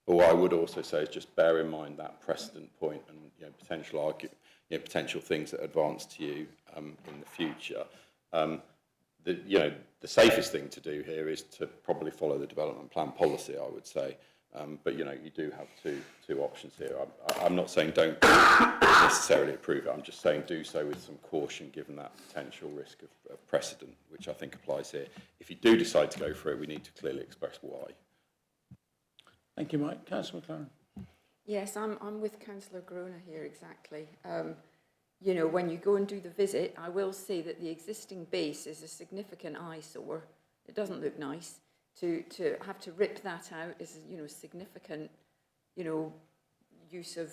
But what I would also say is just bear in mind that precedent point and potential things that advance to you in the future. The safest thing to do here is to probably follow the development plan policy, I would say. But you do have two options here. I'm not saying don't necessarily approve it. I'm just saying do so with some caution, given that potential risk of precedent, which I think applies here. If you do decide to go for it, we need to clearly express why. Thank you, Mike. Councillor McLaren. Yes, I'm with Councillor Grona here, exactly. When you go and do the visit, I will say that the existing base is a significant eyesore. It doesn't look nice. To have to rip that out is, significant, use of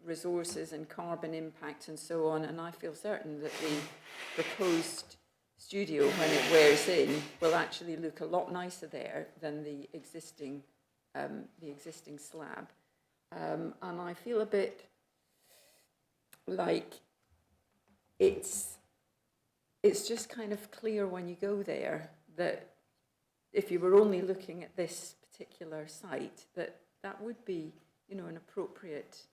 resources and carbon impact and so on. And I feel certain that the proposed studio, when it wears in, will actually look a lot nicer there than the existing slab. And I feel a bit like it's just kind of clear when you go there that if you were only looking at this particular site, that would be, an appropriate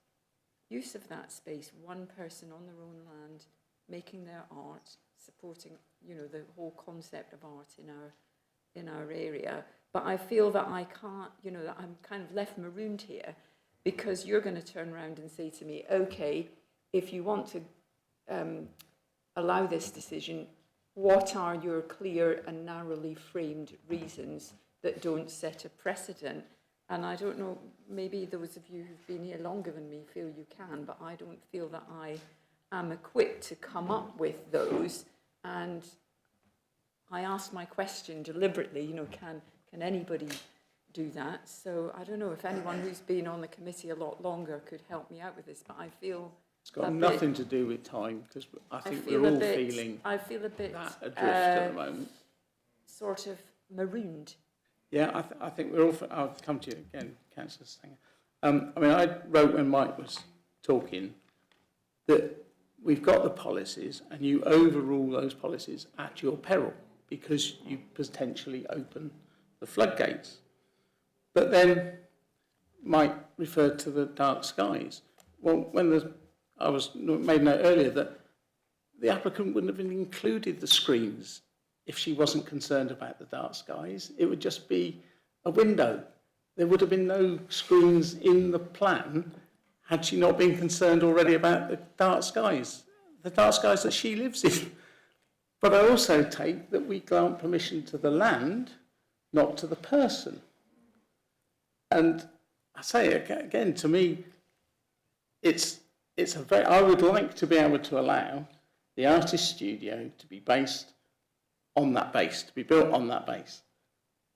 use of that space. One person on their own land, making their art, supporting, the whole concept of art in our area. But I feel that I can't, that I'm kind of left marooned here, because you're going to turn around and say to me, okay, if you want to allow this decision, what are your clear and narrowly framed reasons that don't set a precedent? And I don't know, maybe those of you who've been here longer than me feel you can, but I don't feel that I am equipped to come up with those. And I asked my question deliberately, can anybody do that? So I don't know if anyone who's been on the committee a lot longer could help me out with this, but I feel it's got nothing to do with time, because I think we're all feeling I feel a bit that adrift at the moment. Sort of marooned. Yeah, I think we're all. I'll come to you again, Councillor Stanger. I wrote when Mike was talking that we've got the policies, and you overrule those policies at your peril, because you potentially open the floodgates. But then Mike referred to the dark skies. Well, I was made note earlier that the applicant wouldn't have included the screens if she wasn't concerned about the dark skies. It would just be a window. There would have been no screens in the plan had she not been concerned already about the dark skies that she lives in. But I also take that we grant permission to the land, not to the person. And I say again, to me, I would like to be able to allow the artist studio to be based on that base, to be built on that base.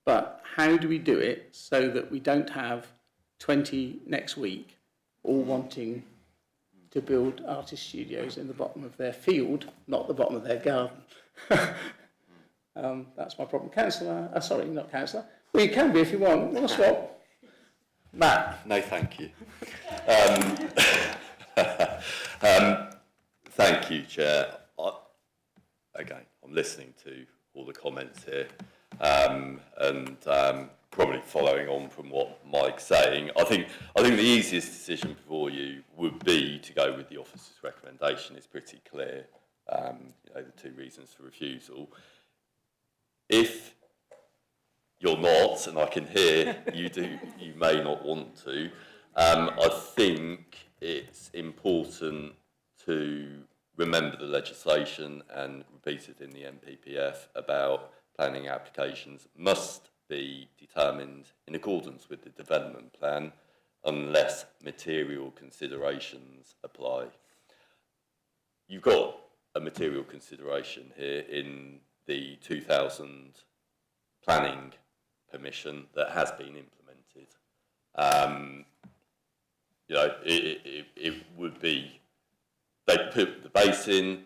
But how do we do it so that we don't have 20 next week all wanting to build artist studios in the bottom of their field, not the bottom of their garden? That's my problem. Councillor, sorry, not councillor. Well, you can be if you want. What's what? Matt. No, thank you. Thank you, Chair. Again, I'm listening to all the comments here, and probably following on from what Mike's saying, I think the easiest decision for you would be to go with the officer's recommendation. It's pretty clear, the 2 reasons for refusal. If you're not, and I can hear you may not want to, I think it's important to remember the legislation and repeated in the NPPF about planning applications must be determined in accordance with the development plan unless material considerations apply. You've got a material consideration here in the 2000 planning permission that has been implemented. It would be, they put the basin,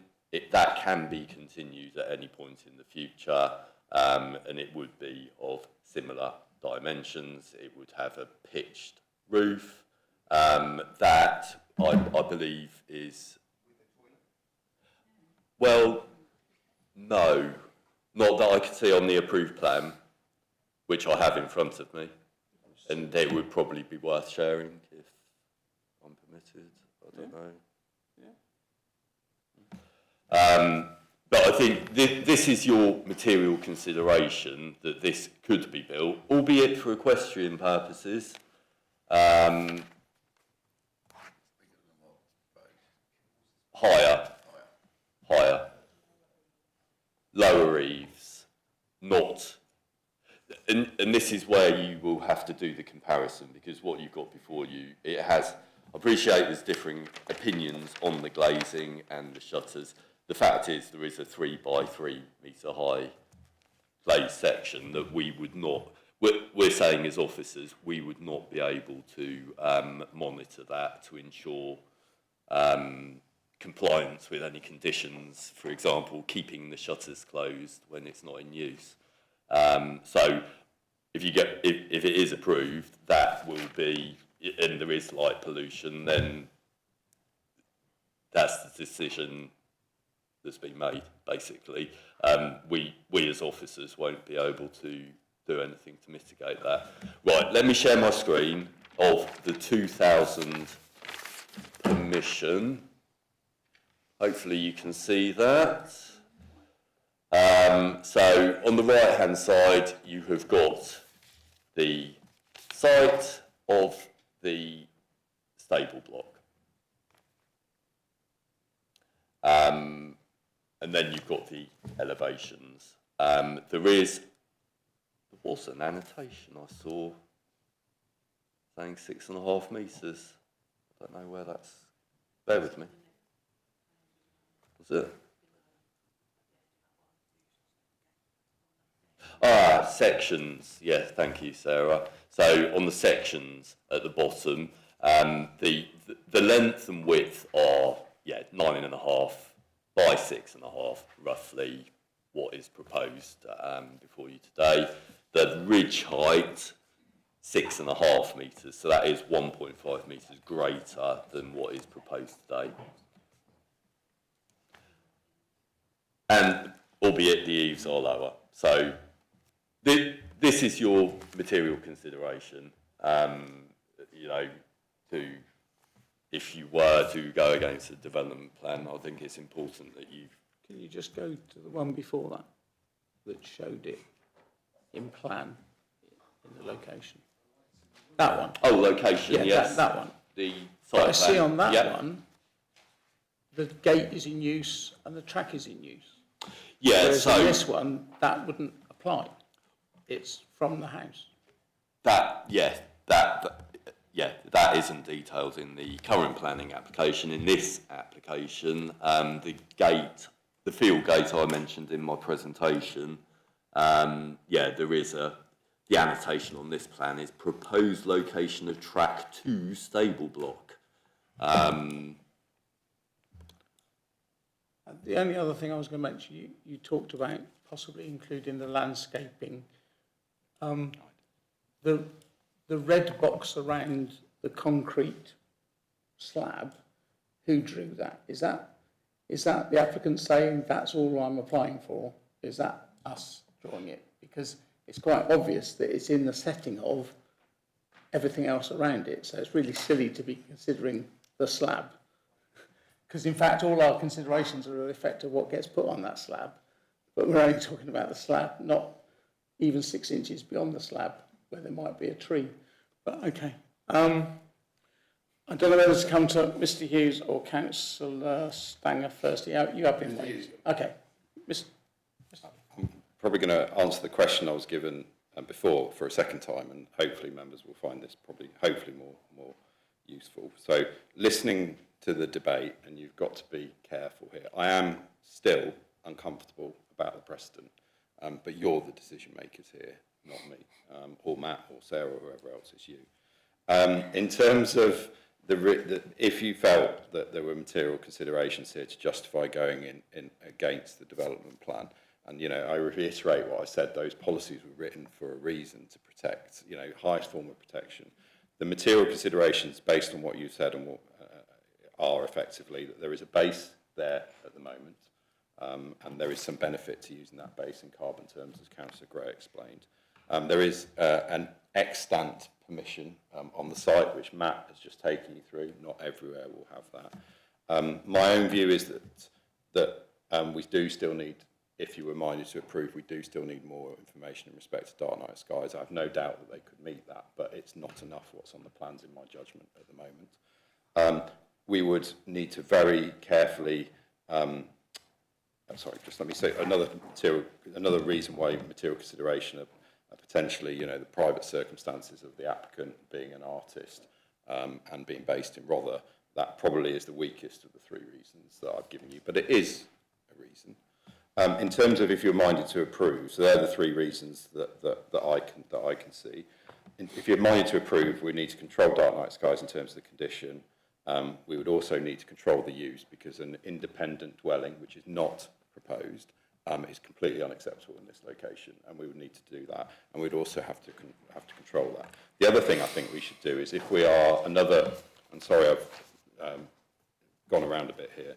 that can be continued at any point in the future, and it would be of similar dimensions. It would have a pitched roof that I believe is, well, no, not that I could see on the approved plan, which I have in front of me, and it would probably be worth sharing if I'm permitted. I don't know. But I think this is your material consideration that this could be built, albeit for equestrian purposes. Higher. Lower eaves, not. And this is where you will have to do the comparison, because what you've got before you, it has, I appreciate there's differing opinions on the glazing and the shutters. The fact is there is a 3 by 3 metre high glazed section that we would not, we're saying as officers, we would not be able to monitor that to ensure compliance with any conditions, for example, keeping the shutters closed when it's not in use. So if it is approved, that will be, and there is light pollution, then that's the decision that's been made, basically. We as officers won't be able to do anything to mitigate that. Right, let me share my screen of the 2000 permission. Hopefully you can see that. So on the right hand side you have got the site of the stable block. And then you've got the elevations. There was an annotation I saw saying 6.5 metres. I don't know where that's, bear with me. Was it? Sections, yes, thank you, Sarah. So on the sections at the bottom, the length and width are 9.5 by 6.5, roughly what is proposed before you today. The ridge height, 6.5 metres, so that is 1.5 metres greater than what is proposed today. And albeit the eaves are lower. So this is your material consideration, if you were to go against the development plan, I think it's important that you... Can you just go to the one before that showed it in plan, in the location? That one. Oh, location, yes. That one. The But I see on that one, the gate is in use and the track is in use. Yeah, whereas so... in this one, that wouldn't apply. It's from the house. That isn't detailed in the current planning application. In this application, the field gate I mentioned in my presentation, there is the annotation on this plan is proposed location of track 2 stable block. The only other thing I was going to mention, you talked about possibly including the landscaping. The red box around the concrete slab, who drew that? Is that the applicant saying that's all I'm applying for? Is that us drawing it? Because it's quite obvious that it's in the setting of everything else around it. So it's really silly to be considering the slab. Because in fact, all our considerations are a effect of what gets put on that slab. But we're only talking about the slab, not even 6 inches beyond the slab, where there might be a tree. But okay. I don't know whether to come to Mr. Hughes or Councillor Stanger first. You have been waiting. Okay. I'm probably going to answer the question I was given before for a second time, and hopefully members will find this hopefully more useful. So listening to the debate, and you've got to be careful here. I am still uncomfortable about the precedent, but you're the decision makers here, not me, or Matt, or Sarah, or whoever else. It's you. In terms of if you felt that there were material considerations here to justify going in against the development plan, and I reiterate what I said, those policies were written for a reason, to protect, highest form of protection. The material considerations based on what you said and what are effectively that there is a base there at the moment, and there is some benefit to using that base in carbon terms, as Councillor Gray explained. There is an extant permission on the site, which Matt has just taken you through. Not everywhere will have that. My own view is that we do still need, if you were minded to approve, we do still need more information in respect to Dark Night Skies. I have no doubt that they could meet that, but it's not enough what's on the plans in my judgment at the moment. We would need to very carefully, sorry, just let me say another reason why material consideration of potentially, the private circumstances of the applicant being an artist and being based in Rother, that probably is the weakest of the three reasons that I've given you, but it is a reason. In terms of if you're minded to approve, so they're the three reasons that I can see. If you're minded to approve, we need to control Dark Night Skies in terms of the condition. We would also need to control the use, because an independent dwelling, which is not proposed, is completely unacceptable in this location, and we would need to do that, and we'd also have to control that. The other thing I think we should do is, if we are I'm sorry I've gone around a bit here.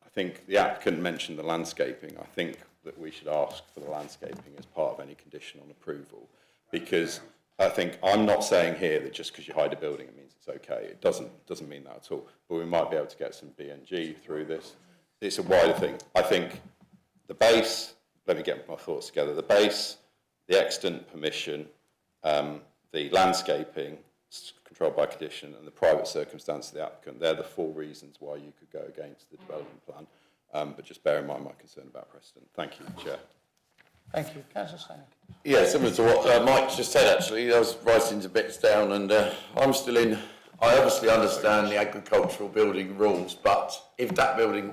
I think the applicant mentioned the landscaping. I think that we should ask for the landscaping as part of any condition on approval, because I think I'm not saying here that just because you hide a building it means it's okay. It doesn't mean that at all. But we might be able to get some BNG through this. It's a wider thing. I think the base, let me get my thoughts together. The base, the extant permission, the landscaping, controlled by condition, and the private circumstance of the applicant, they're the four reasons why you could go against the development plan. But just bear in mind my concern about precedent. Thank you, Chair. Thank you. Councillor Stanger. Yeah, similar to what Mike just said, actually. I was writing the bits down, and I'm still in. I obviously understand the agricultural building rules, but if that building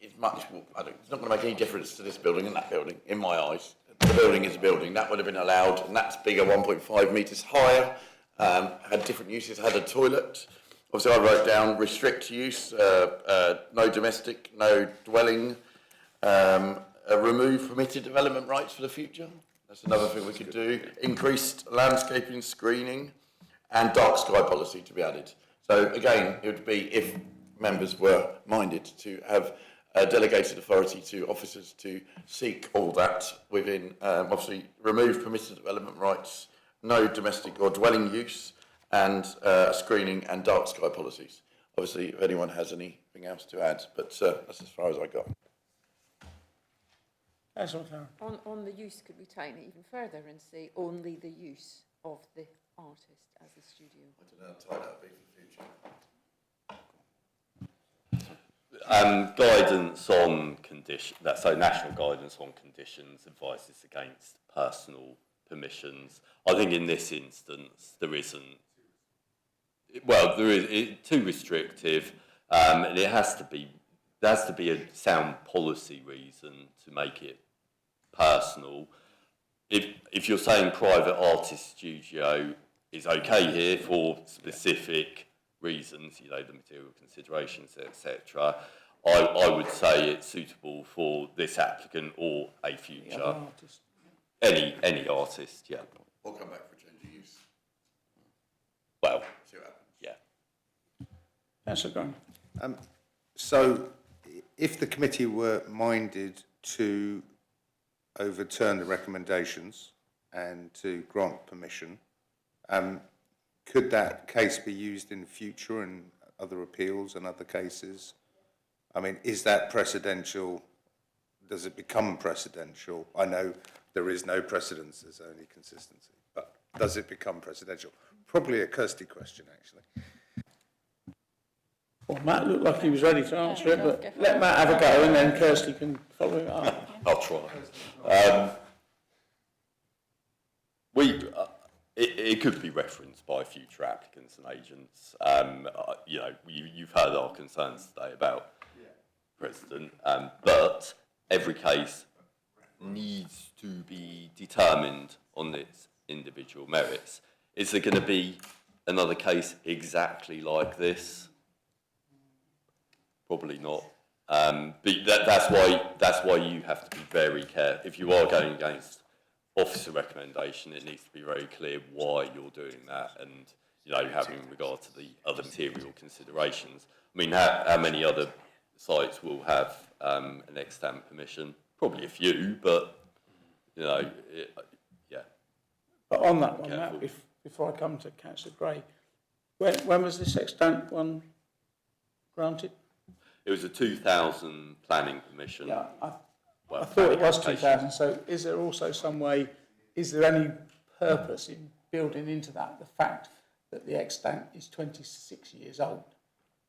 is much more, it's not going to make any difference to this building and that building, in my eyes. The building is a building. That would have been allowed, and that's bigger, 1.5 metres higher, had different uses, had a toilet. Obviously, I wrote down restrict use, no domestic, no dwelling, remove permitted development rights for the future. That's another thing we could do. Increased landscaping screening and dark sky policy to be added. So again, it would be if members were minded to have delegated authority to officers to seek all that within, obviously, remove permitted development rights, no domestic or dwelling use, and screening and dark sky policies. Obviously, if anyone has anything else to add, but that's as far as I got. On the use, could we tighten it even further and say only the use of the artist as a studio? I don't know how tight that would be for the future. Guidance on condition, so national guidance on conditions advises against personal permissions. I think in this instance there isn't. Well, there is too restrictive, and there has to be a sound policy reason to make it personal. If you're saying private artist studio is okay here for specific reasons, the material considerations, etc., I would say it's suitable for this applicant or a future any artist. Yeah. We'll come back for change of use. Well, see what happens. Yeah. Councillor Graham. So, if the committee were minded to overturn the recommendations and to grant permission. Could that case be used in future in other appeals and other cases? I mean, is that precedential? Does it become precedential? I know there is no precedence, there's only consistency, but does it become precedential? Probably a Kirsty question, actually. Well, Matt looked like he was ready to answer it, but let Matt have a go and then Kirsty can follow it up. I'll try. It could be referenced by future applicants and agents. You know, you've heard our concerns today about precedent, but every case needs to be determined on its individual merits. Is there going to be another case exactly like this? Probably not. But that's why you have to be very careful. If you are going against officer recommendation, it needs to be very clear why you're doing that, and you know, having regard to the other material considerations. I mean, how many other sites will have an extant permission? Probably a few, but you know, yeah. But on that one, Matt, before I come to Councillor Gray, when was this extant one granted? It was a 2000 planning permission. Yeah, I thought it was 2000, so is there also some way, is there any purpose in building into that the fact that the extant is 26 years old?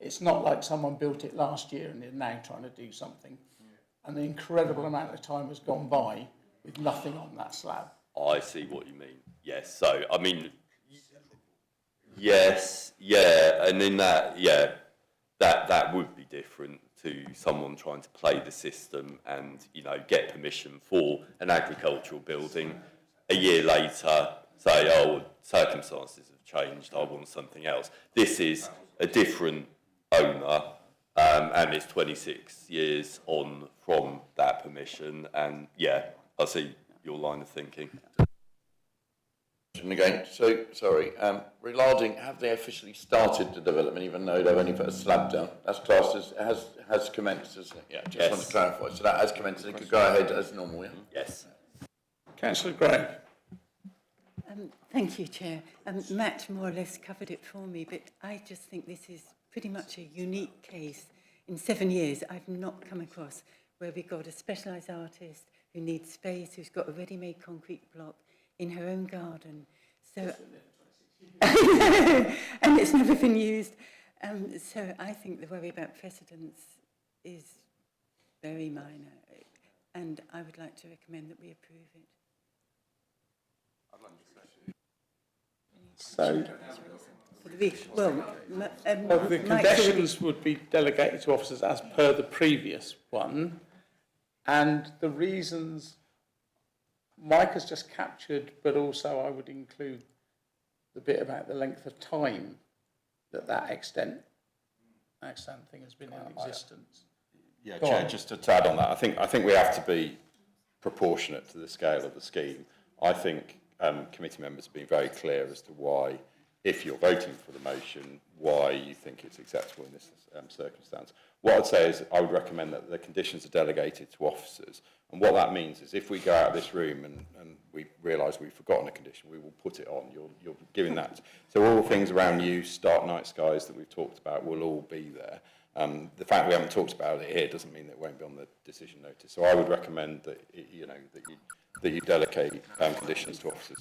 It's not like someone built it last year and they're now trying to do something, and the incredible amount of time has gone by with nothing on that slab. I see what you mean. Yes, so, I mean, yes, yeah, and in that, yeah, that would be different to someone trying to play the system and, you know, get permission for an agricultural building. A year later, say, oh, circumstances have changed, I want something else. This is a different owner, and it's 26 years on from that permission, and yeah, I see your line of thinking. Again, so sorry, regarding, have they officially started the development even though they've only put a slab down? That's classed as, has commenced, isn't it? Yeah, just want to clarify. So that has commenced and it could go ahead as normal, yeah? Yes. Councillor Gray. Thank you, Chair. Matt more or less covered it for me, but I just think this is pretty much a unique case. In 7 years, I've not come across where we've got a specialised artist who needs space, who's got a ready-made concrete block in her own garden. So, and it's never been used. So I think the worry about precedence is very minor, and I would like to recommend that we approve it. So, the conditions would be delegated to officers as per the previous one, and the reasons Mike has just captured, but also I would include the bit about the length of time that extent thing has been in existence. Yeah, Chair, just to add on that, I think we have to be proportionate to the scale of the scheme. I think committee members have been very clear as to why, if you're voting for the motion, why you think it's acceptable in this circumstance. What I'd say is I would recommend that the conditions are delegated to officers. And what that means is if we go out of this room and we realise we've forgotten a condition, we will put it on. You're giving that. So all the things around use, dark night skies that we've talked about will all be there. The fact we haven't talked about it here doesn't mean that it won't be on the decision notice. So I would recommend that you delegate conditions to officers.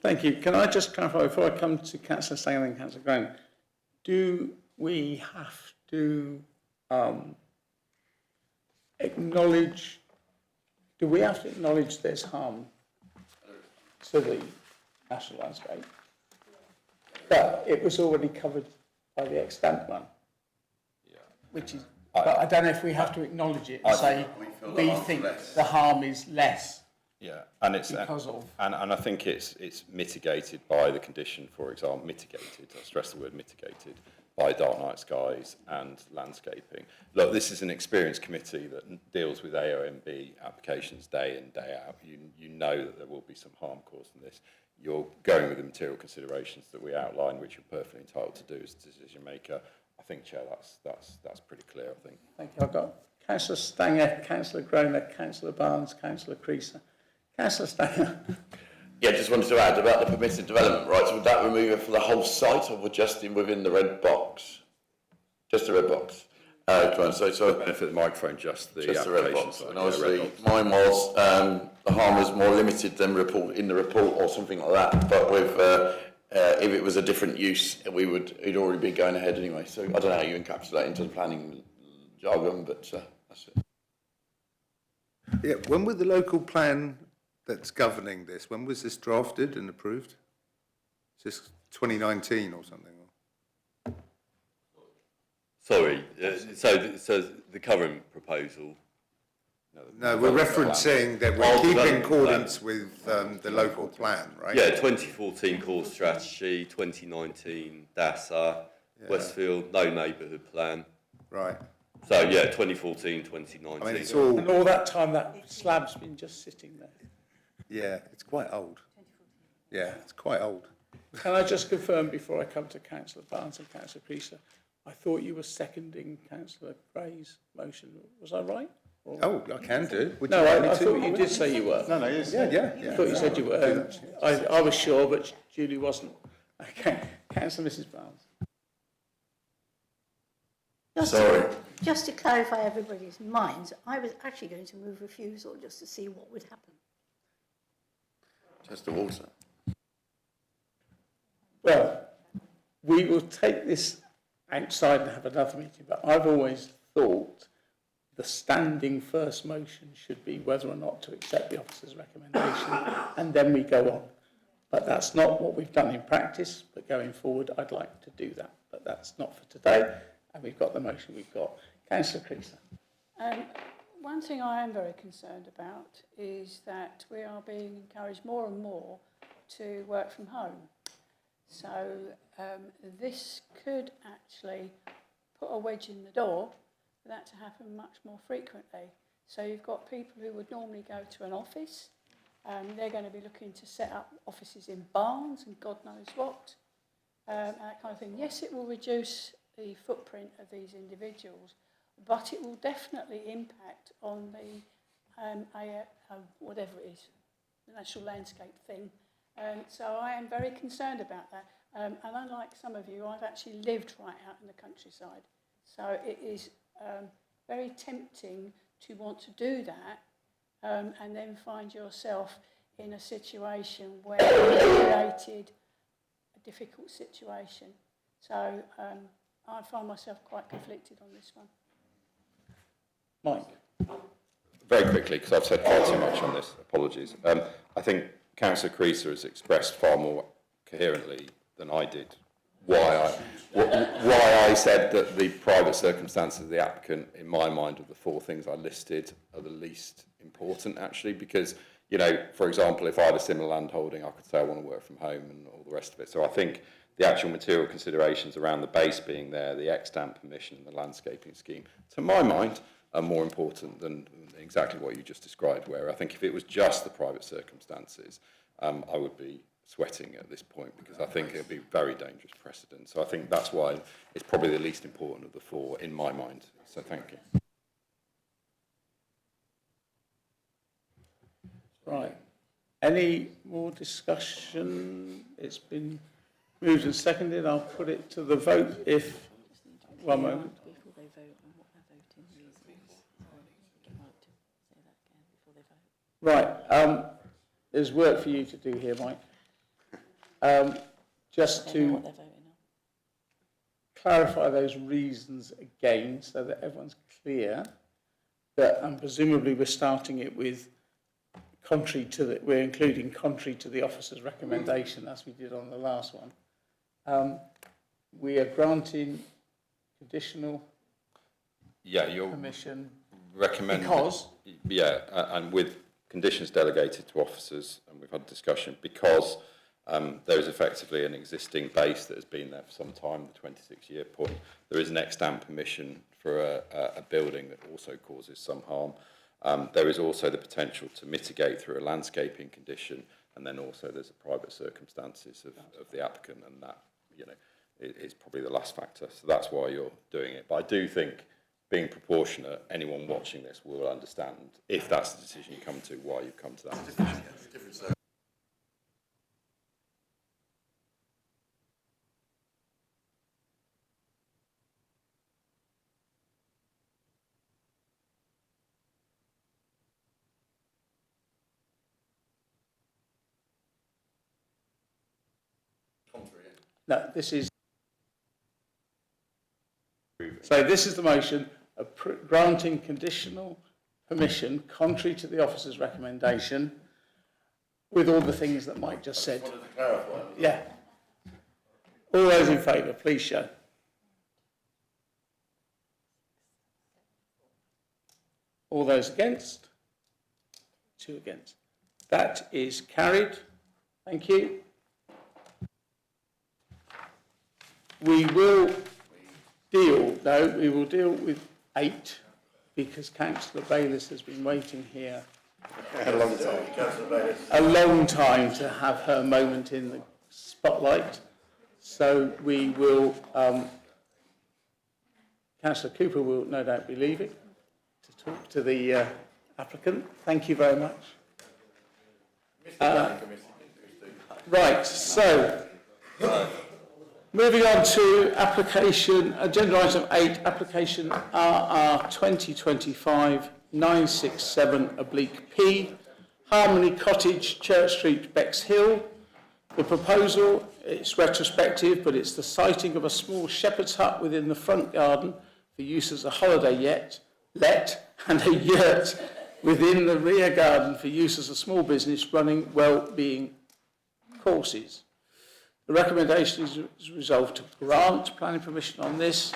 Thank you. Can I just clarify before I come to Councillor Stanger and Councillor Grant? Do we have to acknowledge? Do we have to acknowledge there's harm to the national landscape? But it was already covered by the extant one. Yeah. Which is, but I don't know if we have to acknowledge it and say we think the harm is less. Yeah, and it's because of, and I think it's mitigated by the condition, for example, mitigated. I stress the word mitigated by dark night skies and landscaping. Look, this is an experienced committee that deals with AONB applications day in, day out. You know that there will be some harm caused from this. You're going with the material considerations that we outlined, which you're perfectly entitled to do as a decision maker. I think, Chair, that's pretty clear, I think. Thank you. I've got Councillor Stanger, Councillor Groner, Councillor Barnes, Councillor Creaser. Councillor Stanger. Yeah, just wanted to add about the permitted development rights. Would that remove it for the whole site, or would just within the red box? Just the red box. So benefit the microphone, just the red application box. side. And obviously, mine was the harm was more limited than in the report or something like that. But with if it was a different use, it'd already be going ahead anyway. So I don't know how you encapsulate into the planning jargon, but that's it. Yeah, when was the local plan that's governing this? When was this drafted and approved? Is this 2019 or something? Sorry, so the current proposal. No, we're referencing that we're keeping in accordance with the local plan, right? Yeah, 2014 core strategy, 2019 DASA, Westfield, no neighbourhood plan. Right. So yeah, 2014, 2019. I mean, it's all... And all that time that slab's been just sitting there. Yeah, it's quite old. Yeah, it's quite old. Can I just confirm before I come to Councillor Barnes and Councillor Creaser, I thought you were seconding Councillor Gray's motion. Was I right? Or... Oh, I can do. Would no, you like me I to? thought you did say you were. No, yes. Yeah. I thought you said you were. I was sure, but Julie wasn't. Okay. Councillor Mrs. Barnes. Just to clarify everybody's minds, I was actually going to move refusal just to see what would happen. Just the water. Well, we will take this outside and have another meeting, but I've always thought the standing first motion should be whether or not to accept the officer's recommendation, and then we go on. But that's not what we've done in practice, but going forward, I'd like to do that. But that's not for today, and we've got the motion we've got. Councillor Creaser. One thing I am very concerned about is that we are being encouraged more and more to work from home. So this could actually put a wedge in the door for that to happen much more frequently. So you've got people who would normally go to an office, they're going to be looking to set up offices in barns and God knows what, that kind of thing. Yes, it will reduce the footprint of these individuals, but it will definitely impact on the, whatever it is, the national landscape thing. So I am very concerned about that. And unlike some of you, I've actually lived right out in the countryside. So it is very tempting to want to do that and then find yourself in a situation where you've created a difficult situation. So I find myself quite conflicted on this one. Mike. Very quickly, because I've said far too much on this, apologies. I think Councillor Creaser has expressed far more coherently than I did why I said that the private circumstances of the applicant, in my mind, of the four things I listed, are the least important, actually, because, you know, for example, if I had a similar land holding, I could say I want to work from home and all the rest of it. So I think the actual material considerations around the base being there, the extant permission and the landscaping scheme, to my mind, are more important than exactly what you just described, where I think if it was just the private circumstances, I would be sweating at this point, because I think it would be very dangerous precedent. So I think that's why it's probably the least important of the four in my mind. So thank you. Right. Any more discussion? It's been moved and seconded. I'll put it to the vote if... One moment. Before they vote on what their voting reasons Right. There's work for you to do here, Mike. Just to clarify those reasons again so that everyone's clear that, and presumably we're starting it with we're including contrary to the officer's recommendation, as we did on the last one. We are granting conditional permission recommend because and with conditions delegated to officers, and we've had a discussion, because there is effectively an existing base that has been there for some time, the 26-year point. There is an extant permission for a building that also causes some harm. There is also the potential to mitigate through a landscaping condition, and then also there's the private circumstances of the applicant, and that, you know, is probably the last factor. So that's why you're doing it. But I do think being proportionate, anyone watching this will understand, if that's the decision you come to, why you've come to that decision. No, this is. So this is the motion of granting conditional permission contrary to the officer's recommendation with all the things that Mike just said. Yeah. All those in favour, please show. All those against? 2 against. That is carried. Thank you. We will deal with 8 because Councillor Bayliss has been waiting here A long time. a long time to have her moment in the spotlight. So we will, Councillor Cooper will no doubt be leaving to talk to the applicant. Thank you very much. Right, so moving on to application, agenda item 8, application RR 2025-967/P, Harmony Cottage, Church Street, Bexhill. The proposal, it's retrospective, but it's the siting of a small shepherd's hut within the front garden for use as a holiday let, and a yurt within the rear garden for use as a small business running well-being courses. The recommendation is resolved to grant planning permission on this.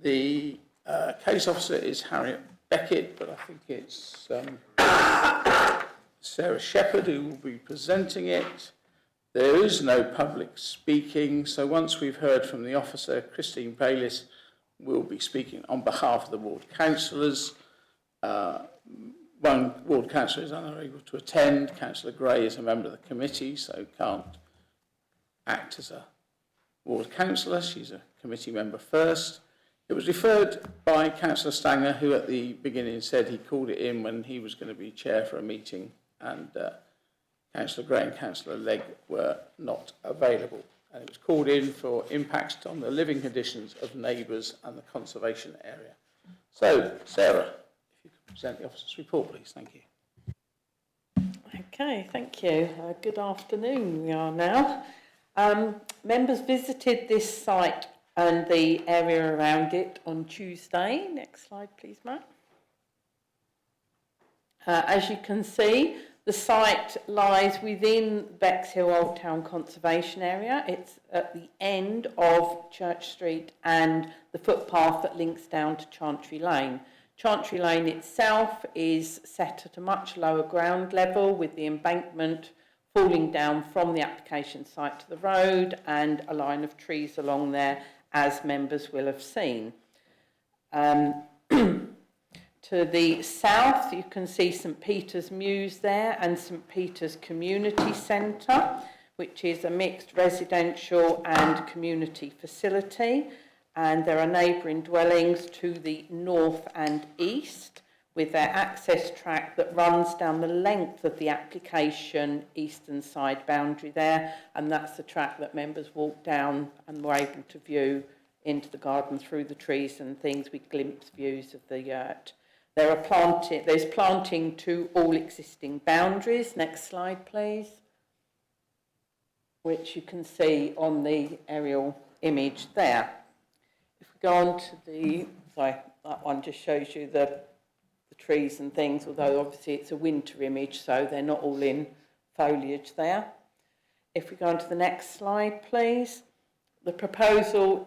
The case officer is Harriet Beckett, but I think it's Sarah Shepherd who will be presenting it. There is no public speaking, so once we've heard from the officer, Christine Bayliss will be speaking on behalf of the ward councillors. One ward councillor is unable to attend. Councillor Gray is a member of the committee, so can't act as a ward councillor. She's a committee member first. It was referred by Councillor Stanger, who at the beginning said he called it in when he was going to be chair for a meeting, and Councillor Gray and Councillor Legg were not available. And it was called in for impacts on the living conditions of neighbours and the conservation area. So, Sarah, if you could present the officer's report, please. Thank you. Okay, thank you. Good afternoon, we are now. Members visited this site and the area around it on Tuesday. Next slide, please, Matt. As you can see, the site lies within Bexhill Old Town Conservation Area. It's at the end of Church Street and the footpath that links down to Chantry Lane. Chantry Lane itself is set at a much lower ground level, with the embankment falling down from the application site to the road and a line of trees along there, as members will have seen. To the south, you can see St Peter's Mews there and St Peter's Community Centre, which is a mixed residential and community facility. And there are neighbouring dwellings to the north and east, with their access track that runs down the length of the application eastern side boundary there. And that's the track that members walked down and were able to into the garden through the trees and things with glimpse views of the yurt. There's planting to all existing boundaries. Next slide, please. Which you can see on the aerial image there. If we go on to that one just shows you the trees and things, although obviously it's a winter image, so they're not all in foliage there. If we go on to the next slide, please. The proposal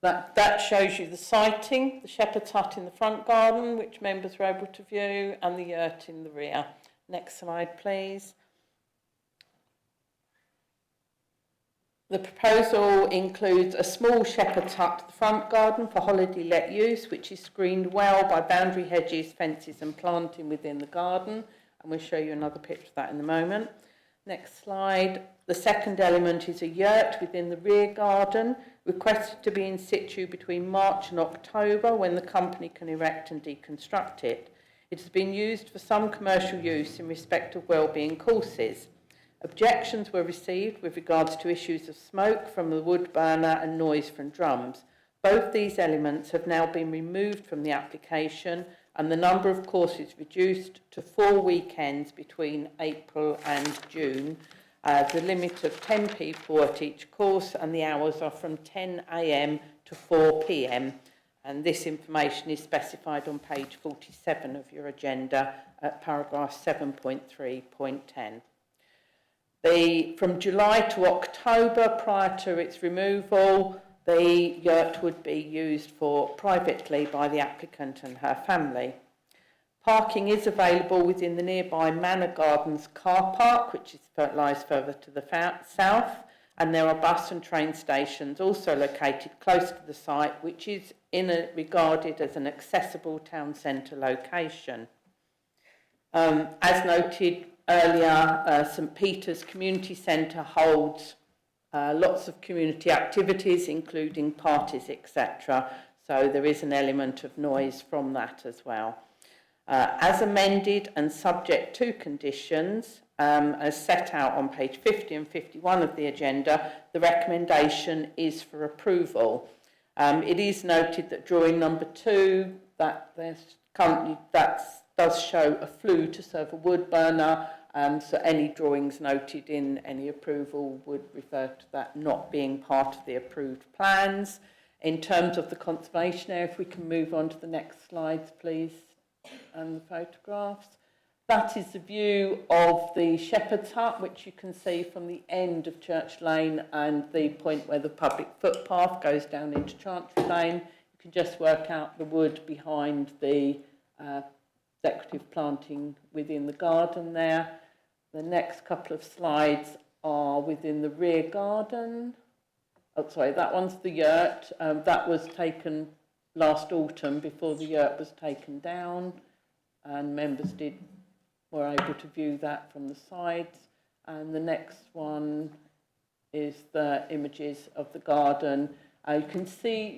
that shows you the siting, the shepherd's hut in the front garden, which members were able to view, and the yurt in the rear. Next slide, please. The proposal includes a small shepherd's hut to the front garden for holiday let use, which is screened well by boundary hedges, fences and planting within the garden. And we'll show you another picture of that in a moment. Next slide. The second element is a yurt within the rear garden, requested to be in situ between March and October when the company can erect and deconstruct it. It has been used for some commercial use in respect of wellbeing courses. Objections were received with regards to issues of smoke from the wood burner and noise from drums. Both these elements have now been removed from the application and the number of courses reduced to 4 weekends between April and June. The limit of 10 people at each course, and the hours are from 10 a.m. to 4 p.m. And this information is specified on page 47 of your agenda at paragraph 7.3.10. From July to October, prior to its removal, the yurt would be used privately by the applicant and her family. Parking is available within the nearby Manor Gardens car park, which lies further to the south, and there are bus and train stations also located close to the site, which is regarded as an accessible town centre location. As noted earlier, St Peter's Community Centre holds lots of community activities, including parties, etc. So there is an element of noise from that as well. As amended and subject to conditions, as set out on page 50 and 51 of the agenda, the recommendation is for approval. It is noted that drawing number 2, that does show a flue to serve a wood burner, so any drawings noted in any approval would refer to that not being part of the approved plans. In terms of the conservation area, if we can move on to the next slides, please, and the photographs. That is the view of the Shepherd's Hut, which you can see from the end of Church Lane and the point where the public footpath goes down into Chantry Lane. You can just work out the wood behind the decorative planting within the garden there. The next couple of slides are within the rear garden. Oh, sorry, that one's the yurt. That was taken last autumn before the yurt was taken down, and members were able to view that from the sides. And the next one is the images of the garden. You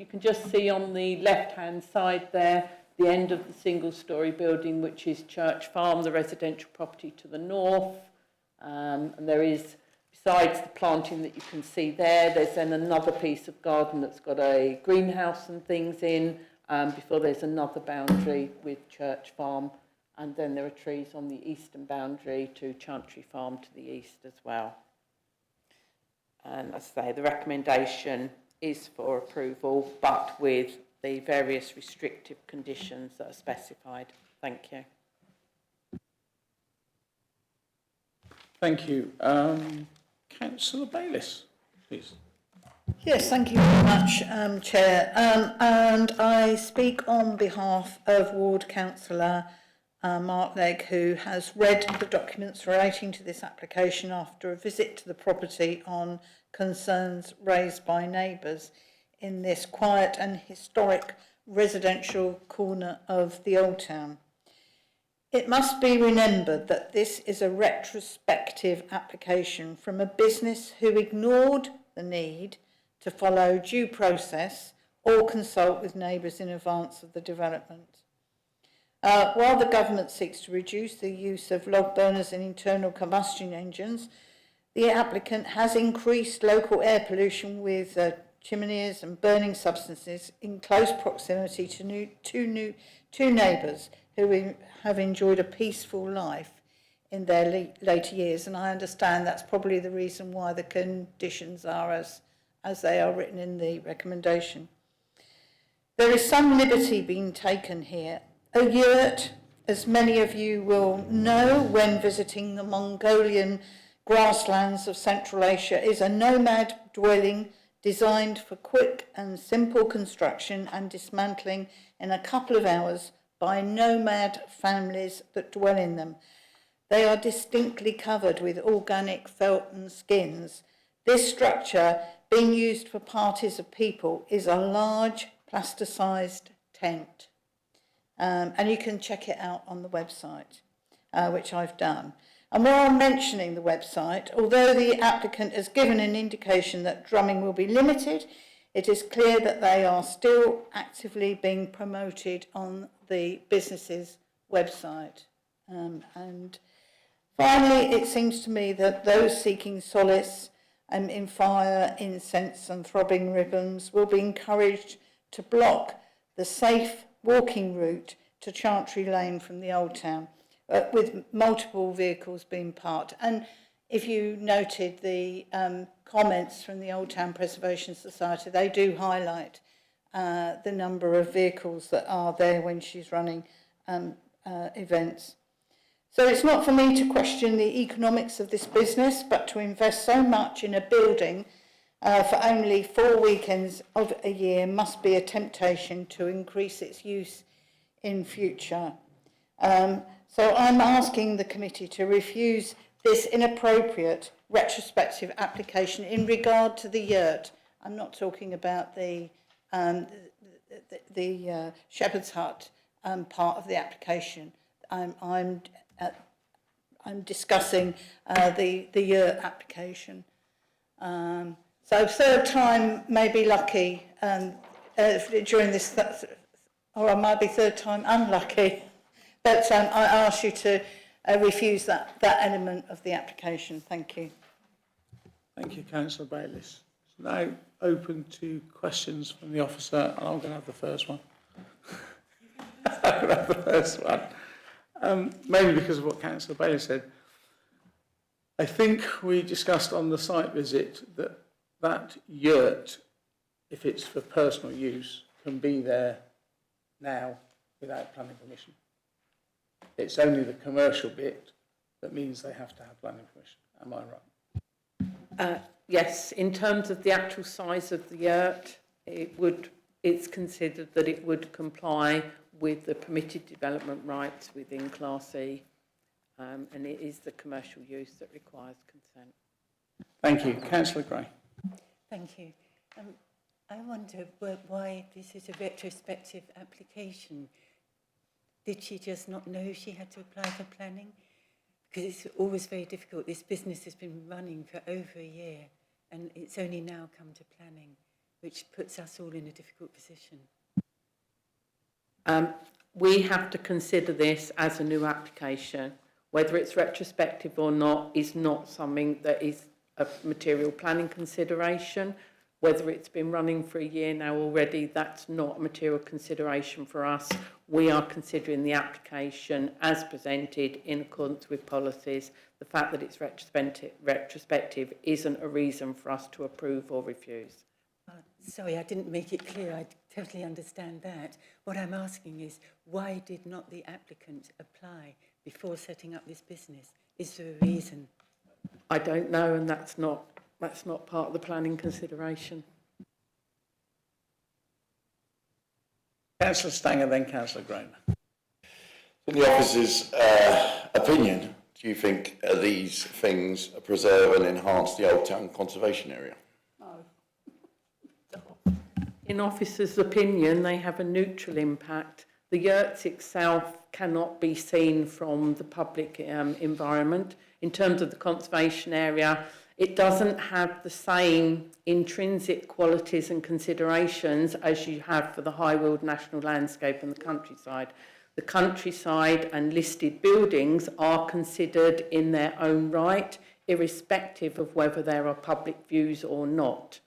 can just see on the left-hand side there the end of the single-storey building, which is Church Farm, the residential property to the north. And there is, besides the planting that you can see there, there's then another piece of garden that's got a greenhouse and things in, before there's another boundary with Church Farm, and then there are trees on the eastern boundary to Chantry Farm to the east as well. And as I say, the recommendation is for approval, but with the various restrictive conditions that are specified. Thank you. Thank you. Councillor Bayliss, please. Yes, thank you very much, Chair. And I speak on behalf of Ward Councillor Mark Legg, who has read the documents relating to this application after a visit to the property on concerns raised by neighbours in this quiet and historic residential corner of the Old Town. It must be remembered that this is a retrospective application from a business who ignored the need to follow due process or consult with neighbours in advance of the development. While the government seeks to reduce the use of log burners and internal combustion engines, the applicant has increased local air pollution with chimneys and burning substances in close proximity to two neighbours who have enjoyed a peaceful life in their later years. And I understand that's probably the reason why the conditions are as they are written in the recommendation. There is some liberty being taken here. A yurt, as many of you will know when visiting the Mongolian grasslands of Central Asia, is a nomad dwelling designed for quick and simple construction and dismantling in a couple of hours by nomad families that dwell in them. They are distinctly covered with organic felt and skins. This structure, being used for parties of people, is a large plaster-sized tent. And you can check it out on the website, which I've done. And while I'm mentioning the website, although the applicant has given an indication that drumming will be limited, It is clear that they are still actively being promoted on the business's website. And finally, it seems to me that those seeking solace in fire, incense and throbbing ribbons will be encouraged to block the safe walking route to Chantry Lane from the Old Town, with multiple vehicles being parked. And if you noted the comments from the Old Town Preservation Society, they do highlight the number of vehicles that are there when she's running events. So it's not for me to question the economics of this business, but to invest so much in a building for only 4 weekends of a year must be a temptation to increase its use in future. So I'm asking the committee to refuse this inappropriate retrospective application in regard to the yurt. I'm not talking about the Shepherd's Hut part of the application. I'm discussing the yurt application. So third time may be lucky during this, or I might be third time unlucky. But I ask you to refuse that element of the application. Thank you. Thank you, Councillor Bayliss. It's now open to questions from the officer, and I'm going to have the first one. I'm going to have the first one. Mainly because of what Councillor Bayliss said. I think we discussed on the site visit that yurt, if it's for personal use, can be there now without planning permission. It's only the commercial bit that means they have to have planning permission. Am I right? Yes, in terms of the actual size of the yurt, it's considered that it would comply with the permitted development rights within Class E, and it is the commercial use that requires consent. Thank you. Councillor Gray. Thank you. I wonder why this is a retrospective application. Did she just not know she had to apply for planning? Because it's always very difficult. This business has been running for over a year and it's only now come to planning, which puts us all in a difficult position. We have to consider this as a new application. Whether it's retrospective or not is not something that is a material planning consideration. Whether it's been running for a year now already, that's not a material consideration for us. We are considering the application as presented in accordance with policies. The fact that it's retrospective isn't a reason for us to approve or refuse. Sorry, I didn't make it clear. I totally understand that. What I'm asking is, why did not the applicant apply before setting up this business? Is there a reason? I don't know, and that's not part of the planning consideration. Councillor Stanger, then Councillor Groner. In the officer's opinion, do you think these things preserve and enhance the Old Town conservation area? In officers' opinion, they have a neutral impact. The yurts itself cannot be seen from the public environment. In terms of the conservation area, it doesn't have the same intrinsic qualities and considerations as you have for the Highweald National Landscape and the countryside. The countryside and listed buildings are considered in their own right, irrespective of whether there are public views or not.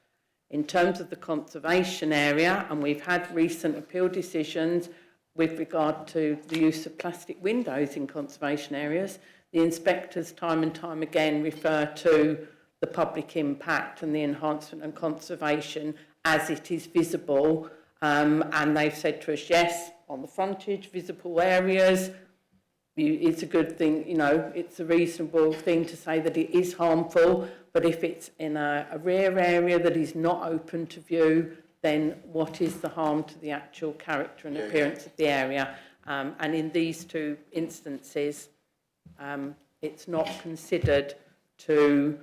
In terms of the conservation area, and we've had recent appeal decisions with regard to the use of plastic windows in conservation areas, the inspectors time and time again refer to the public impact and the enhancement and conservation as it is visible, and they've said to us, yes, on the frontage, visible areas, it's a good thing, you know, it's a reasonable thing to say that it is harmful, but if it's in a rear area that is not open to view, then what is the harm to the actual character and appearance of the area? And in these two instances, it's not considered to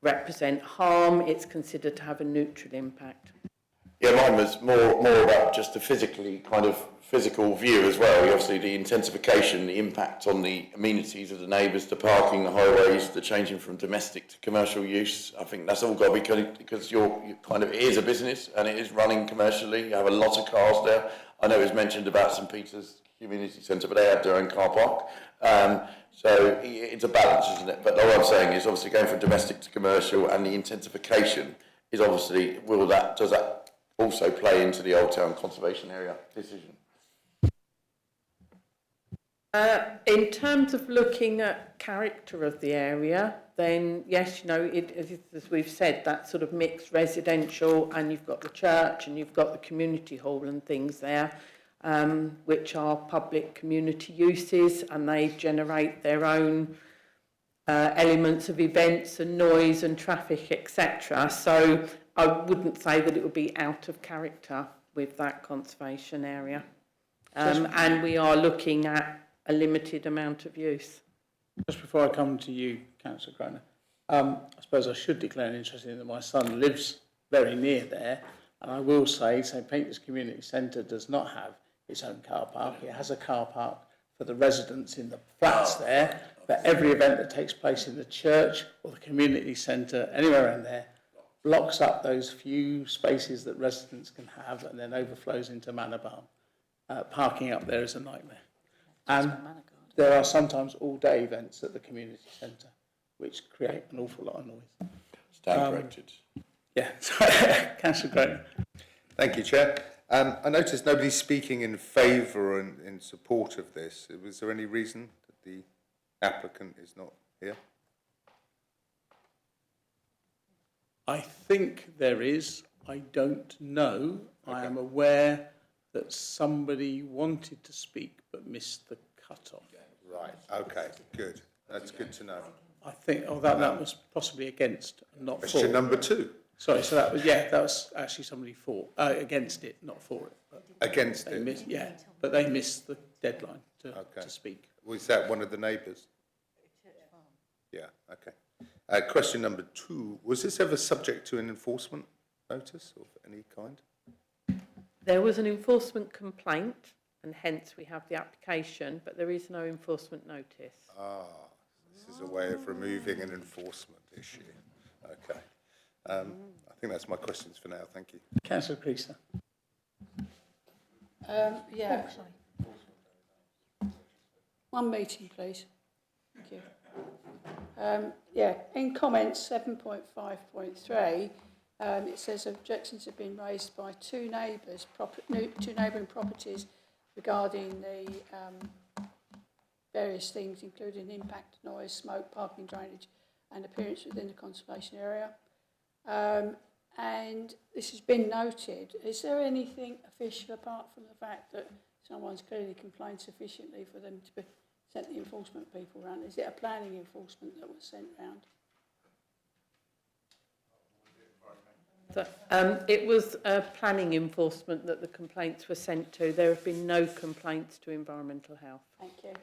represent harm, it's considered to have a neutral impact. Yeah, mine was more about just the physical view as well. Obviously, the intensification, the impact on the amenities of the neighbours, the parking, the highways, the changing from domestic to commercial use. I think that's all got to be because it is a business and it is running commercially. You have a lot of cars there. I know it was mentioned about St Peter's Community Centre, but they have their own car park. So it's a balance, isn't it? But what I'm saying is obviously going from domestic to commercial, and the intensification is obviously, does that also play into the Old Town Conservation Area decision? In terms of looking at character of the area, then yes, as we've said, that sort of mixed residential, and you've got the church and you've got the community hall and things there, which are public community uses, and they generate their own elements of events and noise and traffic, etc. So I wouldn't say that it would be out of character with that conservation area. And we are looking at a limited amount of use. Just before I come to you, Councillor Groner, I suppose I should declare an interest in that my son lives very near there, and I will say St Peter's Community Centre does not have its own car park. It has a car park for the residents in the flats there, but every event that takes place in the church or the community centre, anywhere around there, blocks up those few spaces that residents can have and then overflows into Manor Barn. Parking up there is a nightmare. And there are sometimes all-day events at the community centre which create an awful lot of noise. Stand corrected. Yeah, Councillor Graham. Thank you, Chair. I noticed nobody's speaking in favour and in support of this. Was there any reason that the applicant is not here? I think there is. I don't know. Okay. I am aware that somebody wanted to speak but missed the cut-off. Right, okay, good. That's good to know. I think, that was possibly against, not for. Question number 2. Sorry, so that was actually somebody for, against it, not for it. But against it? But they missed the deadline to speak. Was that one of the neighbours? Yeah, okay. Question number 2, was this ever subject to an enforcement notice of any kind? There was an enforcement complaint, and hence we have the application, but there is no enforcement notice. This is a way of removing an enforcement issue. Okay. I think that's my questions for now. Thank you. Councillor Creaser. Yeah. One meeting, please. Thank you. In comments 7.5.3, it says objections have been raised by two neighbouring properties regarding the various things, including impact, noise, smoke, parking, drainage, and appearance within the conservation area. And this has been noted. Is there anything official apart from the fact that someone's clearly complained sufficiently for them to be sent the enforcement people around? Is it a planning enforcement that was sent round? It was planning enforcement that the complaints were sent to. There have been no complaints to environmental health. Thank you.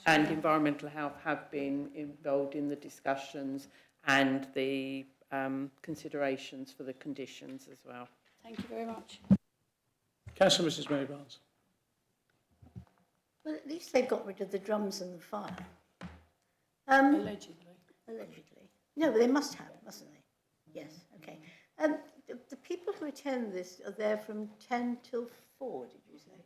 And environmental health have been involved in the discussions and the considerations for the conditions as well. Thank you very much. Councillor Mrs Mary Barnes. Well, at least they've got rid of the drums and the fire. Allegedly. Allegedly. No, but they must have, mustn't they? Yes, okay. The people who attend this are there from 10 till 4, did you say?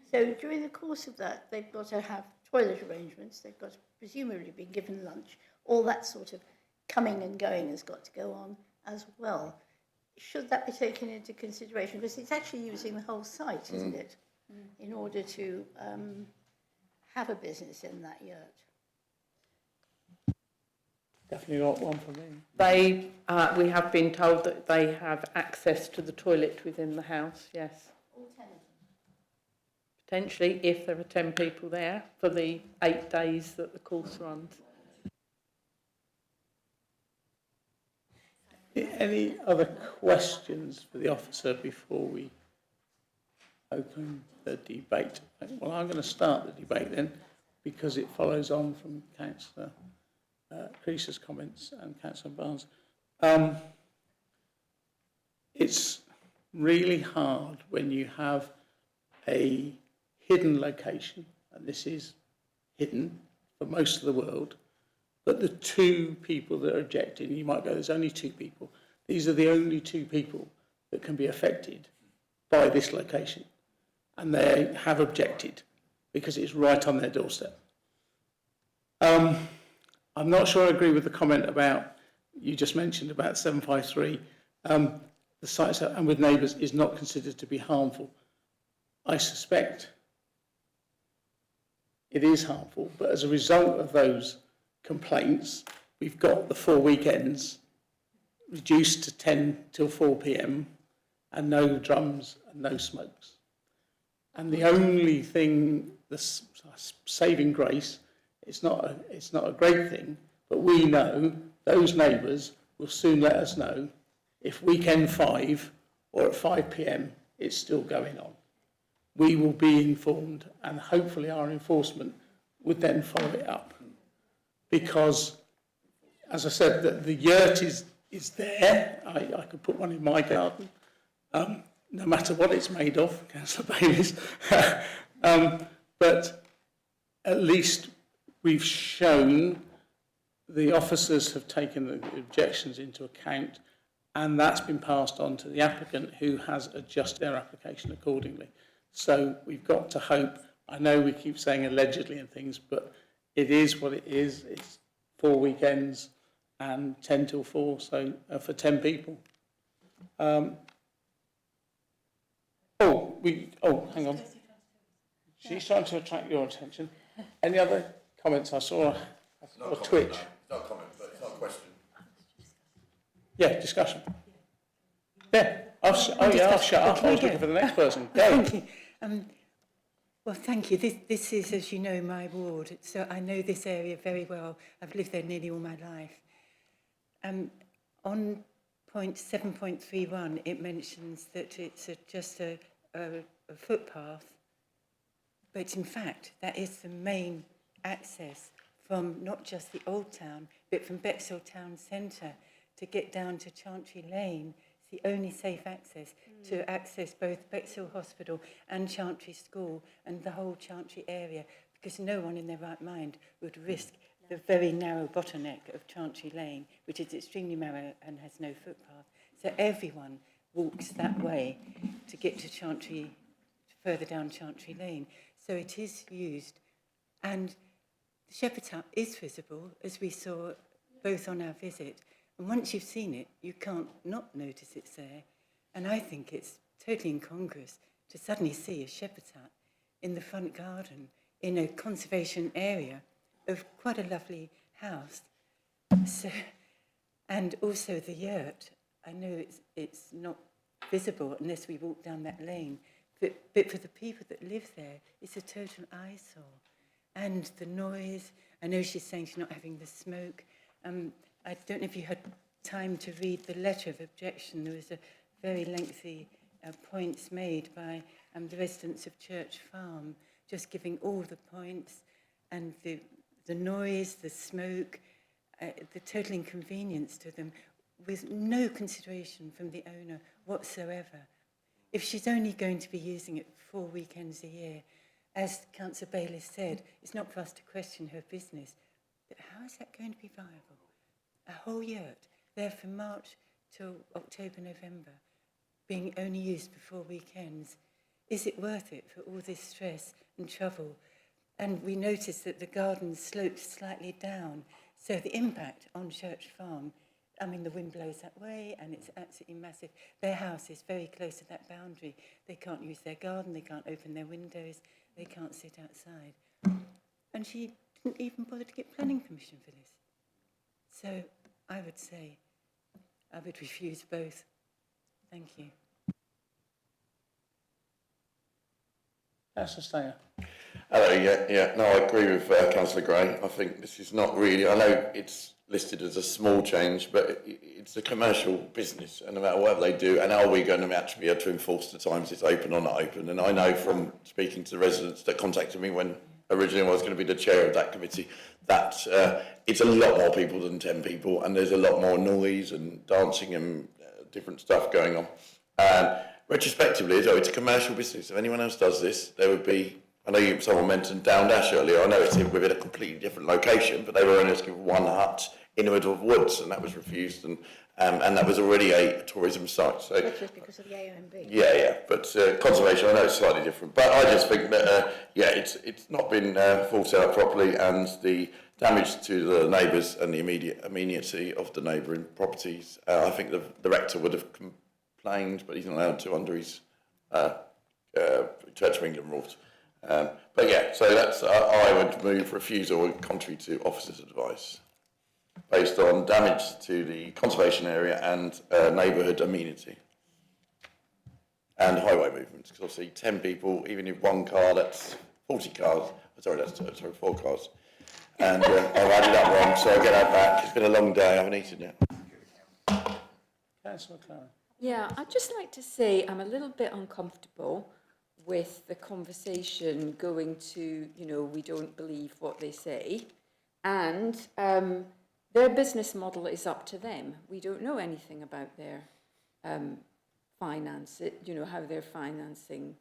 So during the course of that, they've got to have toilet arrangements, they've got to presumably be given lunch, all that sort of coming and going has got to go on as well. Should that be taken into consideration? Because it's actually using the whole site, isn't it, in order to have a business in that yurt. Definitely not one for me. We have been told that they have access to the toilet within the house, yes. All 10 of them? Potentially, if there are 10 people there for the 8 days that the course runs. Any other questions for the officer before we open the debate? Well, I'm going to start the debate then, because it follows on from Councillor Creaser's comments and Councillor Barnes. It's really hard when you have a hidden location, and this is hidden for most of the world, but the two people that are objecting, you might go, there's only two people. These are the only two people that can be affected by this location. And they have objected because it's right on their doorstep. I'm not sure I agree with the comment about, you just mentioned about 753, the sites and with neighbours is not considered to be harmful. I suspect it is harmful, but as a result of those complaints, we've got the 4 weekends reduced to 10 till 4 p.m. and no drums and no smokes. And the only thing, the saving grace, it's not a great thing, but we know those neighbours will soon let us know if weekend 5 or at 5 p.m. it's still going on. We will be informed, and hopefully our enforcement would then follow it up. Because, as I said, the yurt is there. I could put one in my garden, no matter what it's made of, Councillor Bayliss. But at least we've shown the officers have taken the objections into account, and that's been passed on to the applicant, who has adjusted their application accordingly. So we've got to hope. I know we keep saying allegedly and things, but it is what it is. It's 4 weekends and 10 till 4, so for 10 people. Hang on. She's trying to attract your attention. Any other comments? I saw a twitch. It's not a comment, but it's not a question. Yeah, discussion. Yeah, I'll shut up. I was looking for the next person. Go. Thank you. Well, thank you. This is, as you know, my ward. So I know this area very well. I've lived there nearly all my life. On point 7.31, it mentions that it's just a footpath, but in fact, that is the main access from not just the Old Town, but from Bexhill Town Centre to get down to Chantry Lane. It's the only safe access to access both Bexhill Hospital and Chantry School and the whole Chantry area, because no one in their right mind would risk the very narrow bottleneck of Chantry Lane, which is extremely narrow and has no footpath. So everyone walks that way to get to Chantry, further down Chantry Lane. So it is used, and the Shepherd's Hut is visible, as we saw both on our visit. And once you've seen it, you can't not notice it's there. And I think it's totally incongruous to suddenly see a shepherd's hut in the front garden in a conservation area of quite a lovely house. So, and also the yurt. I know it's not visible unless we walk down that lane, but for the people that live there, it's a total eyesore. And the noise, I know she's saying she's not having the smoke. I don't know if you had time to read the letter of objection. There was a very lengthy points made by the residents of Church Farm, just giving all the points and the noise, the smoke, the total inconvenience to them, with no consideration from the owner whatsoever. If she's only going to be using it 4 weekends a year, as Councillor Bayliss said, it's not for us to question her business, but how is that going to be viable? A whole yurt there from March till October, November, being only used for 4 weekends. Is it worth it for all this stress and trouble? And we noticed that the garden slopes slightly down, so the impact on Church Farm, I mean, the wind blows that way and it's absolutely massive. Their house is very close to that boundary. They can't use their garden, they can't open their windows, they can't sit outside. And she didn't even bother to get planning permission for this. So I would say I would refuse both. Thank you. Councillor Stanger. Hello, no, I agree with Councillor Gray. I think this is not really, I know it's listed as a small change, but it's a commercial business, and no matter what they do, and are we going to actually be able to enforce the times it's open or not open? And I know from speaking to the residents that contacted me when originally I was going to be the chair of that committee, that it's a lot more people than 10 people, and there's a lot more noise and dancing and different stuff going on. retrospectively, as though it's a commercial business. If anyone else does this, there would be. I know someone mentioned Down Dash earlier. I know it's within a completely different location, but they were only given one hut in the middle of woods, and that was refused, and that was already a tourism site. So, Which was because of the AONB. yeah. But conservation, I know it's slightly different, but I just think that it's not been thought out properly, and the damage to the neighbours and the immediate amenity of the neighbouring properties. I think the rector would have complained, but he's not allowed to under his Church of England rules. But yeah, so that's I would move refusal contrary to officers' advice, based on damage to the conservation area and neighbourhood amenity and highway movements. Because obviously 10 people, even if one car, that's 40 cars. Sorry, 4 cars. And I've added up wrong, so I'll get that back. It's been a long day, I haven't eaten yet. Councillor McLaren. Yeah, I'd just like to say I'm a little bit uncomfortable with the conversation going to, we don't believe what they say. And their business model is up to them. We don't know anything about their finance, how they're financing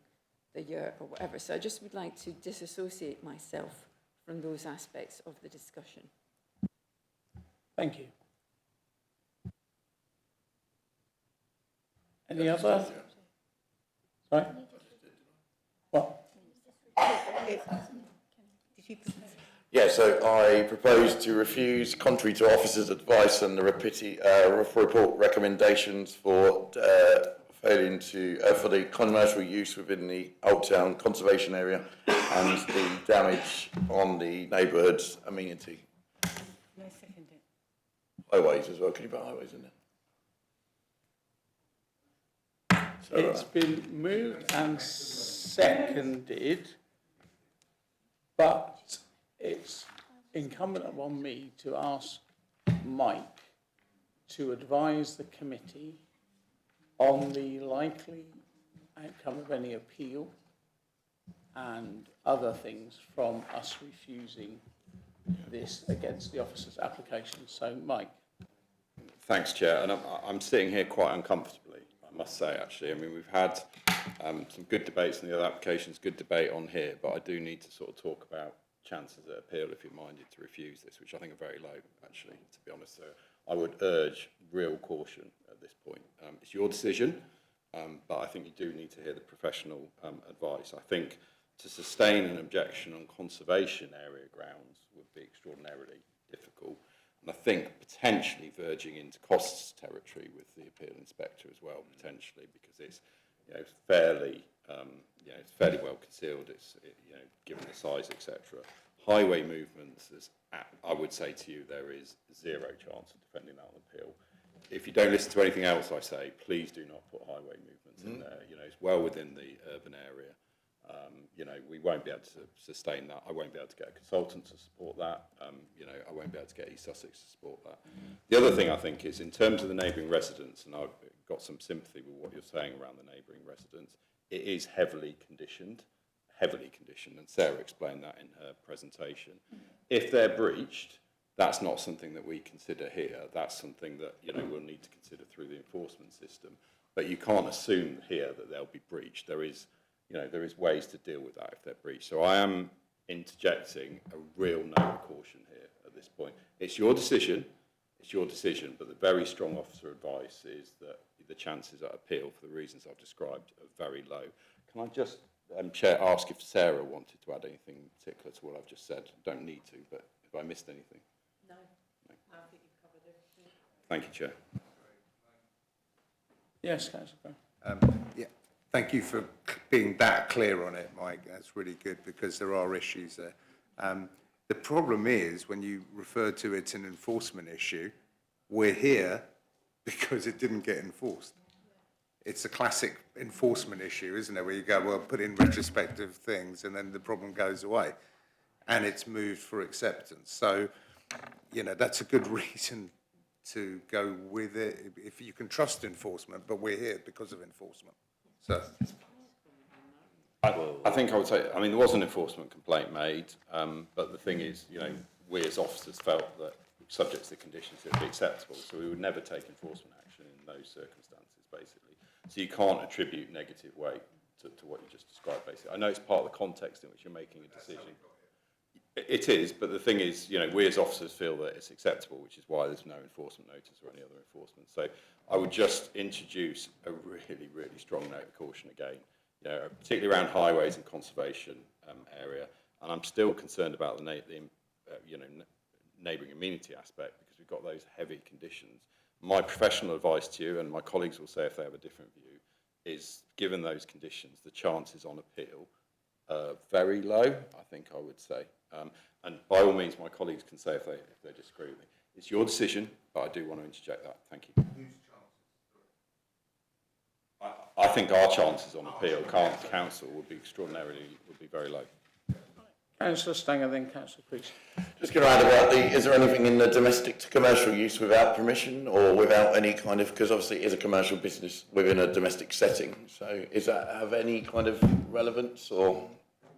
the year or whatever. So I just would like to disassociate myself from those aspects of the discussion. Thank you. Any other? Sorry? What? Yeah, so I propose to refuse, contrary to officers' advice and the report recommendations for failing to for the commercial use within the Old Town conservation area and the damage on the neighbourhood's amenity. No, second it. Highways as well. Can you put highways in there? It's been moved and seconded, but it's incumbent upon me to ask Mike to advise the committee on the likely outcome of any appeal and other things from us refusing this against the officer's application. So, Mike. Thanks, Chair. And I'm sitting here quite uncomfortably, I must say, actually. I mean, we've had some good debates in the other applications, good debate on here, but I do need to sort of talk about chances at appeal if you're minded to refuse this, which I think are very low, actually, to be honest. So I would urge real caution at this point. It's your decision, but I think you do need to hear the professional advice. I think to sustain an objection on conservation area grounds would be extraordinarily difficult. And I think potentially verging into costs territory with the appeal inspector as well, potentially, because it's fairly well concealed. It's given the size, etc. Highway movements, I would say to you, there is zero chance of defending that on appeal. If you don't listen to anything else I say, please do not put highway movements in there. It's well within the urban area. We won't be able to sustain that. I won't be able to get a consultant to support that. I won't be able to get East Sussex to support that. The other thing I think is in terms of the neighbouring residents, and I've got some sympathy with what you're saying around the neighbouring residents, it is heavily conditioned, and Sarah explained that in her presentation. If they're breached, that's not something that we consider here. That's something that we'll need to consider through the enforcement system. But you can't assume here that they'll be breached. There is ways to deal with that if they're breached. So I am interjecting a real note of caution here at this point. It's your decision, but the very strong officer advice is that the chances at appeal, for the reasons I've described, are very low. Can I just, Chair, ask if Sarah wanted to add anything particular to what I've just said? I don't need to, but if I missed anything. No. I think you've covered everything. Thank you, Chair. Yes, Councillor. Yeah. Thank you for being that clear on it, Mike. That's really good because there are issues there. The problem is when you refer to it's an enforcement issue, we're here because it didn't get enforced. It's a classic enforcement issue, isn't it? Where you go, well, put in retrospective things and then the problem goes away and it's moved for acceptance. So, that's a good reason to go with it if you can trust enforcement, but we're here because of enforcement. So, I think I would say, there was an enforcement complaint made, but the thing is, we as officers felt that subject to the conditions it would be acceptable, so we would never take enforcement action in those circumstances, basically. So you can't attribute negative weight to what you just described, basically. I know it's part of the context in which you're making a decision. It is, but the thing is, we as officers feel that it's acceptable, which is why there's no enforcement notice or any other enforcement. So I would just introduce a really, really strong note of caution again, particularly around highways and conservation area. And I'm still concerned about the neighbouring amenity aspect, because we've got those heavy conditions. My professional advice to you, and my colleagues will say if they have a different view, is given those conditions, the chances on appeal are very low, I think I would say. And by all means, my colleagues can say if they disagree with me. It's your decision, but I do want to interject that. Thank you. I think our chances on appeal, council, would be very low. Councillor Stanger, then Councillor Creasy. Just going to add about is there anything in the domestic to commercial use without permission or without any kind of, because obviously it is a commercial business within a domestic setting, so is that have any kind of relevance, or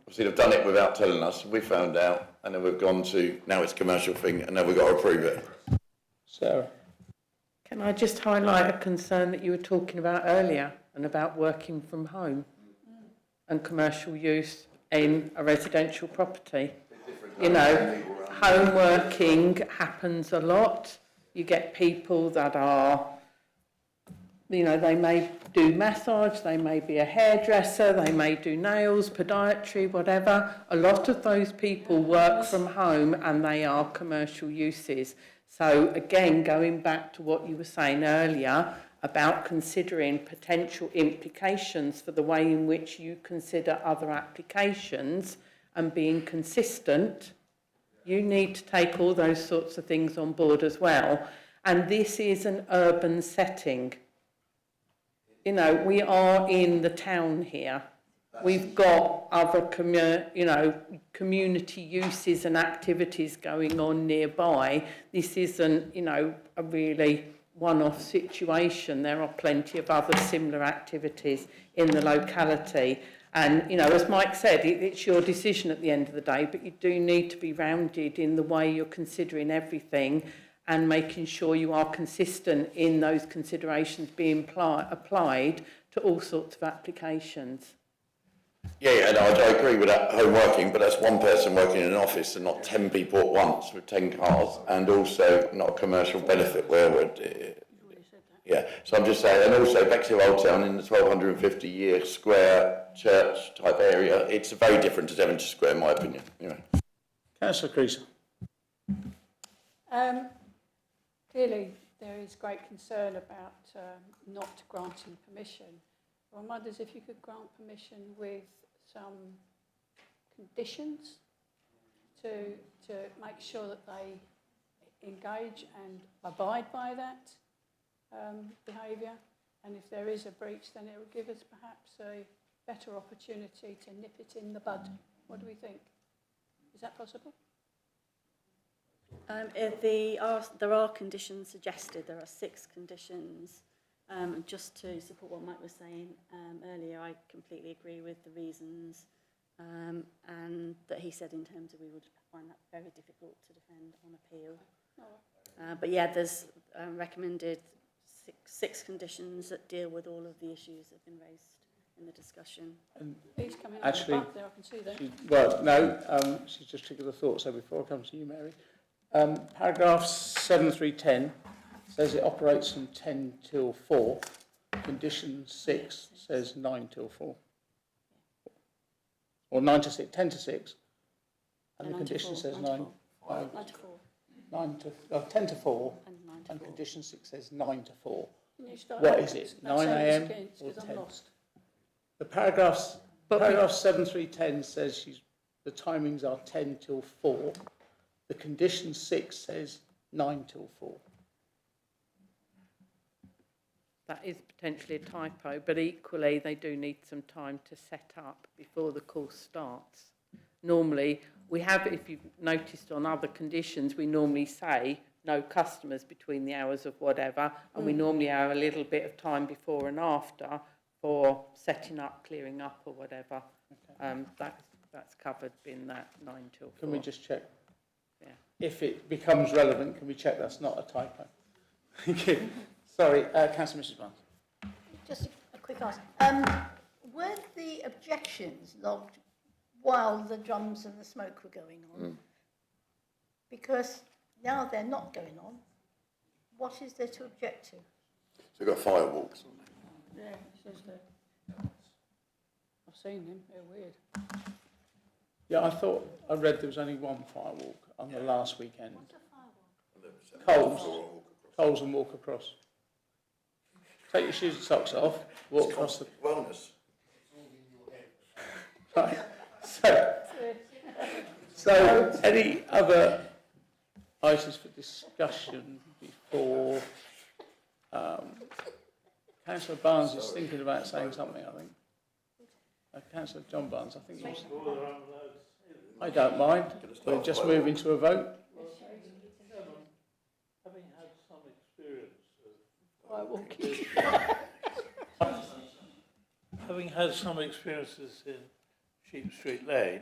obviously they've done it without telling us, we found out, and then we've gone to, now it's a commercial thing, and now we've got to approve it. Sarah. Can I just highlight a concern that you were talking about earlier, and about working from home and commercial use in a residential property? Home working happens a lot. You get people that are, they may do massage, they may be a hairdresser, they may do nails, podiatry, whatever. A lot of those people work from home and they are commercial uses. So again, going back to what you were saying earlier about considering potential implications for the way in which you consider other applications and being consistent, you need to take all those sorts of things on board as well. And this is an urban setting. We are in the town here. We've got other community uses and activities going on nearby. This isn't, a really one-off situation. There are plenty of other similar activities in the locality. And, as Mike said, it's your decision at the end of the day, but you do need to be rounded in the way you're considering everything and making sure you are consistent in those considerations being applied to all sorts of applications. Yeah, and I agree with that home working, but that's one person working in an office and not 10 people at once with 10 cars, and also not a commercial benefit so I'm just saying, and also Bexhill Old Town in the 1250-year square church type area, it's very different to Devonshire Square in my opinion. Councillor Creasy. Clearly, there is great concern about not granting permission. One wonders if you could grant permission with some conditions to make sure that they engage and abide by that behaviour. And if there is a breach, then it will give us perhaps a better opportunity to nip it in the bud. What do we think? Is that possible? There are conditions suggested. There are 6 conditions. Just to support what Mike was saying earlier, I completely agree with the reasons and that he said in terms of we would find that very difficult to defend on appeal. But yeah, there's recommended six conditions that deal with all of the issues that have been raised in the discussion. And he's coming actually, up there, I can see that. She's just triggered a thought. So before I come to you, Mary, paragraph 7.3.10 says it operates from 10 till 4. Condition 6 says 9 till 4. Or 9 to 6, 10 to 6. And the condition says 9 to 4. 10 to 4. And condition 6 says 9 to 4. What is it? 9 a.m. or 10? The paragraph 7.3.10 says the timings are 10 till 4. The condition 6 says 9 till 4. That is potentially a typo, but equally they do need some time to set up before the course starts. Normally, we have, if you've noticed on other conditions, we normally say no customers between the hours of whatever, and we normally have a little bit of time before and after for setting up, clearing up or whatever. Okay. That's covered in that 9 till 4. Can we just check? Yeah. If it becomes relevant, can we check that's not a typo? Thank you. Sorry, Councillor Mrs. Barnes. Just a quick ask. Weren't the objections logged while the drums and the smoke were going on? Because now they're not going on. What is there to object to? So we've got firewalks. Yeah, it says there. I've seen them, they're weird. Yeah, I thought I read there was only one firewalk on the last weekend. Coles and walk across. Take your shoes and socks off, walk across the... Wellness. Right. So any other items for discussion before... Councillor Barnes is thinking about saying something, I think. Councillor John Barnes, I think you was... I don't mind. We're just moving to a vote. Having had some experience having had some experiences in Sheep Street Lane,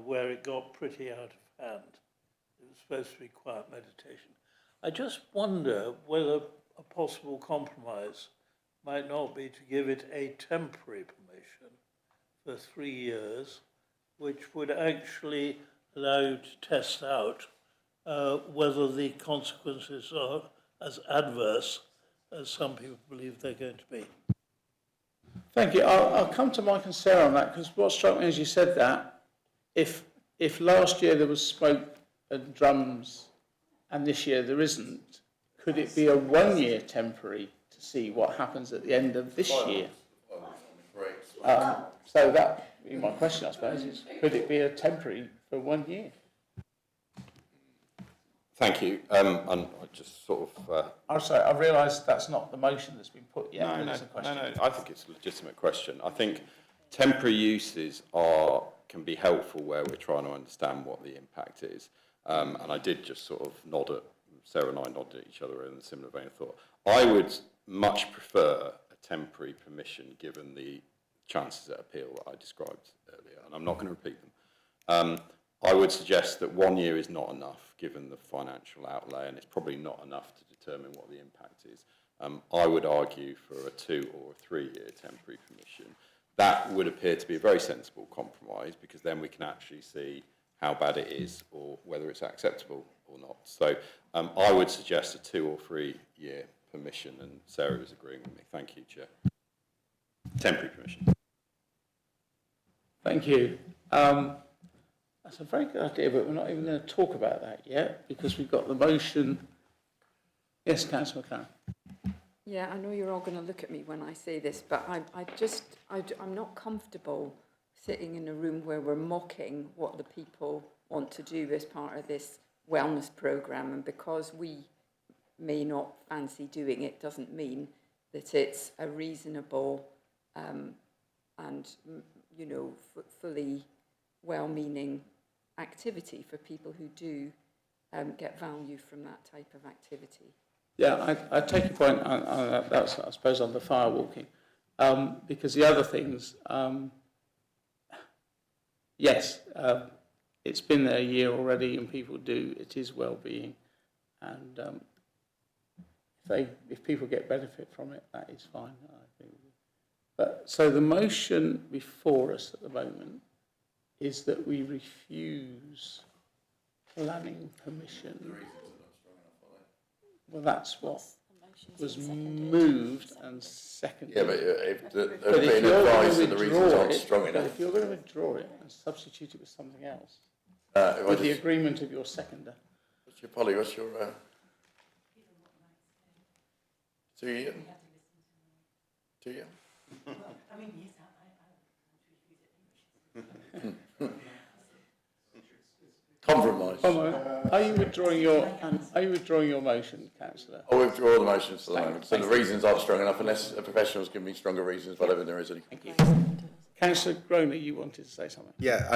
where it got pretty out of hand. It was supposed to be quiet meditation. I just wonder whether a possible compromise might not be to give it a temporary permission for 3 years, which would actually allow you to test out whether the consequences are as adverse as some people believe they're going to be. Thank you. I'll come to Mike and Sarah on that, because what struck me as you said that, if last year there was smoke and drums and this year there isn't, could it be a 1 year temporary to see what happens at the end of this year? So that would be my question, I suppose, is could it be a temporary for 1 year? Thank you. And I just sort of... I'm sorry, I realise that's not the motion that's been put yet. No, It's a question. no, I think it's a legitimate question. I think temporary uses can be helpful where we're trying to understand what the impact is. And I did just sort of nod at, Sarah and I nodded at each other in a similar vein of thought. I would much prefer a temporary permission given the chances at appeal that I described earlier, and I'm not going to repeat them. I would suggest that 1 year is not enough given the financial outlay, and it's probably not enough to determine what the impact is. I would argue for a 2 or 3 year temporary permission. That would appear to be a very sensible compromise, because then we can actually see how bad it is or whether it's acceptable or not. So I would suggest a 2 or 3 year permission, and Sarah is agreeing with me. Thank you, Chair. Temporary permission. Thank you. That's a very good idea, but we're not even going to talk about that yet because we've got the motion. Yes, Councillor McLaren. Yeah, I know you're all going to look at me when I say this, but I'm not comfortable sitting in a room where we're mocking what the people want to do as part of this wellness programme, and because we may not fancy doing it doesn't mean that it's a reasonable and, you know, fully well-meaning activity for people who do get value from that type of activity. Yeah, I take your point on that's, I suppose, on the firewalking. Because the other things, yes, it's been there a year already and people do, it is well-being. And if people get benefit from it, that is fine. I agree with you. But so the motion before us at the moment is that we refuse planning permission. Well, that's what was moved and seconded. Yeah, but if they've been advised that the reasons aren't strong enough. If you're going to withdraw it and substitute it with something else, with with the agreement of your seconder. What's your Polly? What's your 2 year? 2 year? I mean, yes, Compromise. Are you withdrawing your motion, Councillor? I withdraw the motion for the moment. So the reasons aren't strong enough unless a professional's give me stronger reasons, whatever there is any. Thank you. Councillor Groner, you wanted to say something? Yeah,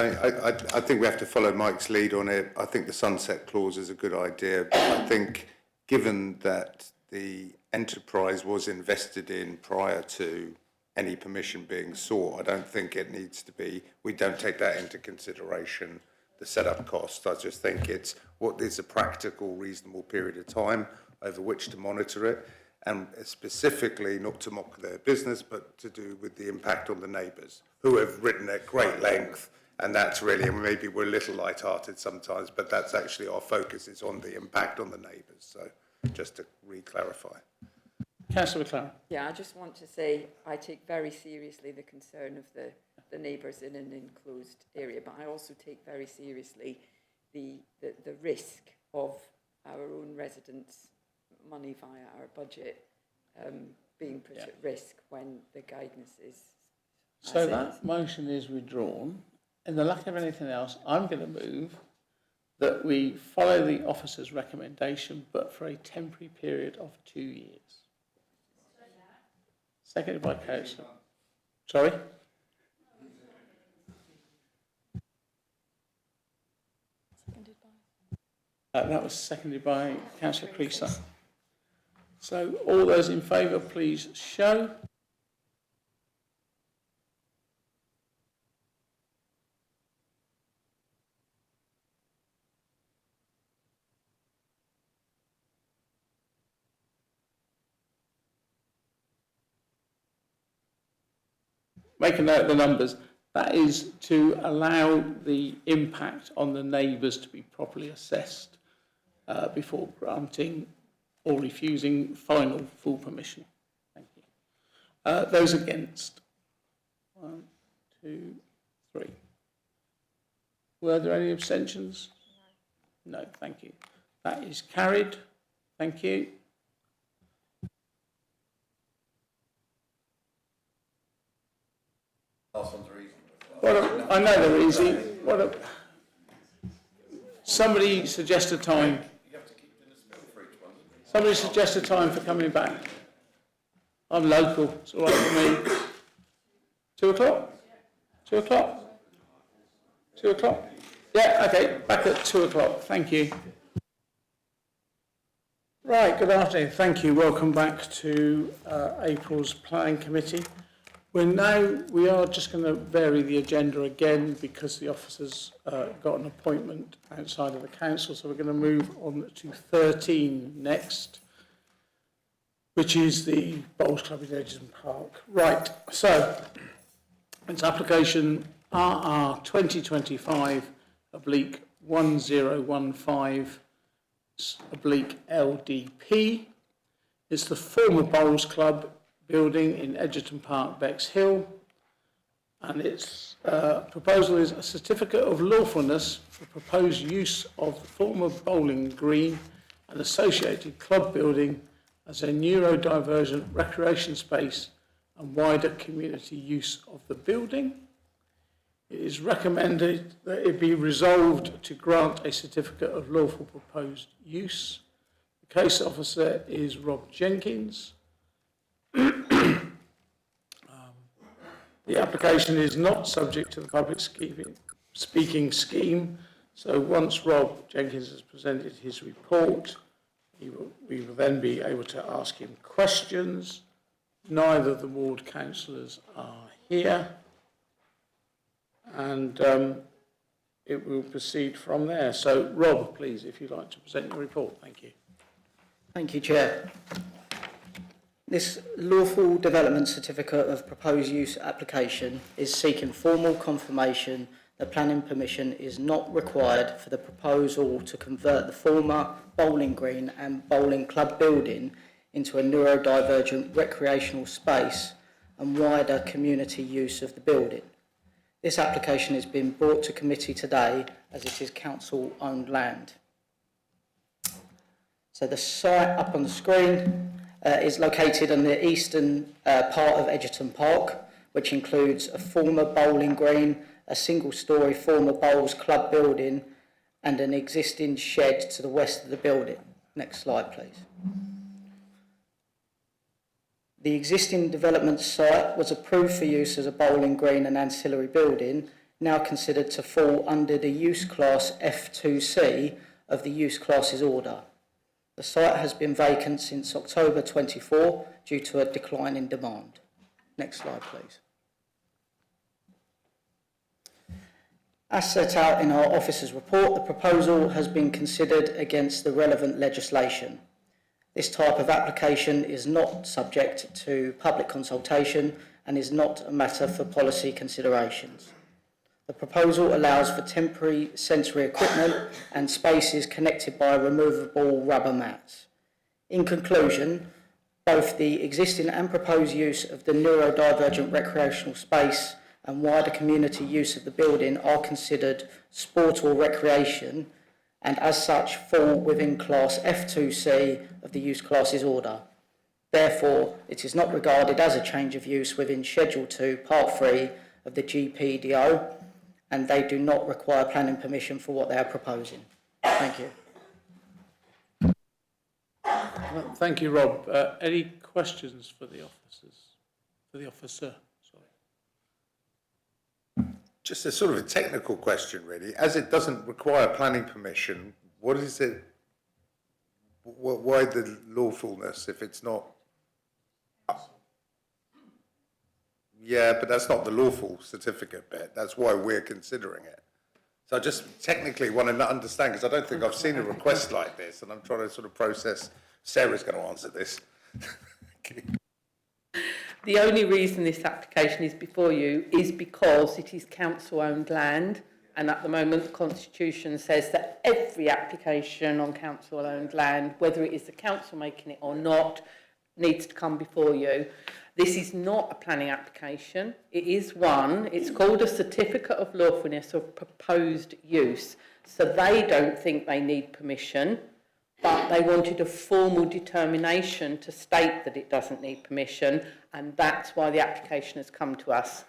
I think we have to follow Mike's lead on it. I think the sunset clause is a good idea, but I think given that the enterprise was invested in prior to any permission being sought, I don't think it needs to be, we don't take that into consideration, the setup cost. I just think it's what is a practical, reasonable period of time over which to monitor it. and specifically not to mock their business, but to do with the impact on the neighbours, who have written at great length, and that's really, and maybe we're a little light-hearted sometimes, but that's actually our focus is on the impact on the neighbours. So just to re-clarify. Councillor McLaren. Yeah, I just want to say I take very seriously the concern of the neighbours in an enclosed area, but I also take very seriously the risk of our own residents' money via our budget being put at risk when the guidance is... So that motion is withdrawn. In the lack of anything else, I'm going to move that we follow the officer's recommendation, but for a temporary period of 2 years. Seconded by Councillor. Sorry? That was seconded by Councillor Creaser. So all those in favour, please show. Make a note of the numbers. That is to allow the impact on the neighbours to be properly assessed before granting or refusing final full permission. Thank you. Those against? 1, 2, 3. Were there any abstentions? No, thank you. That is carried. Thank you. Last one's are easy. I know they're easy. Somebody suggest a time. You have to keep doing a spell for each one. Somebody suggest a time for coming back. I'm local. It's all right for me. 2 o'clock? 2 o'clock? 2 o'clock? Yeah, okay. Back at 2 o'clock. Thank you. Right, good afternoon. Thank you. Welcome back to April's Planning Committee. We are just going to vary the agenda again because the officers got an appointment outside of the council, so we're going to move on to 13 next, which is the Bowls Club in Edgerton Park. Right, so it's application RR 2025/1015/LDP. It's the former Bowls Club building in Edgerton Park, Bexhill, and its proposal is a certificate of lawfulness for proposed use of the former bowling green and associated club building as a neurodivergent recreation space and wider community use of the building. It is recommended that it be resolved to grant a certificate of lawful proposed use. The case officer is Rob Jenkins. The application is not subject to the public speaking scheme, so once Rob Jenkins has presented his report, we will then be able to ask him questions. Neither of the ward councillors are here, and it will proceed from there. So, Rob, please, if you'd like to present your report. Thank you. Thank you, Chair. This lawful development certificate of proposed use application is seeking formal confirmation that planning permission is not required for the proposal to convert the former bowling green and bowling club building into a neurodivergent recreational space and wider community use of the building. This application is being brought to committee today as it is council-owned land. So the site up on the screen is located on the eastern part of Edgerton Park, which includes a former bowling green, a single-storey former Bowls Club building, and an existing shed to the west of the building. Next slide, please. The existing development site was approved for use as a bowling green and ancillary building, now considered to fall under the use class F2C of the use classes order. The site has been vacant since October 24 due to a decline in demand. Next slide, please. As set out in our officer's report, the proposal has been considered against the relevant legislation. This type of application is not subject to public consultation and is not a matter for policy considerations. The proposal allows for temporary sensory equipment and spaces connected by removable rubber mats. In conclusion, both the existing and proposed use of the neurodivergent recreational space and wider community use of the building are considered sport or recreation and as such fall within Class F2C of the Use Classes Order. Therefore, it is not regarded as a change of use within Schedule 2, Part 3 of the GPDO, and they do not require planning permission for what they are proposing. Thank you. Well, thank you, Rob. Any questions for the officers? For the officer, sorry. Just a sort of a technical question, really. As it doesn't require planning permission, what is it? Why the lawfulness if it's not? Yeah, but that's not the lawful certificate bit. That's why we're considering it. So I just technically want to understand, because I don't think I've seen a request like this, and I'm trying to sort of process. Sarah's going to answer this. The only reason this application is before you is because it is council-owned land, and at the moment the Constitution says that every application on council-owned land, whether it is the council making it or not, needs to come before you. This is not a planning application. It is one. It's called a Certificate of Lawfulness of Proposed Use. So they don't think they need permission, but they wanted a formal determination to state that it doesn't need permission, and that's why the application has come to us.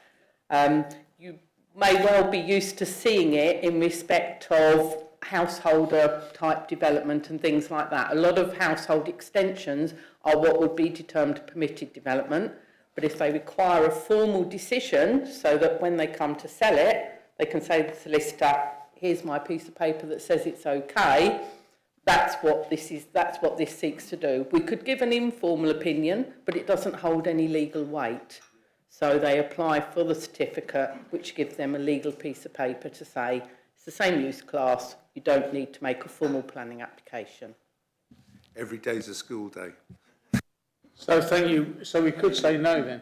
You may well be used to seeing it in respect of householder type development and things like that. A lot of household extensions are what would be determined permitted development, but if they require a formal decision so that when they come to sell it, they can say to the solicitor, here's my piece of paper that says it's okay. That's what this seeks to do. We could give an informal opinion, but it doesn't hold any legal weight. So they apply for the certificate, which gives them a legal piece of paper to say it's the same use class, you don't need to make a formal planning application. Every day's a school day. So thank you. So we could say no then.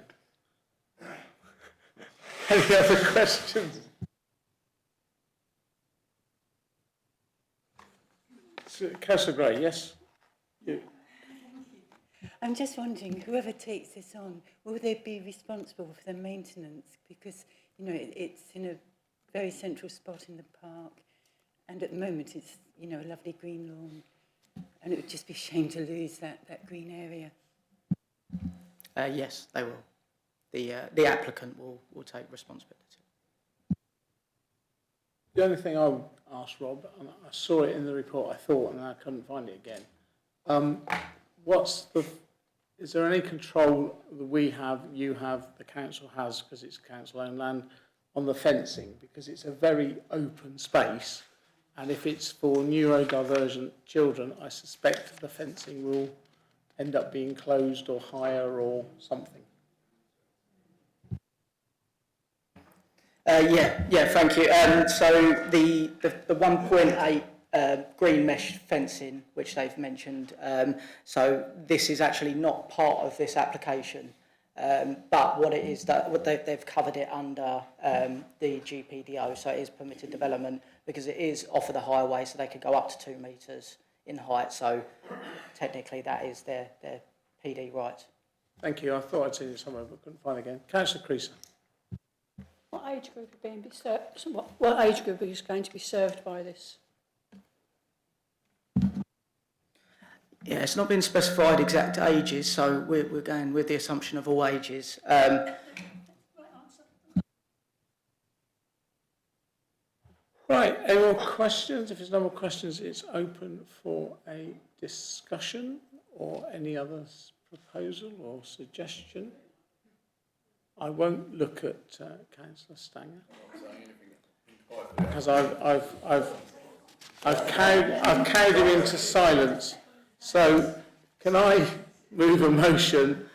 Any other questions? Councillor Gray, yes? You. I'm just wondering, whoever takes this on, will they be responsible for the maintenance? Because, you know, it's in a very central spot in the park, and at the moment it's, you know, a lovely green lawn, and it would just be a shame to lose that green area. Yes, they will. The applicant will take responsibility. The only thing I would ask Rob, and I saw it in the report, I thought, and I couldn't find it again. Is there any control that we have, you have, the council has, because it's council-owned land, on the fencing? Because it's a very open space, and if it's for neurodivergent children, I suspect the fencing will end up being closed or higher or something. Thank you. So the 1.8 green mesh fencing, which they've mentioned, so this is actually not part of this application, but what it is that they've covered it under the GPDO, so it is permitted development because it is off of the highway, so they could go up to 2 metres in height. So technically, that is their PD right. Thank you. I thought I'd seen it somewhere, but couldn't find it again. Councillor Creaser. What age group are being served? What age group is going to be served by this? Yeah, it's not been specified exact ages, so we're going with the assumption of all ages. Right, any more questions? If there's no more questions, it's open for a discussion or any other proposal or suggestion. I won't look at Councillor Stanger because I've carried him into silence. So can I move a motion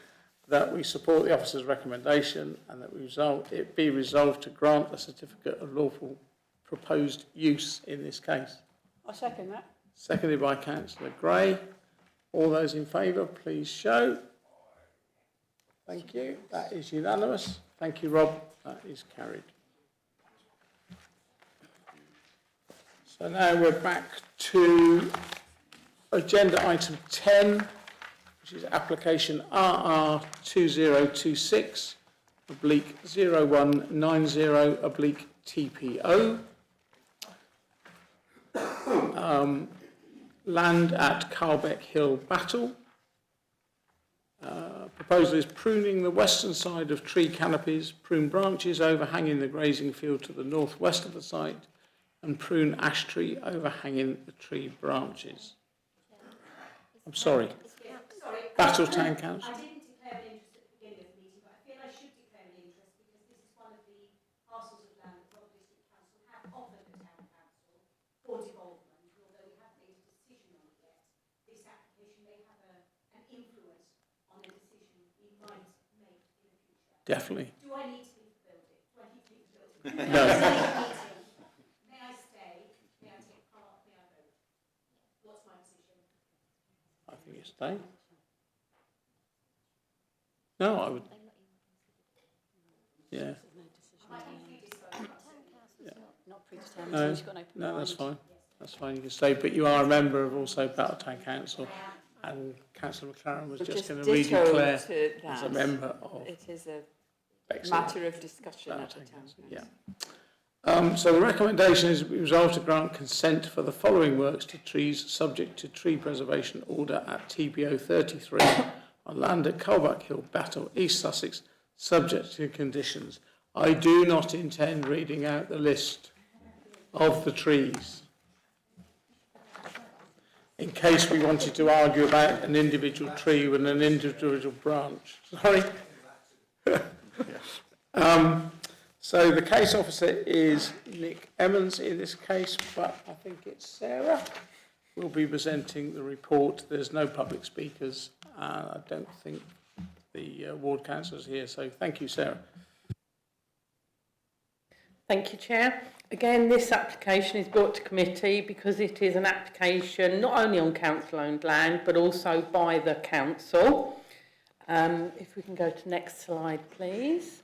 that we support the officer's recommendation and that it be resolved to grant a certificate of lawful proposed use in this case? I second that. Seconded by Councillor Gray. All those in favour, please show. Thank you. That is unanimous. Thank you, Rob. That is carried. So now we're back to agenda item 10, which is application RR2026/0190/TPO. Land at Carlbeck Hill, Battle. Proposal is pruning the western side of tree canopies, prune branches overhanging the grazing field to the northwest of the site, and prune ash tree overhanging the tree branches. I'm sorry. Battle Town Council. I didn't declare an interest at the beginning of the meeting, but I feel I should declare an interest because this is one of the parcels of land that Rotherham District Council have offered the Town Council for devolvement, and although we haven't made a decision on it yet, this application may have an influence on a decision we might make in the future. Definitely. Do I need to leave the building? Do I need to leave the building? No. May I stay? May I take part? May I vote? What's my position? I think you stay. No, I would. Yeah. No, that's fine. That's fine. You can stay, but you are a member of also Battle Town Council, and Councillor McLaren was just going to redeclare as a member of. It is a matter of discussion at the Town Council. Yeah. So the recommendation is resolved to grant consent for the following works to trees subject to tree preservation order at TPO 33 on land at Carlbeck Hill, Battle, East Sussex, subject to conditions. I do not intend reading out the list of the trees in case we wanted to argue about an individual tree with an individual branch. Sorry. So the case officer is Nick Emmons in this case, but I think it's Sarah will be presenting the report. There's no public speakers, and I don't think the ward councillor is here, so thank you, Sarah. Thank you, Chair. Again, this application is brought to committee because it is an application not only on council-owned land, but also by the council. If we can go to next slide, please.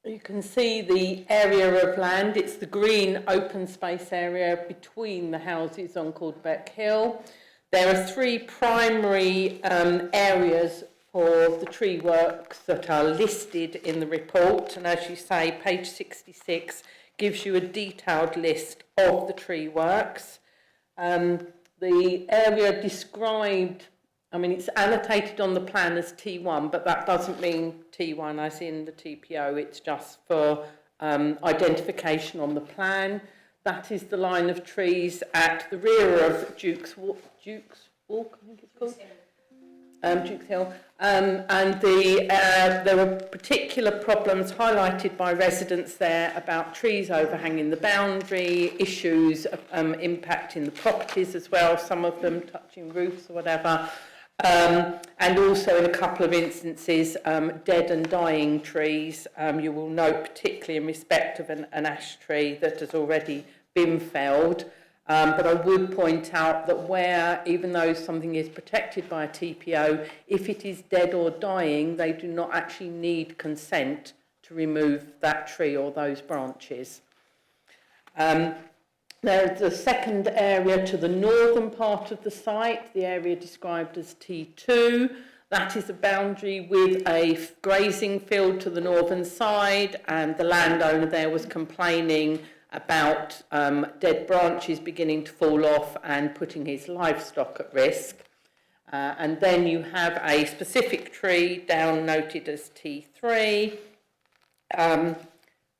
You can see the area of land. It's the green open space area between the houses on Carlbeck Hill. There are three primary areas for the tree works that are listed in the report, and as you say, page 66 gives you a detailed list of the tree works. The area described, I mean, it's annotated on the plan as T1, but that doesn't mean T1 as in the TPO, it's just for identification on the plan. That is the line of trees at the rear of Duke's Walk, I think it's called? Duke's Hill. And there were particular problems highlighted by residents there about trees overhanging the boundary, issues impacting the properties as well, some of them touching roofs or whatever. And also in a couple of instances, dead and dying trees. You will note particularly in respect of an ash tree that has already been felled. But I would point out that where, even though something is protected by a TPO, if it is dead or dying, they do not actually need consent to remove that tree or those branches. There's a second area to the northern part of the site, the area described as T2. That is a boundary with a grazing field to the northern side, and the landowner there was complaining about dead branches beginning to fall off and putting his livestock at risk. And then you have a specific tree down noted as T3,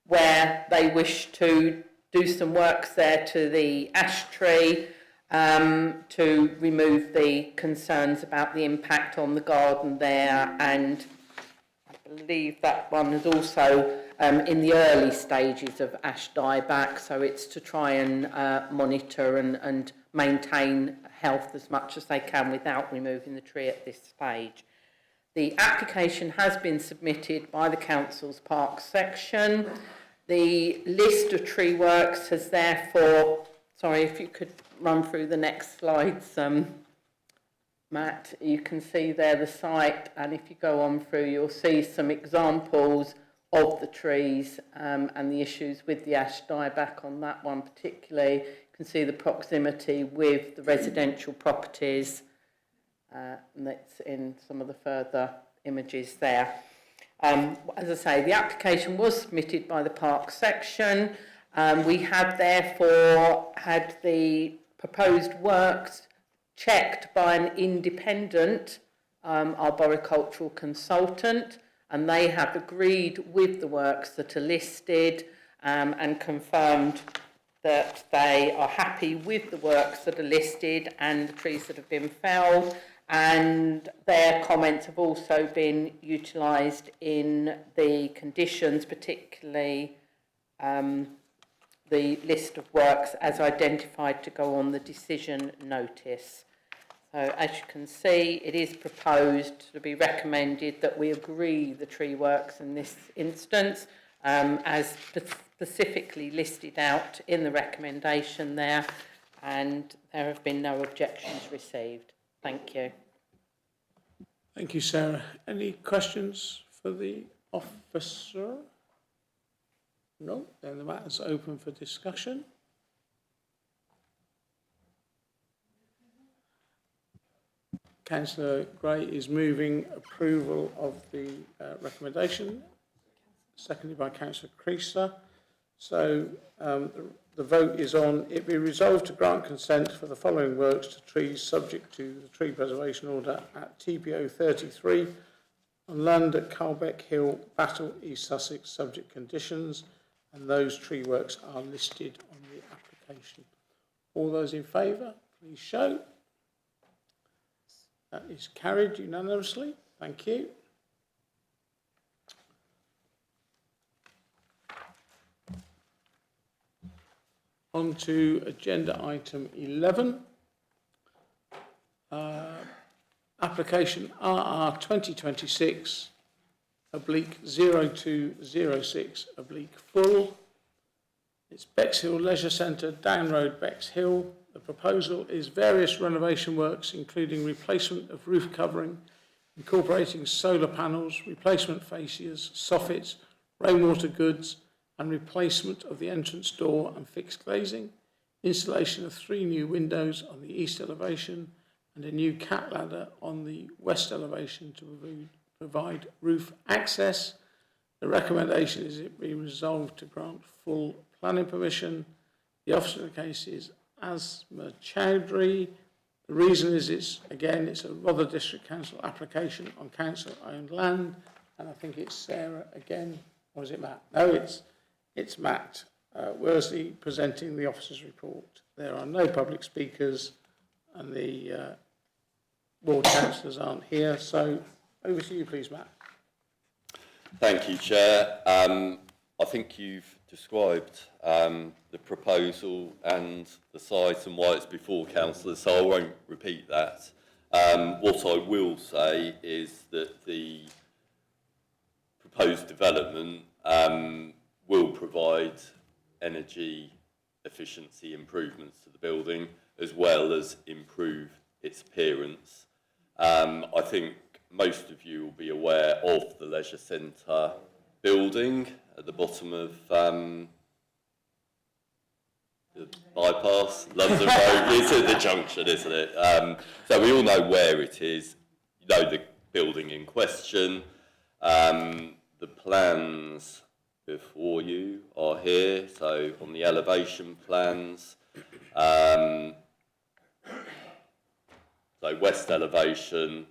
where they wish to do some works there to the ash tree to remove the concerns about the impact on the garden there, and I believe that one is also in the early stages of ash dieback, so it's to try and monitor and maintain health as much as they can without removing the tree at this stage. The application has been submitted by the Council's Parks section. The list of tree works has therefore, sorry if you could run through the next slides, Matt, you can see there the site, and if you go on through, you'll see some examples of the trees and the issues with the ash dieback on that one particularly. You can see the proximity with the residential properties, and that's in some of the further images there. As I say, the application was submitted by the Parks section. We have therefore had the proposed works checked by an independent arboricultural consultant, and they have agreed with the works that are listed and confirmed that they are happy with the works that are listed and the trees that have been felled, and their comments have also been utilised in the conditions, particularly the list of works as identified to go on the decision notice. So as you can see, it is proposed to be recommended that we agree the tree works in this instance as specifically listed out in the recommendation there, and there have been no objections received. Thank you. Thank you, Sarah. Any questions for the officer? No, then the matter's open for discussion. Councillor Gray is moving approval of the recommendation, seconded by Councillor Creaser. So the vote is on it be resolved to grant consent for the following works to trees subject to the tree preservation order at TPO 33 on land at Carbeck Hill, Battle, East Sussex, subject conditions, and those tree works are listed on the application. All those in favour, please show. That is carried unanimously. Thank you. On to agenda item 11. Application RR 2026/0206/full. It's Bexhill Leisure Centre, Down Road, Bexhill. The proposal is various renovation works, including replacement of roof covering, incorporating solar panels, replacement fascias, soffits, rainwater goods, and replacement of the entrance door and fixed glazing, installation of 3 new windows on the east elevation, and a new cat ladder on the west elevation to provide roof access. The recommendation is it be resolved to grant full planning permission. The officer of the case is Asma Chowdhury. The reason is it's a Rother District Council application on council-owned land, and I think it's Sarah again, or is it Matt? No, it's Matt Worsley presenting the officer's report. There are no public speakers, and the ward councillors aren't here, so over to you, please, Matt. Thank you, Chair. I think you've described the proposal and the site and why it's before councillors, so I won't repeat that. What I will say is that the proposed development will provide energy efficiency improvements to the building as well as improve its appearance. I think most of you will be aware of the leisure centre building at the bottom of the bypass, London Road. It's at the junction, isn't it? So we all know where it is. You know the building in question. The plans before you are here. So on the elevation plans, so west elevation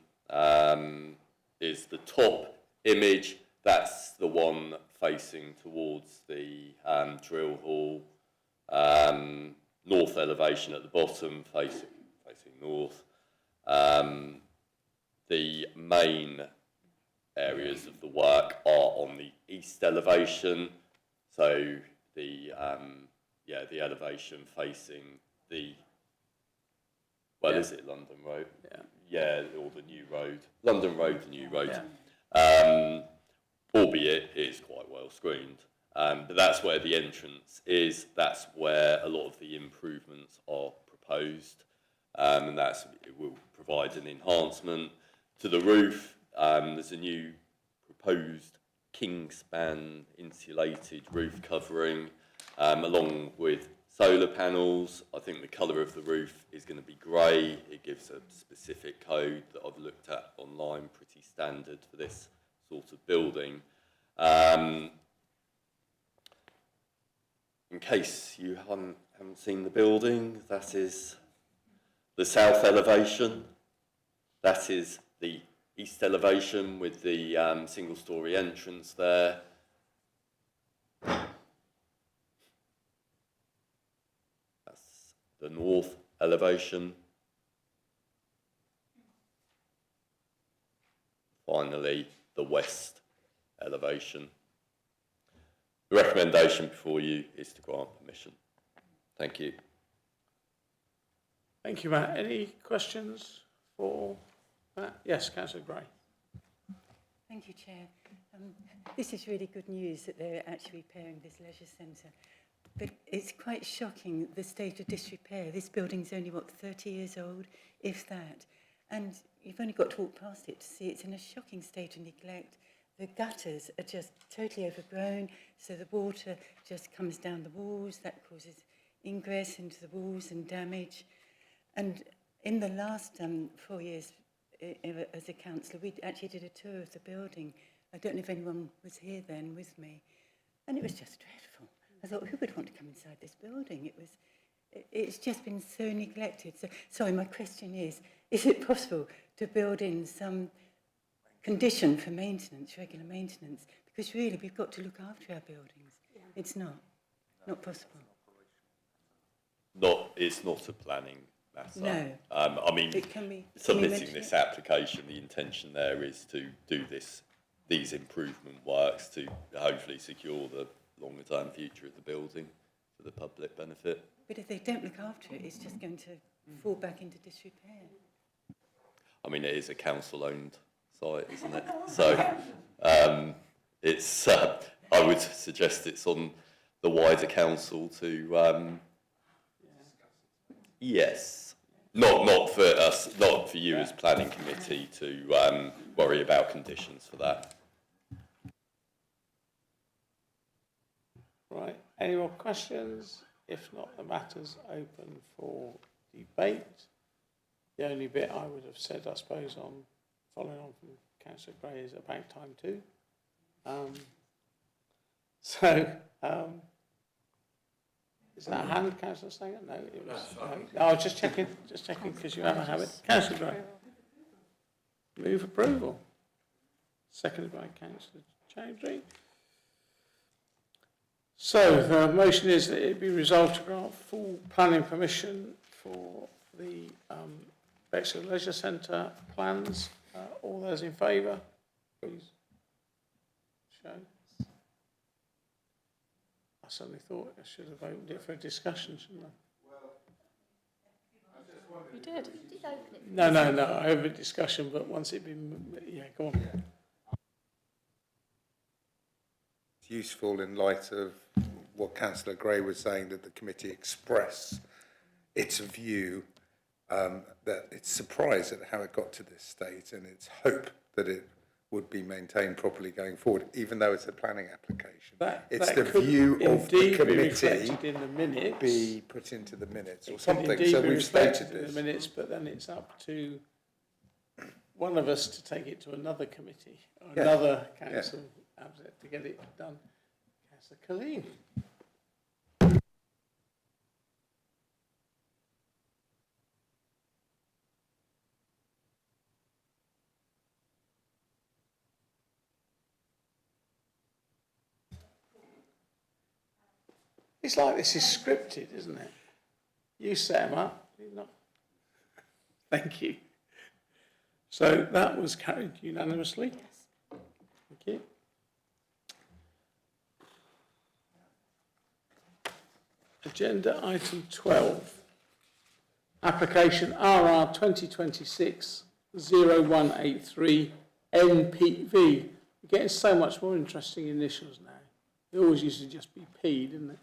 is the top image. That's the one facing towards the drill hall. North elevation at the bottom, facing north. The main areas of the work are on the east elevation. So the elevation facing the is it London Road? Yeah, or the new road. London Road, the new road. Albeit it is quite well screened. But that's where the entrance is. That's where a lot of the improvements are proposed. and it will provide an enhancement to the roof. There's a new proposed Kingspan insulated roof covering, along with solar panels. I think the colour of the roof is going to be grey. It gives a specific code that I've looked at online, pretty standard for this sort of building. In case you haven't seen the building, that is the south elevation. That is the east elevation with the single-storey entrance there. That's the north elevation. Finally, the west elevation. The recommendation before you is to grant permission. Thank you. Thank you, Matt. Any questions for Matt? Yes, Councillor Gray. Thank you, Chair. This is really good news that they're actually repairing this leisure centre. But it's quite shocking, the state of disrepair. This building's only, 30 years old, if that. And you've only got to walk past it to see it's in a shocking state of neglect. The gutters are just totally overgrown, so the water just comes down the walls. That causes ingress into the walls and damage. And in the last 4 years as a councillor, we actually did a tour of the building. I don't know if anyone was here then with me. And it was just dreadful. I thought, who would want to come inside this building? It's just been so neglected. So, sorry, my question is it possible to build in some condition for maintenance, regular maintenance? Because really, we've got to look after our buildings. Yeah. It's not possible. It's not a planning matter. No. I mean, submitting this application, the intention there is to do these improvement works to hopefully secure the longer term future of the building for the public benefit. But if they don't look after it, it's just going to fall back into disrepair. I mean, it is a council-owned site, isn't it? So it's. I would suggest it's on the wider council to. Yes, not for us, not for you as planning committee to worry about conditions for that. Right. Any more questions? If not, the matter's open for debate. The only bit I would have said, I suppose, following on from Councillor Gray, is about time too. Is that a hand, Councillor Stanger? No, it was. No, I was just checking because you have a habit. Councillor Gray. Move approval. Seconded by Councillor Chowdhury. So the motion is that it be resolved to grant full planning permission for the Bexhill Leisure Centre plans. All those in favour, please show. I suddenly thought I should have opened it for a discussion, shouldn't I? You did. No, I have a discussion, but once it been, yeah, go on. It's useful in light of what Councillor Gray was saying, that the committee express its view, that it's surprised at how it got to this state, and its hope that it would be maintained properly going forward, even though it's a planning application. It's the view of the committee in the minutes, be put into the minutes or something. So we've stated this. In the minutes, but then it's up to one of us to take it to another committee, or another council to get it done. Councillor Colleen. It's like this is scripted, isn't it? You set them up. Not. Thank you. So that was carried unanimously. Yes. Thank you. Agenda item 12. Application RR 2026-0183 NPV. We're getting so much more interesting initials now. It always used to just be P, didn't it?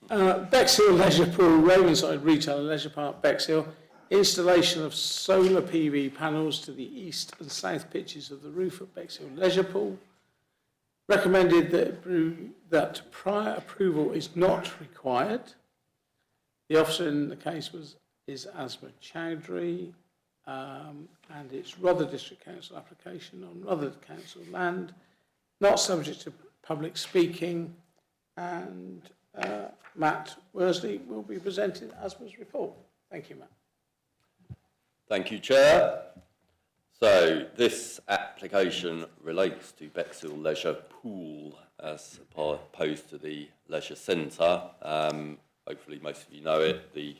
Bexhill Leisure Pool, Ravenside Retail and Leisure Park, Bexhill, installation of solar PV panels to the east and south pitches of the roof at Bexhill Leisure Pool. Recommended that prior approval is not required. The officer in the case is Asma Chowdhury, and it's Rother District Council application on Rother Council land, not subject to public speaking, and Matt Worsley will be presenting Asma's report. Thank you, Matt. Thank you, Chair. So this application relates to Bexhill Leisure Pool as opposed to the Leisure Centre. Hopefully most of you know it, the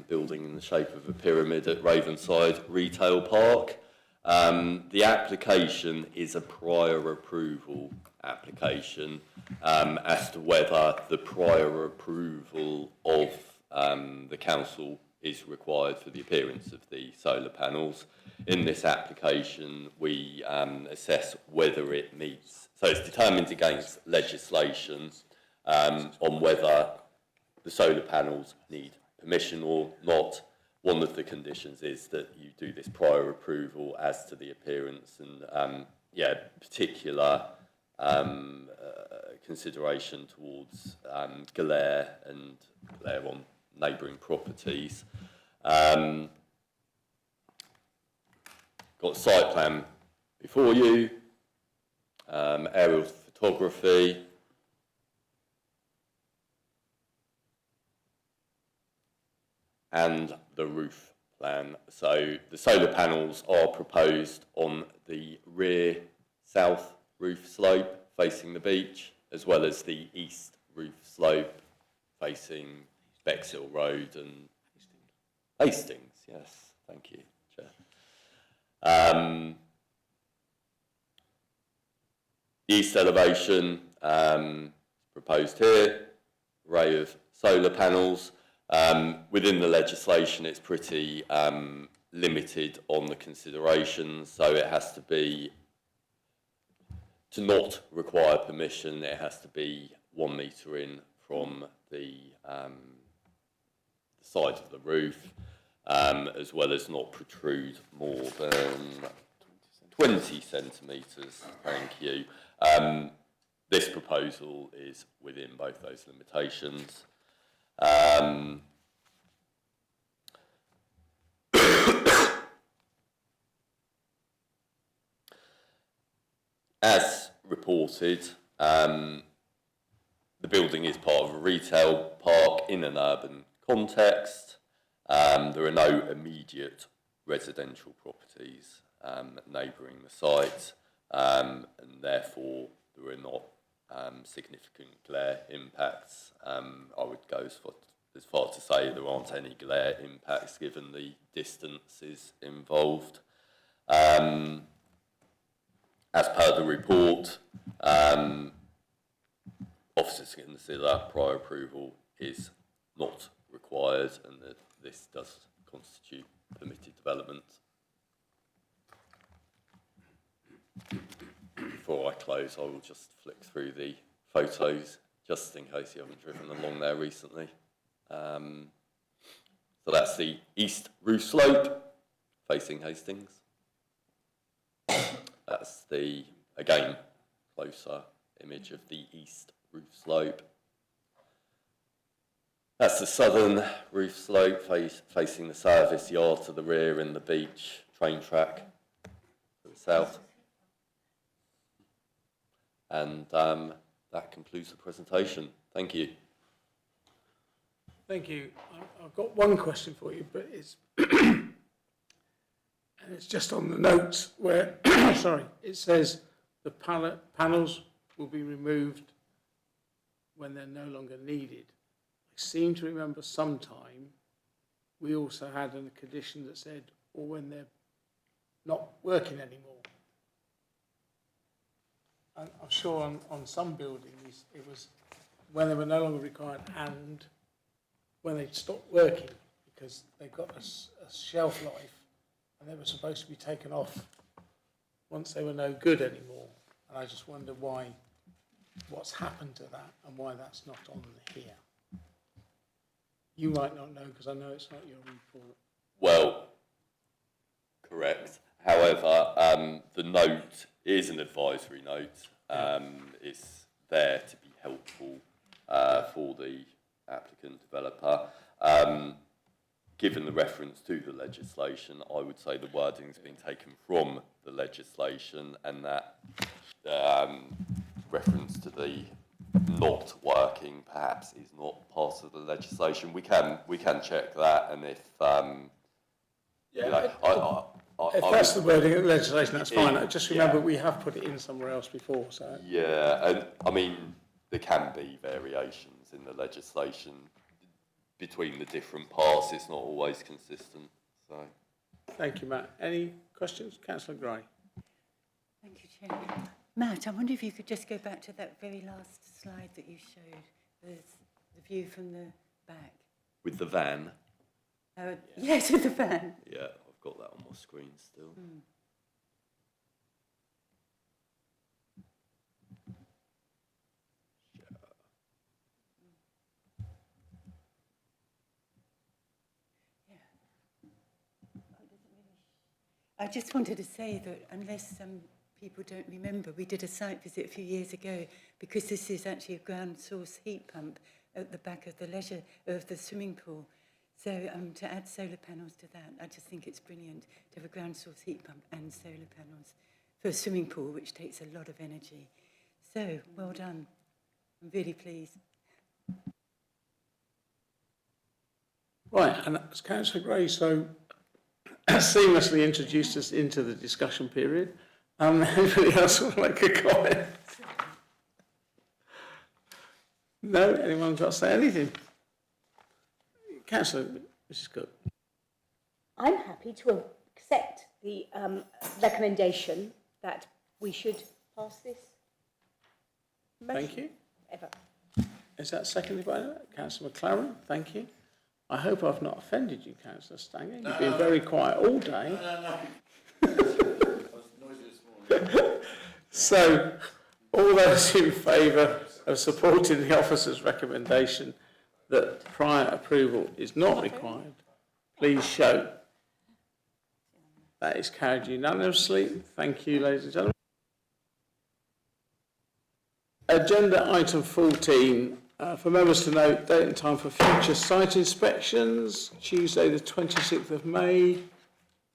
building in the shape of a pyramid at Ravenside Retail Park. The application is a prior approval application as to whether the prior approval of the council is required for the appearance of the solar panels. In this application, we assess whether it meets, so it's determined against legislation on whether the solar panels need permission or not. One of the conditions is that you do this prior approval as to the appearance and, particular consideration towards glare and glare on neighbouring properties. Got a site plan before you, aerial photography, and the roof plan. So the solar panels are proposed on the rear south roof slope facing the beach, as well as the east roof slope facing Bexhill Road and Hastings. Yes, thank you, Chair. The east elevation proposed here, array of solar panels. Within the legislation, it's pretty limited on the considerations, so it has to be, to not require permission, it has to be 1 metre in from the side of the roof, as well as not protrude more than 20 centimetres, thank you. This proposal is within both those limitations. As reported, the building is part of a retail park in an urban context. There are no immediate residential properties neighbouring the site, and therefore there are not significant glare impacts. I would go as far to say there aren't any glare impacts given the distances involved. As per the report, officers consider prior approval is not required and that this does constitute permitted development. Before I close, I will just flick through the photos just in case you haven't driven along there recently. So that's the east roof slope facing Hastings. That's the, again, closer image of the east roof slope. That's the southern roof slope facing the service yard to the rear and the beach train track to the south. And that concludes the presentation. Thank you. Thank you. I've got one question for you, but it's and it's just on the notes where sorry, it says the panels will be removed when they're no longer needed. I seem to remember sometime we also had a condition that said, or when they're not working anymore. I'm sure on some buildings it was when they were no longer required and when they'd stopped working because they've got a shelf life and they were supposed to be taken off once they were no good anymore. And I just wonder what's happened to that and why that's not on here. You might not know because I know it's not your report. Well, correct. However, the note is an advisory note. It's there to be helpful for the applicant developer. Given the reference to the legislation, I would say the wording's been taken from the legislation, and that reference to the not working perhaps is not part of the legislation. We can check that, and if if that's the wording of the legislation, that's fine. Just remember we have put it in somewhere else before. So yeah, and I mean there can be variations in the legislation between the different parts. It's not always consistent. So thank you, Matt. Any questions, Councillor Gray? Thank you, Chair. Matt, I wonder if you could just go back to that very last slide that you showed, the view from the back. with the van. Yes, with the van. Yeah, I've got that on my screen still. I just wanted to say that unless some people don't remember, we did a site visit a few years ago because this is actually a ground source heat pump at the back of the swimming pool. So to add solar panels to that, I just think it's brilliant to have a ground source heat pump and solar panels for a swimming pool, which takes a lot of energy. So well done. I'm really pleased. Right, and that's Councillor Gray, so seamlessly introduced us into the discussion period. Anybody else want to make a comment? No? Anyone got to say anything? Councillor, Mrs. Cook. I'm happy to accept the recommendation that we should pass this motion. Thank you. Is that seconded by Councillor McLaren? Thank you. I hope I've not offended you, Councillor Stanger. You've been very quiet all day. So, all those in favour of supporting the officer's recommendation that prior approval is not required, please show. That is carried unanimously. Thank you, ladies and gentlemen. Agenda item 14. For members to note, date and time for future site inspections, Tuesday the 26th of May,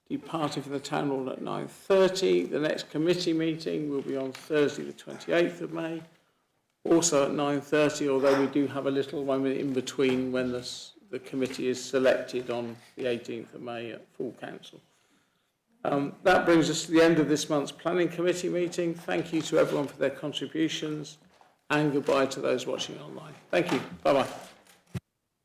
departing from the Town Hall at 9:30. The next committee meeting will be on Thursday the 28th of May, also at 9:30, although we do have a little moment in between when the committee is selected on the 18th of May at full council. That brings us to the end of this month's Planning Committee meeting. Thank you to everyone for their contributions, and goodbye to those watching online. Thank you. Bye-bye.